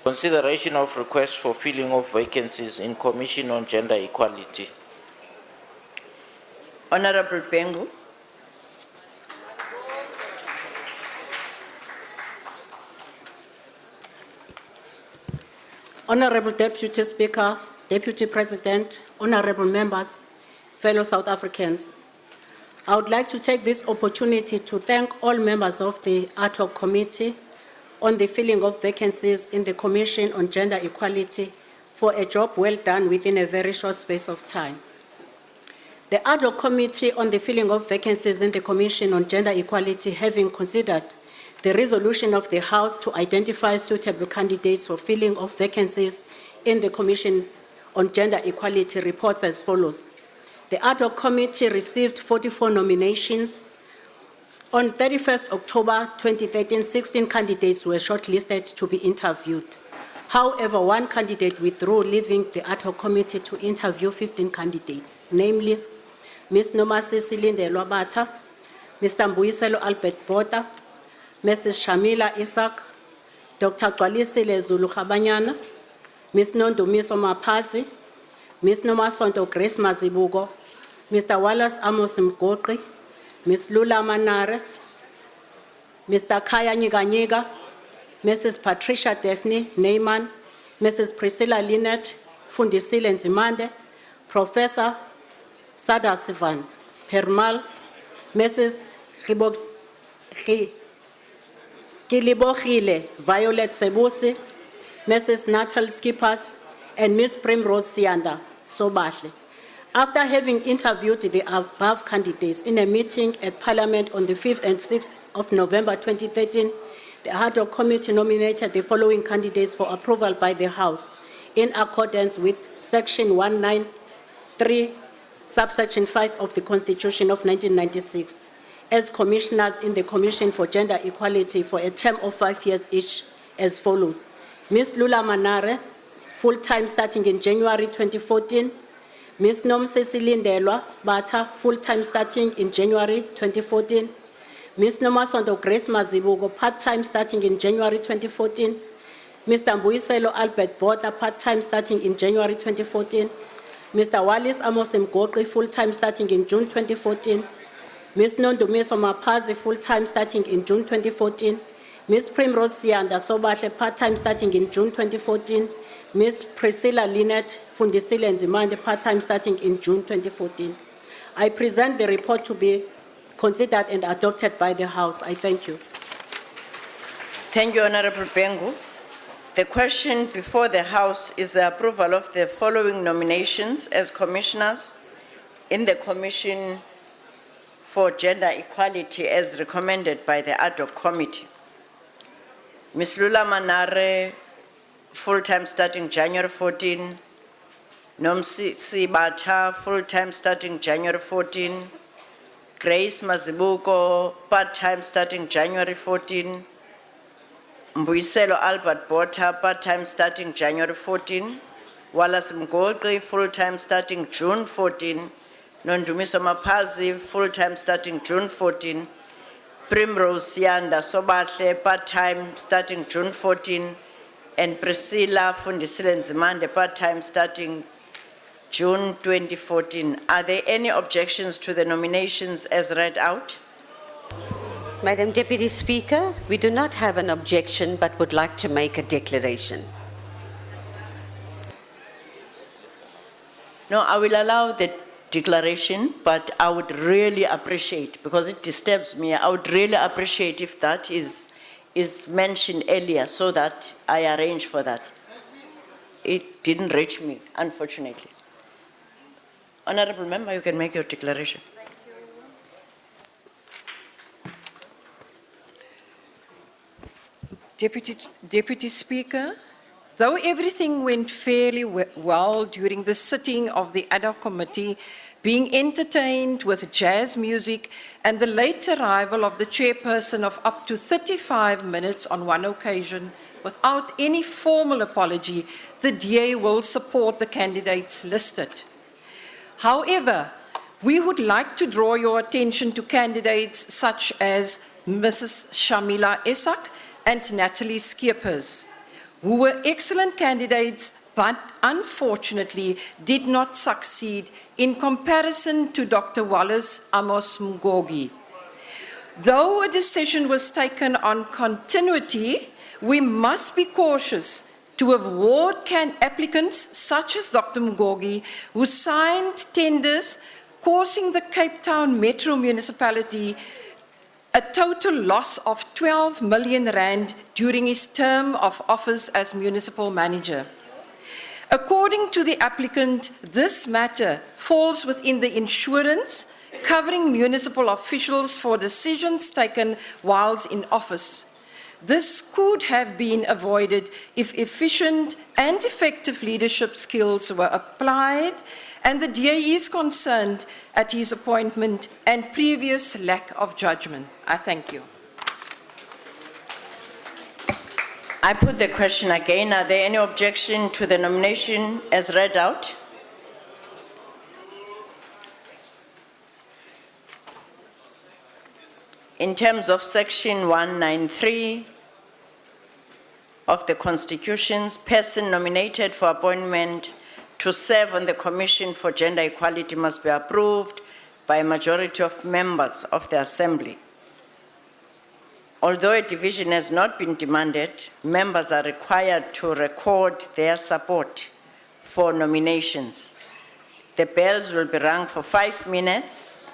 Consideration of request for filling of vacancies in Commission on Gender Equality. Honorable Bengu. Honorable Deputy Speaker, Deputy President, honorable members, fellow South Africans, I would like to take this opportunity to thank all members of the Ad hoc Committee on the filling of vacancies in the Commission on Gender Equality for a job well done within a very short space of time. The Ad hoc Committee on the filling of vacancies in the Commission on Gender Equality, having considered the resolution of the House to identify suitable candidates for filling of vacancies in the Commission on Gender Equality, reports as follows. The Ad hoc Committee received 44 nominations. On 31st October 2013, 16 candidates were shortlisted to be interviewed. However, one candidate withdrew, leaving the Ad hoc Committee to interview 15 candidates, namely Ms. Nomasisi Linde Lwabata, Mr. Mbuyiselo Albert Bota, Mrs. Shamila Isaac, Dr. Gwalisile Zulu Khabanyana, Ms. Nondumiso Maphazi, Ms. Nomasonto Grace Mazibuko, Mr. Wallace Amos Mgoqi, Ms. Lula Manare, Mr. Kaya Nyiganyika, Mrs. Patricia Daphne Neyman, Mrs. Priscilla Lynette Fundisile Nzimande, Professor Sada Sivan Permal, Mrs. Kilibohile Violet Sebusi, Mrs. Natal Skippers, and Ms. Primrose Sianda Sobahle. After having interviewed the above candidates in a meeting at Parliament on the 5th and 6th of November 2013, the Ad hoc Committee nominated the following candidates for approval by the House in accordance with Section 193 subsection 5 of the Constitution of 1996, as commissioners in the Commission for Gender Equality for a term of 5 years each as follows. Ms. Lula Manare, full-time starting in January 2014. Ms. Nomsisi Lindelwa Bata, full-time starting in January 2014. Ms. Nomasondo Grace Mazibugo, part-time starting in January 2014. Mr. Mbuyiselo Albert Bota, part-time starting in January 2014. Mr. Wallace Amos Mgokri, full-time starting in June 2014. Ms. Nondumiso Mapazi, full-time starting in June 2014. Ms. Primrose Sianda Sobahle, part-time starting in June 2014. Ms. Priscilla Lynette Fundisile Nzimande, part-time starting in June 2014. I present the report to be considered and adopted by the House. I thank you. Thank you, Honorable Bengu. The question before the House is the approval of the following nominations as commissioners in the Commission for Gender Equality as recommended by the ad hoc committee. Ms. Lula Manare, full-time starting January 14. Nomsisi Bata, full-time starting January 14. Grace Mazibuko, part-time starting January 14. Mbuyiselo Albert Bota, part-time starting January 14. Wallace Mgolqi, full-time starting June 14. Nondumiso Mapazi, full-time starting June 14. Primrose Yanda Sobahle, part-time starting June 14. And Priscilla Fundisile Nzimande, part-time starting June 2014. Are there any objections to the nominations as read out? Madam Deputy Speaker, we do not have an objection but would like to make a declaration. No, I will allow the declaration, but I would really appreciate, because it disturbs me, I would really appreciate if that is mentioned earlier so that I arrange for that. It didn't reach me, unfortunately. Honorable Member, you can make your declaration. Deputy Speaker, though everything went fairly well during the sitting of the ad hoc committee, being entertained with jazz music and the late arrival of the chairperson of up to 35 minutes on one occasion, without any formal apology, the DA will support the candidates listed. However, we would like to draw your attention to candidates such as Mrs. Shamila Esak and Natalie Skeepers, who were excellent candidates but unfortunately did not succeed in comparison to Dr. Wallace Amos Mgogi. Though a decision was taken on continuity, we must be cautious to award applicants such as Dr. Mgogi, who signed tenders causing the Cape Town Metro Municipality a total loss of 12 million rand during his term of office as municipal manager. According to the applicant, this matter falls within the insurance covering municipal officials for decisions taken whilst in office. This could have been avoided if efficient and effective leadership skills were applied, and the DA is concerned at his appointment and previous lack of judgment. I thank you. I put the question again. Are there any objection to the nomination as read out? In terms of section 193 of the Constitution's person nominated for appointment to serve on the Commission for Gender Equality must be approved by a majority of members of the Assembly. Although a division has not been demanded, members are required to record their support for nominations. The bells will be rung for 5 minutes.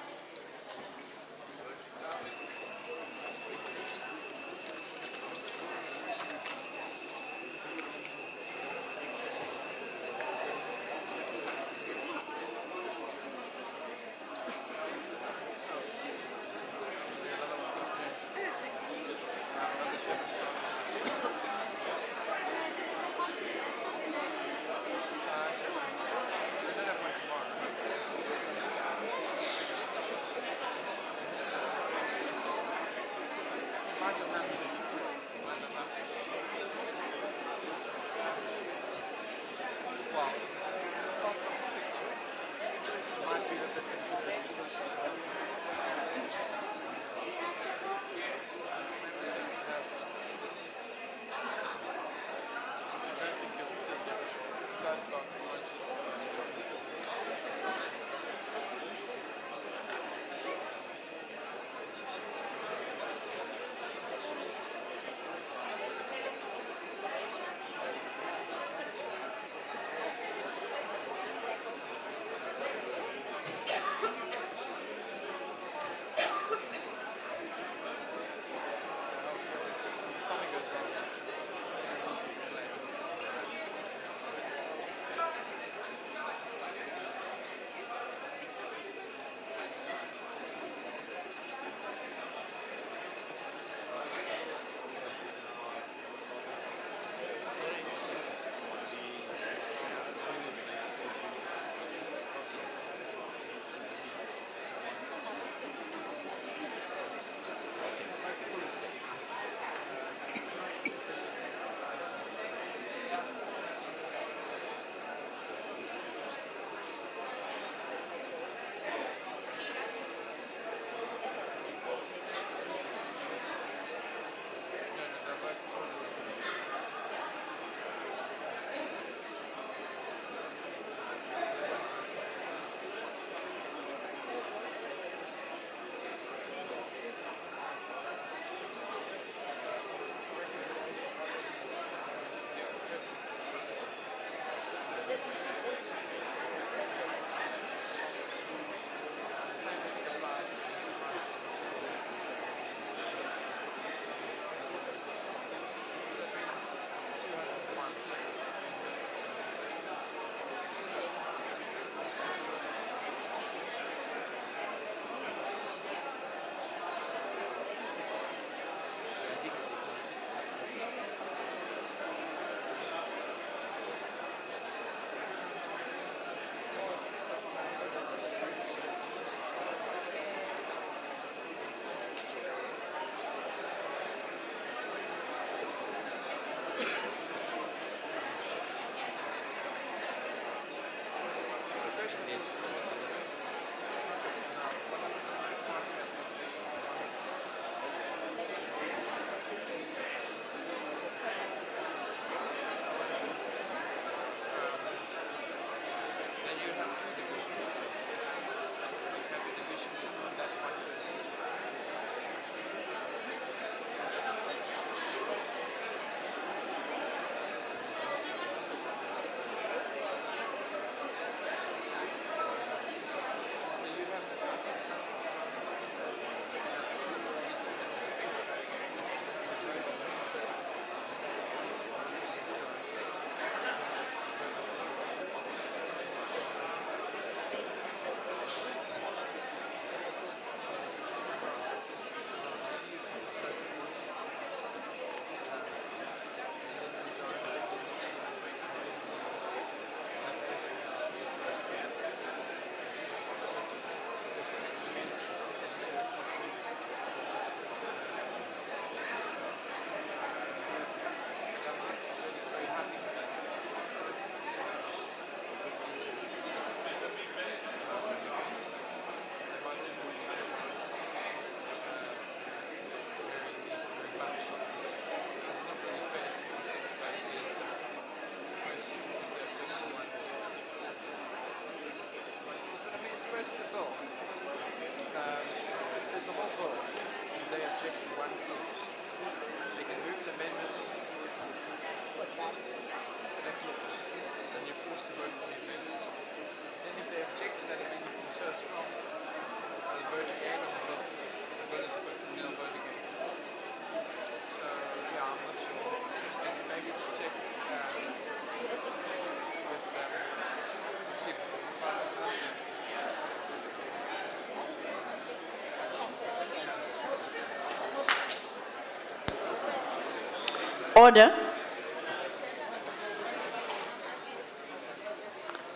Order.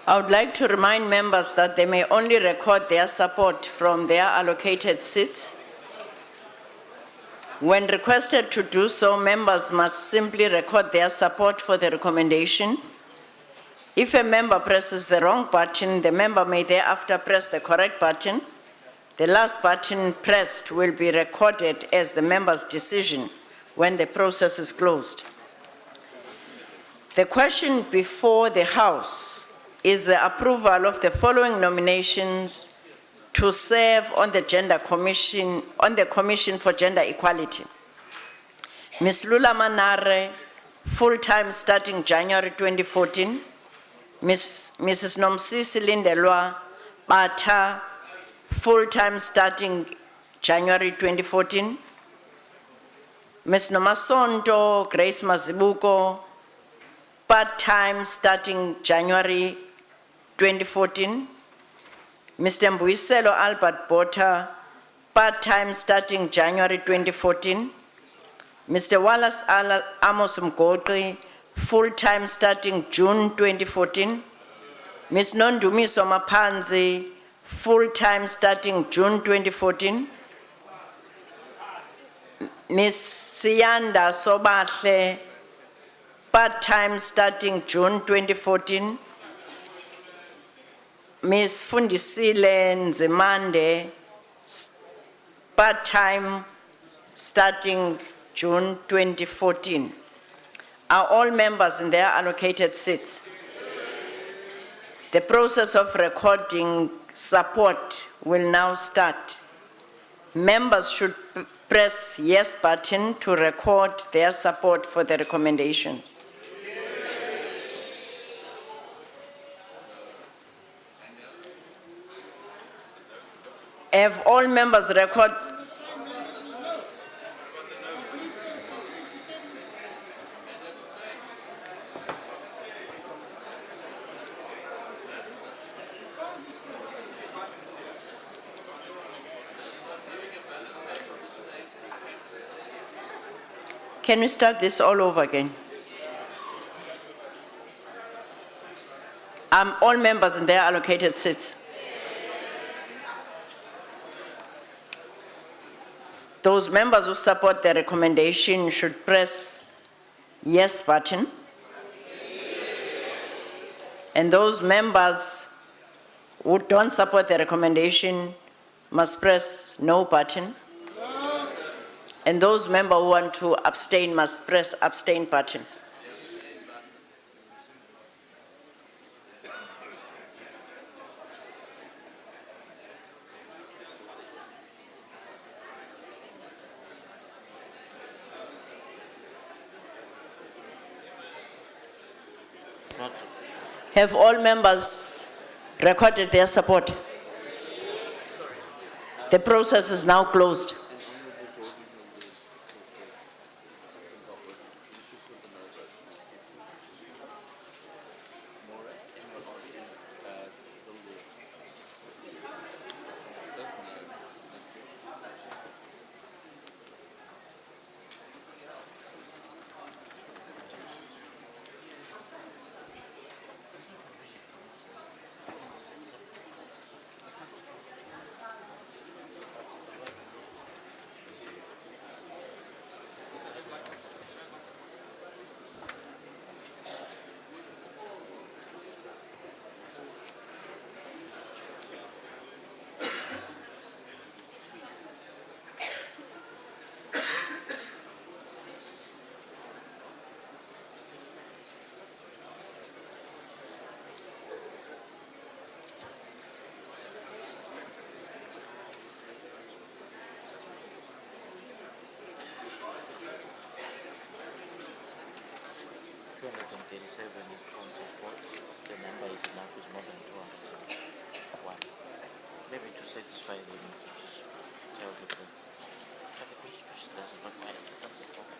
I would like to remind members that they may only record their support from their allocated seats. When requested to do so, members must simply record their support for the recommendation. If a member presses the wrong button, the member may thereafter press the correct button. The last button pressed will be recorded as the member's decision when the process is closed. The question before the House is the approval of the following nominations to serve on the Commission for Gender Equality. Ms. Lula Manare, full-time starting January 2014. Mrs. Nomsisi Lindelwa Bata, full-time starting January 2014. Ms. Nomasonto Grace Mazibuko, part-time starting January 2014. Mr. Mbuiselo Albert Botha, part-time starting January 2014. Mr. Wallace Amos Mgogri, full-time starting June 2014. Ms. Nondumiso Mapanzi, full-time starting June 2014. Ms. Siyanda Sobahle, part-time starting June 2014. Ms. Fundisile Nzimande, part-time starting June 2014. Are all members in their allocated seats? The process of recording support will now start. Members should press yes button to record their support for the recommendations. Have all members record? Can we start this all over again? All members in their allocated seats. Those members who support the recommendation should press yes button. And those members who don't support the recommendation must press no button. And those members who want to abstain must press abstain button. Have all members recorded their support? The process is now closed. The number is enough, is more than 201. Maybe to satisfy them, just tell the truth. But the Constitution doesn't require it. That's the problem.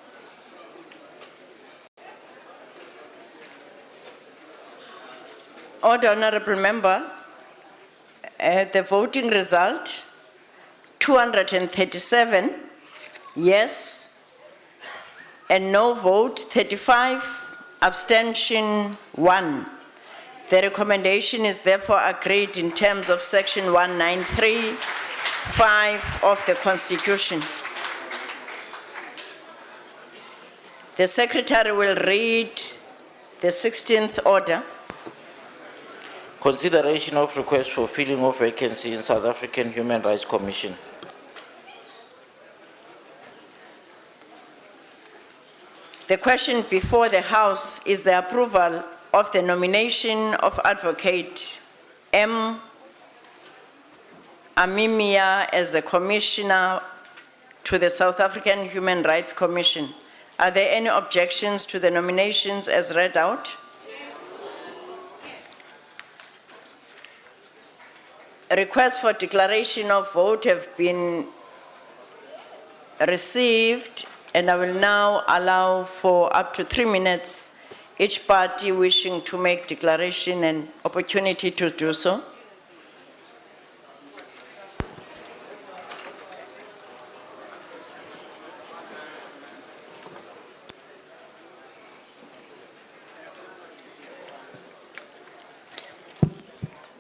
Order, honorable member. The voting result, 237 yes, and no vote, 35, abstention 1. The recommendation is therefore agreed in terms of section 193(5) of the Constitution. The secretary will read the 16th order. Consideration of request for filling of vacancy in South African Human Rights Commission. The question before the House is the approval of the nomination of Advocate M. Amimia as a commissioner to the South African Human Rights Commission. Are there any objections to the nominations as read out? Requests for declaration of vote have been received, and I will now allow for up to 3 minutes each party wishing to make declaration and opportunity to do so.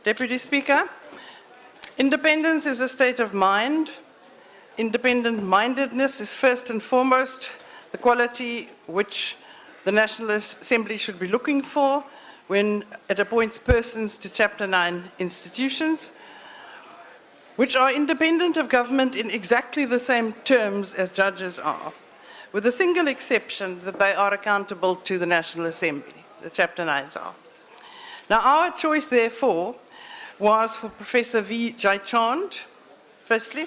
Deputy Speaker, independence is a state of mind. Independent-mindedness is first and foremost the quality which the National Assembly should be looking for when it appoints persons to Chapter 9 institutions, which are independent of government in exactly the same terms as judges are, with a single exception that they are accountable to the National Assembly, the Chapter 9s are. Now, our choice, therefore, was for Professor V. Jaichand, firstly,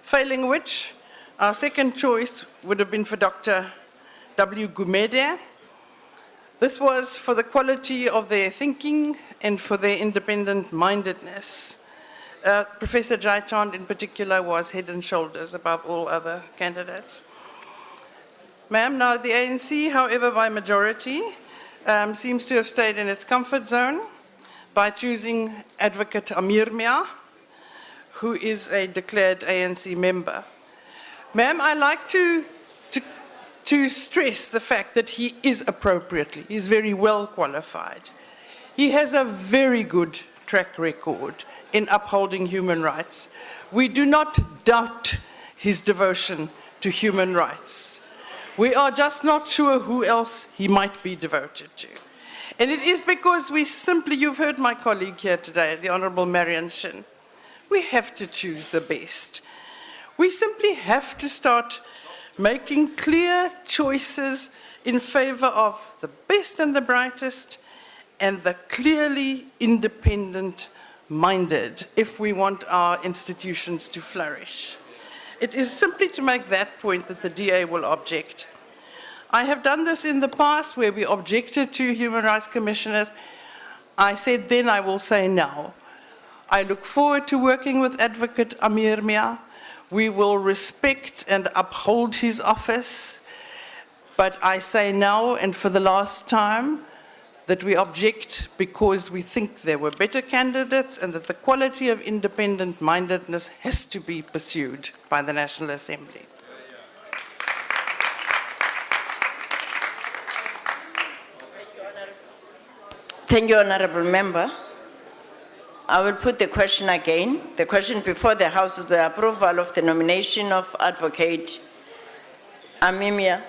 failing which, our second choice would have been for Dr. W. Gumede. This was for the quality of their thinking and for their independent-mindedness. Professor Jaichand in particular was head and shoulders above all other candidates. Ma'am, now the ANC, however, by majority, seems to have stayed in its comfort zone by choosing Advocate Amir Mia, who is a declared ANC member. Ma'am, I like to stress the fact that he is appropriately, he is very well qualified. He has a very good track record in upholding human rights. We do not doubt his devotion to human rights. We are just not sure who else he might be devoted to. And it is because we simply, you've heard my colleague here today, the Honourable Marion Shin, we have to choose the best. We simply have to start making clear choices in favour of the best and the brightest and the clearly independent-minded if we want our institutions to flourish. It is simply to make that point that the DA will object. I have done this in the past where we objected to human rights commissioners. I said then, I will say now. I look forward to working with Advocate Amir Mia. We will respect and uphold his office. But I say now and for the last time that we object because we think there were better candidates and that the quality of independent-mindedness has to be pursued by the National Assembly. Thank you, Honourable Member. I will put the question again. The question before the House is the approval of the nomination of Advocate Amimia.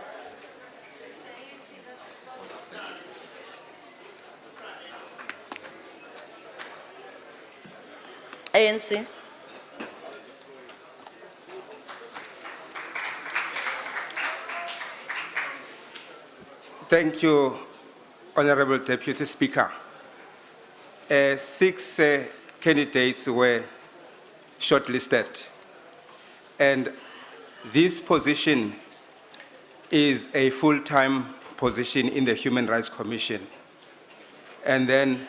ANC. Thank you, Honourable Deputy Speaker. 6 candidates were shortlisted, and this position is a full-time position in the Human Rights Commission. And then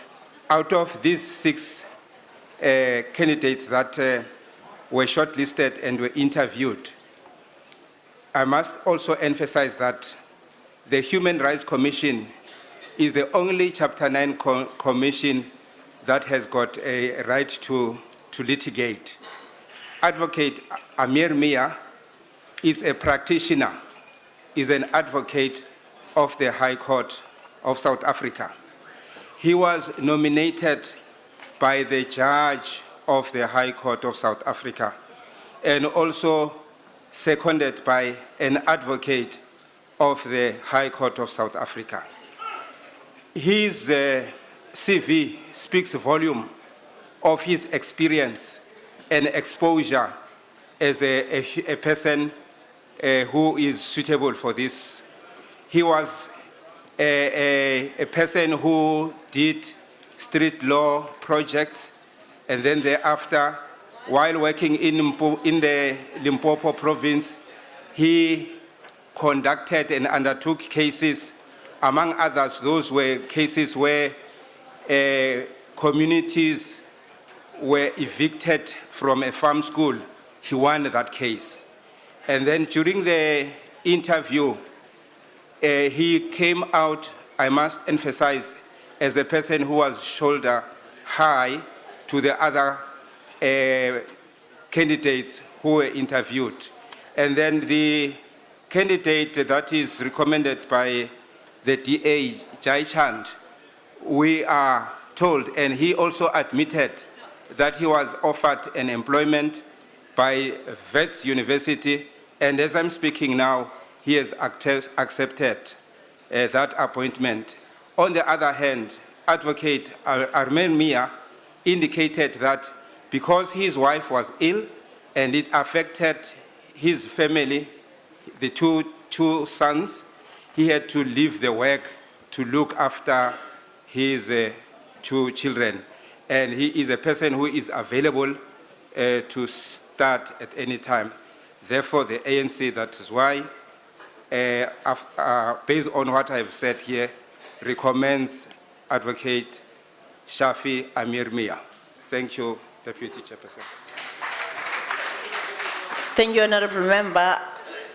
out of these 6 candidates that were shortlisted and were interviewed, I must also emphasize that the Human Rights Commission is the only Chapter 9 commission that has got a right to litigate. Advocate Amir Mia is a practitioner, is an advocate of the High Court of South Africa. He was nominated by the judge of the High Court of South Africa and also seconded by an advocate of the High Court of South Africa. His CV speaks volume of his experience and exposure as a person who is suitable for this. He was a person who did street law projects, and then thereafter, while working in the Limpopo province, he conducted and undertook cases. Among others, those were cases where communities were evicted from a farm school. He won that case. And then during the interview, he came out, I must emphasize, as a person who was shoulder high to the other candidates who were interviewed. And then the candidate that is recommended by the DA, Jaichand, we are told, and he also admitted that he was offered an employment by Wits University, and as I'm speaking now, he has accepted that appointment. On the other hand, Advocate Amir Mia indicated that because his wife was ill and it affected his family, the two sons, he had to leave the work to look after his 2 children. And he is a person who is available to start at any time. Therefore, the ANC, that is why, based on what I've said here, recommends Advocate Shafi Amir Mia. Thank you, Deputy Chairperson. Thank you, Honourable Member.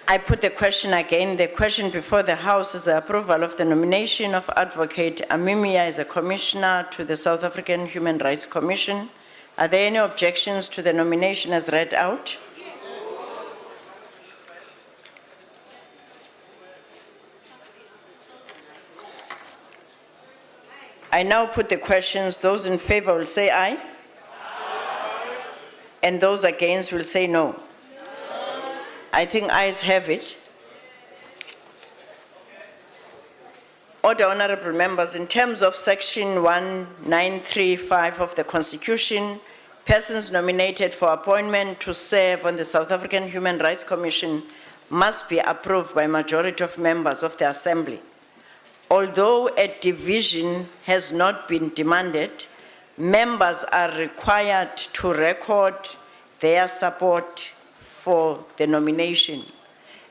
I put the question again. The question before the House is the approval of the nomination of Advocate Amimia as a Commissioner to the South African Human Rights Commission. Are there any objections to the nomination as read out? I now put the questions. Those in favor will say aye. And those against will say no. I think ayes have it. Order, honourable members, in terms of section 1935 of the Constitution, persons nominated for appointment to serve on the South African Human Rights Commission must be approved by majority of members of the Assembly. Although a division has not been demanded, members are required to record their support for the nomination.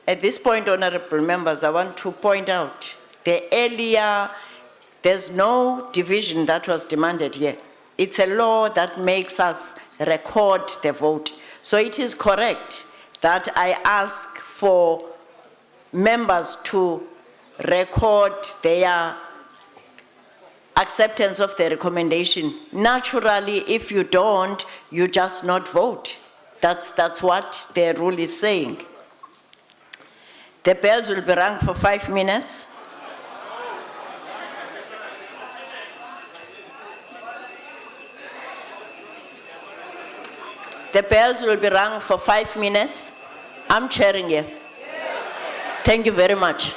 At this point, honourable members, I want to point out there's no division that was demanded here. It's a law that makes us record the vote. So it is correct that I ask for members to record their acceptance of the recommendation. Naturally, if you don't, you just not vote. That's what the rule is saying. The bells will be rung for 5 minutes. The bells will be rung for 5 minutes. I'm chairing here. Thank you very much.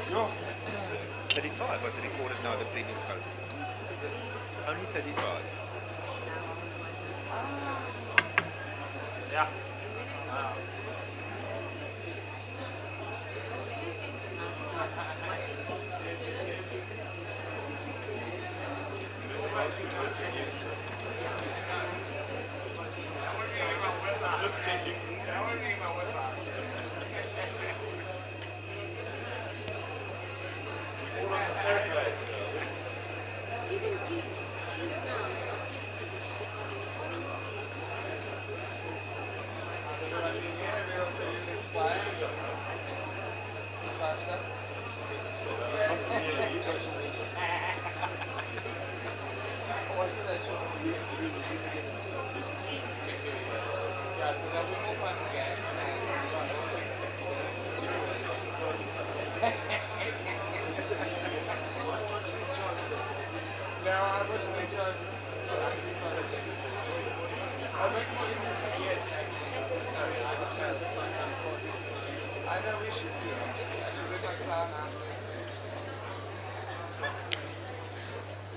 35 was recorded now, the previous vote. Only 35. Yeah. Just checking.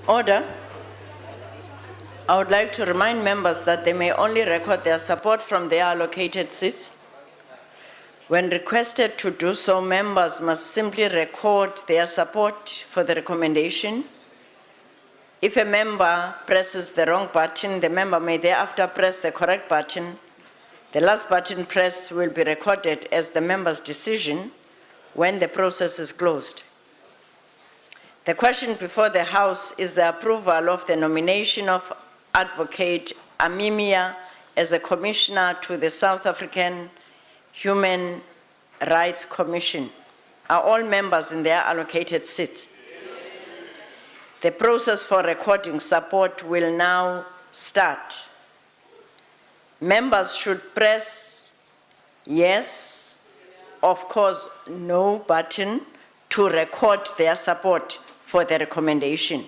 Order. I would like to remind members that they may only record their support from their allocated seats. When requested to do so, members must simply record their support for the recommendation. If a member presses the wrong button, the member may thereafter press the correct button. The last button pressed will be recorded as the member's decision when the process is closed. The question before the House is the approval of the nomination of Advocate Amimia as a commissioner to the South African Human Rights Commission. Are all members in their allocated seat? The process for recording support will now start. Members should press yes, of course, no button to record their support for the recommendation.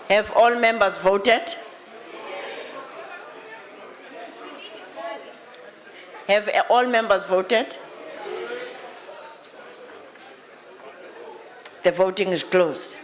Have all members voted? Have all members voted? The voting is closed.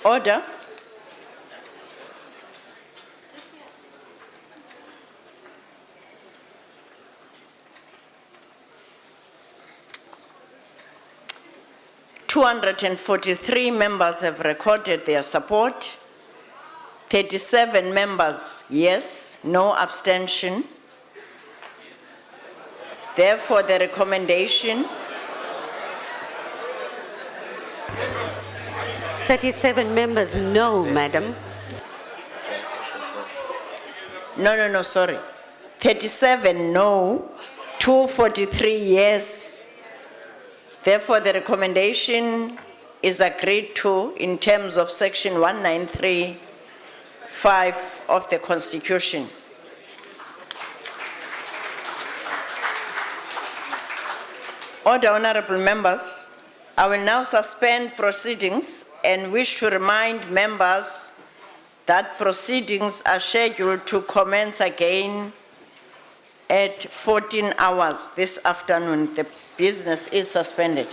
Order. "243 members have recorded their support. 37 members yes, no abstention. Therefore, the recommendation 37 members no, madam. No, sorry. 37 no, 243 yes. Therefore, the recommendation is agreed to in terms of section 193(5) of the Constitution. Order, honorable members. I will now suspend proceedings and wish to remind members that proceedings are scheduled to commence again at 14 hours this afternoon. The business is suspended.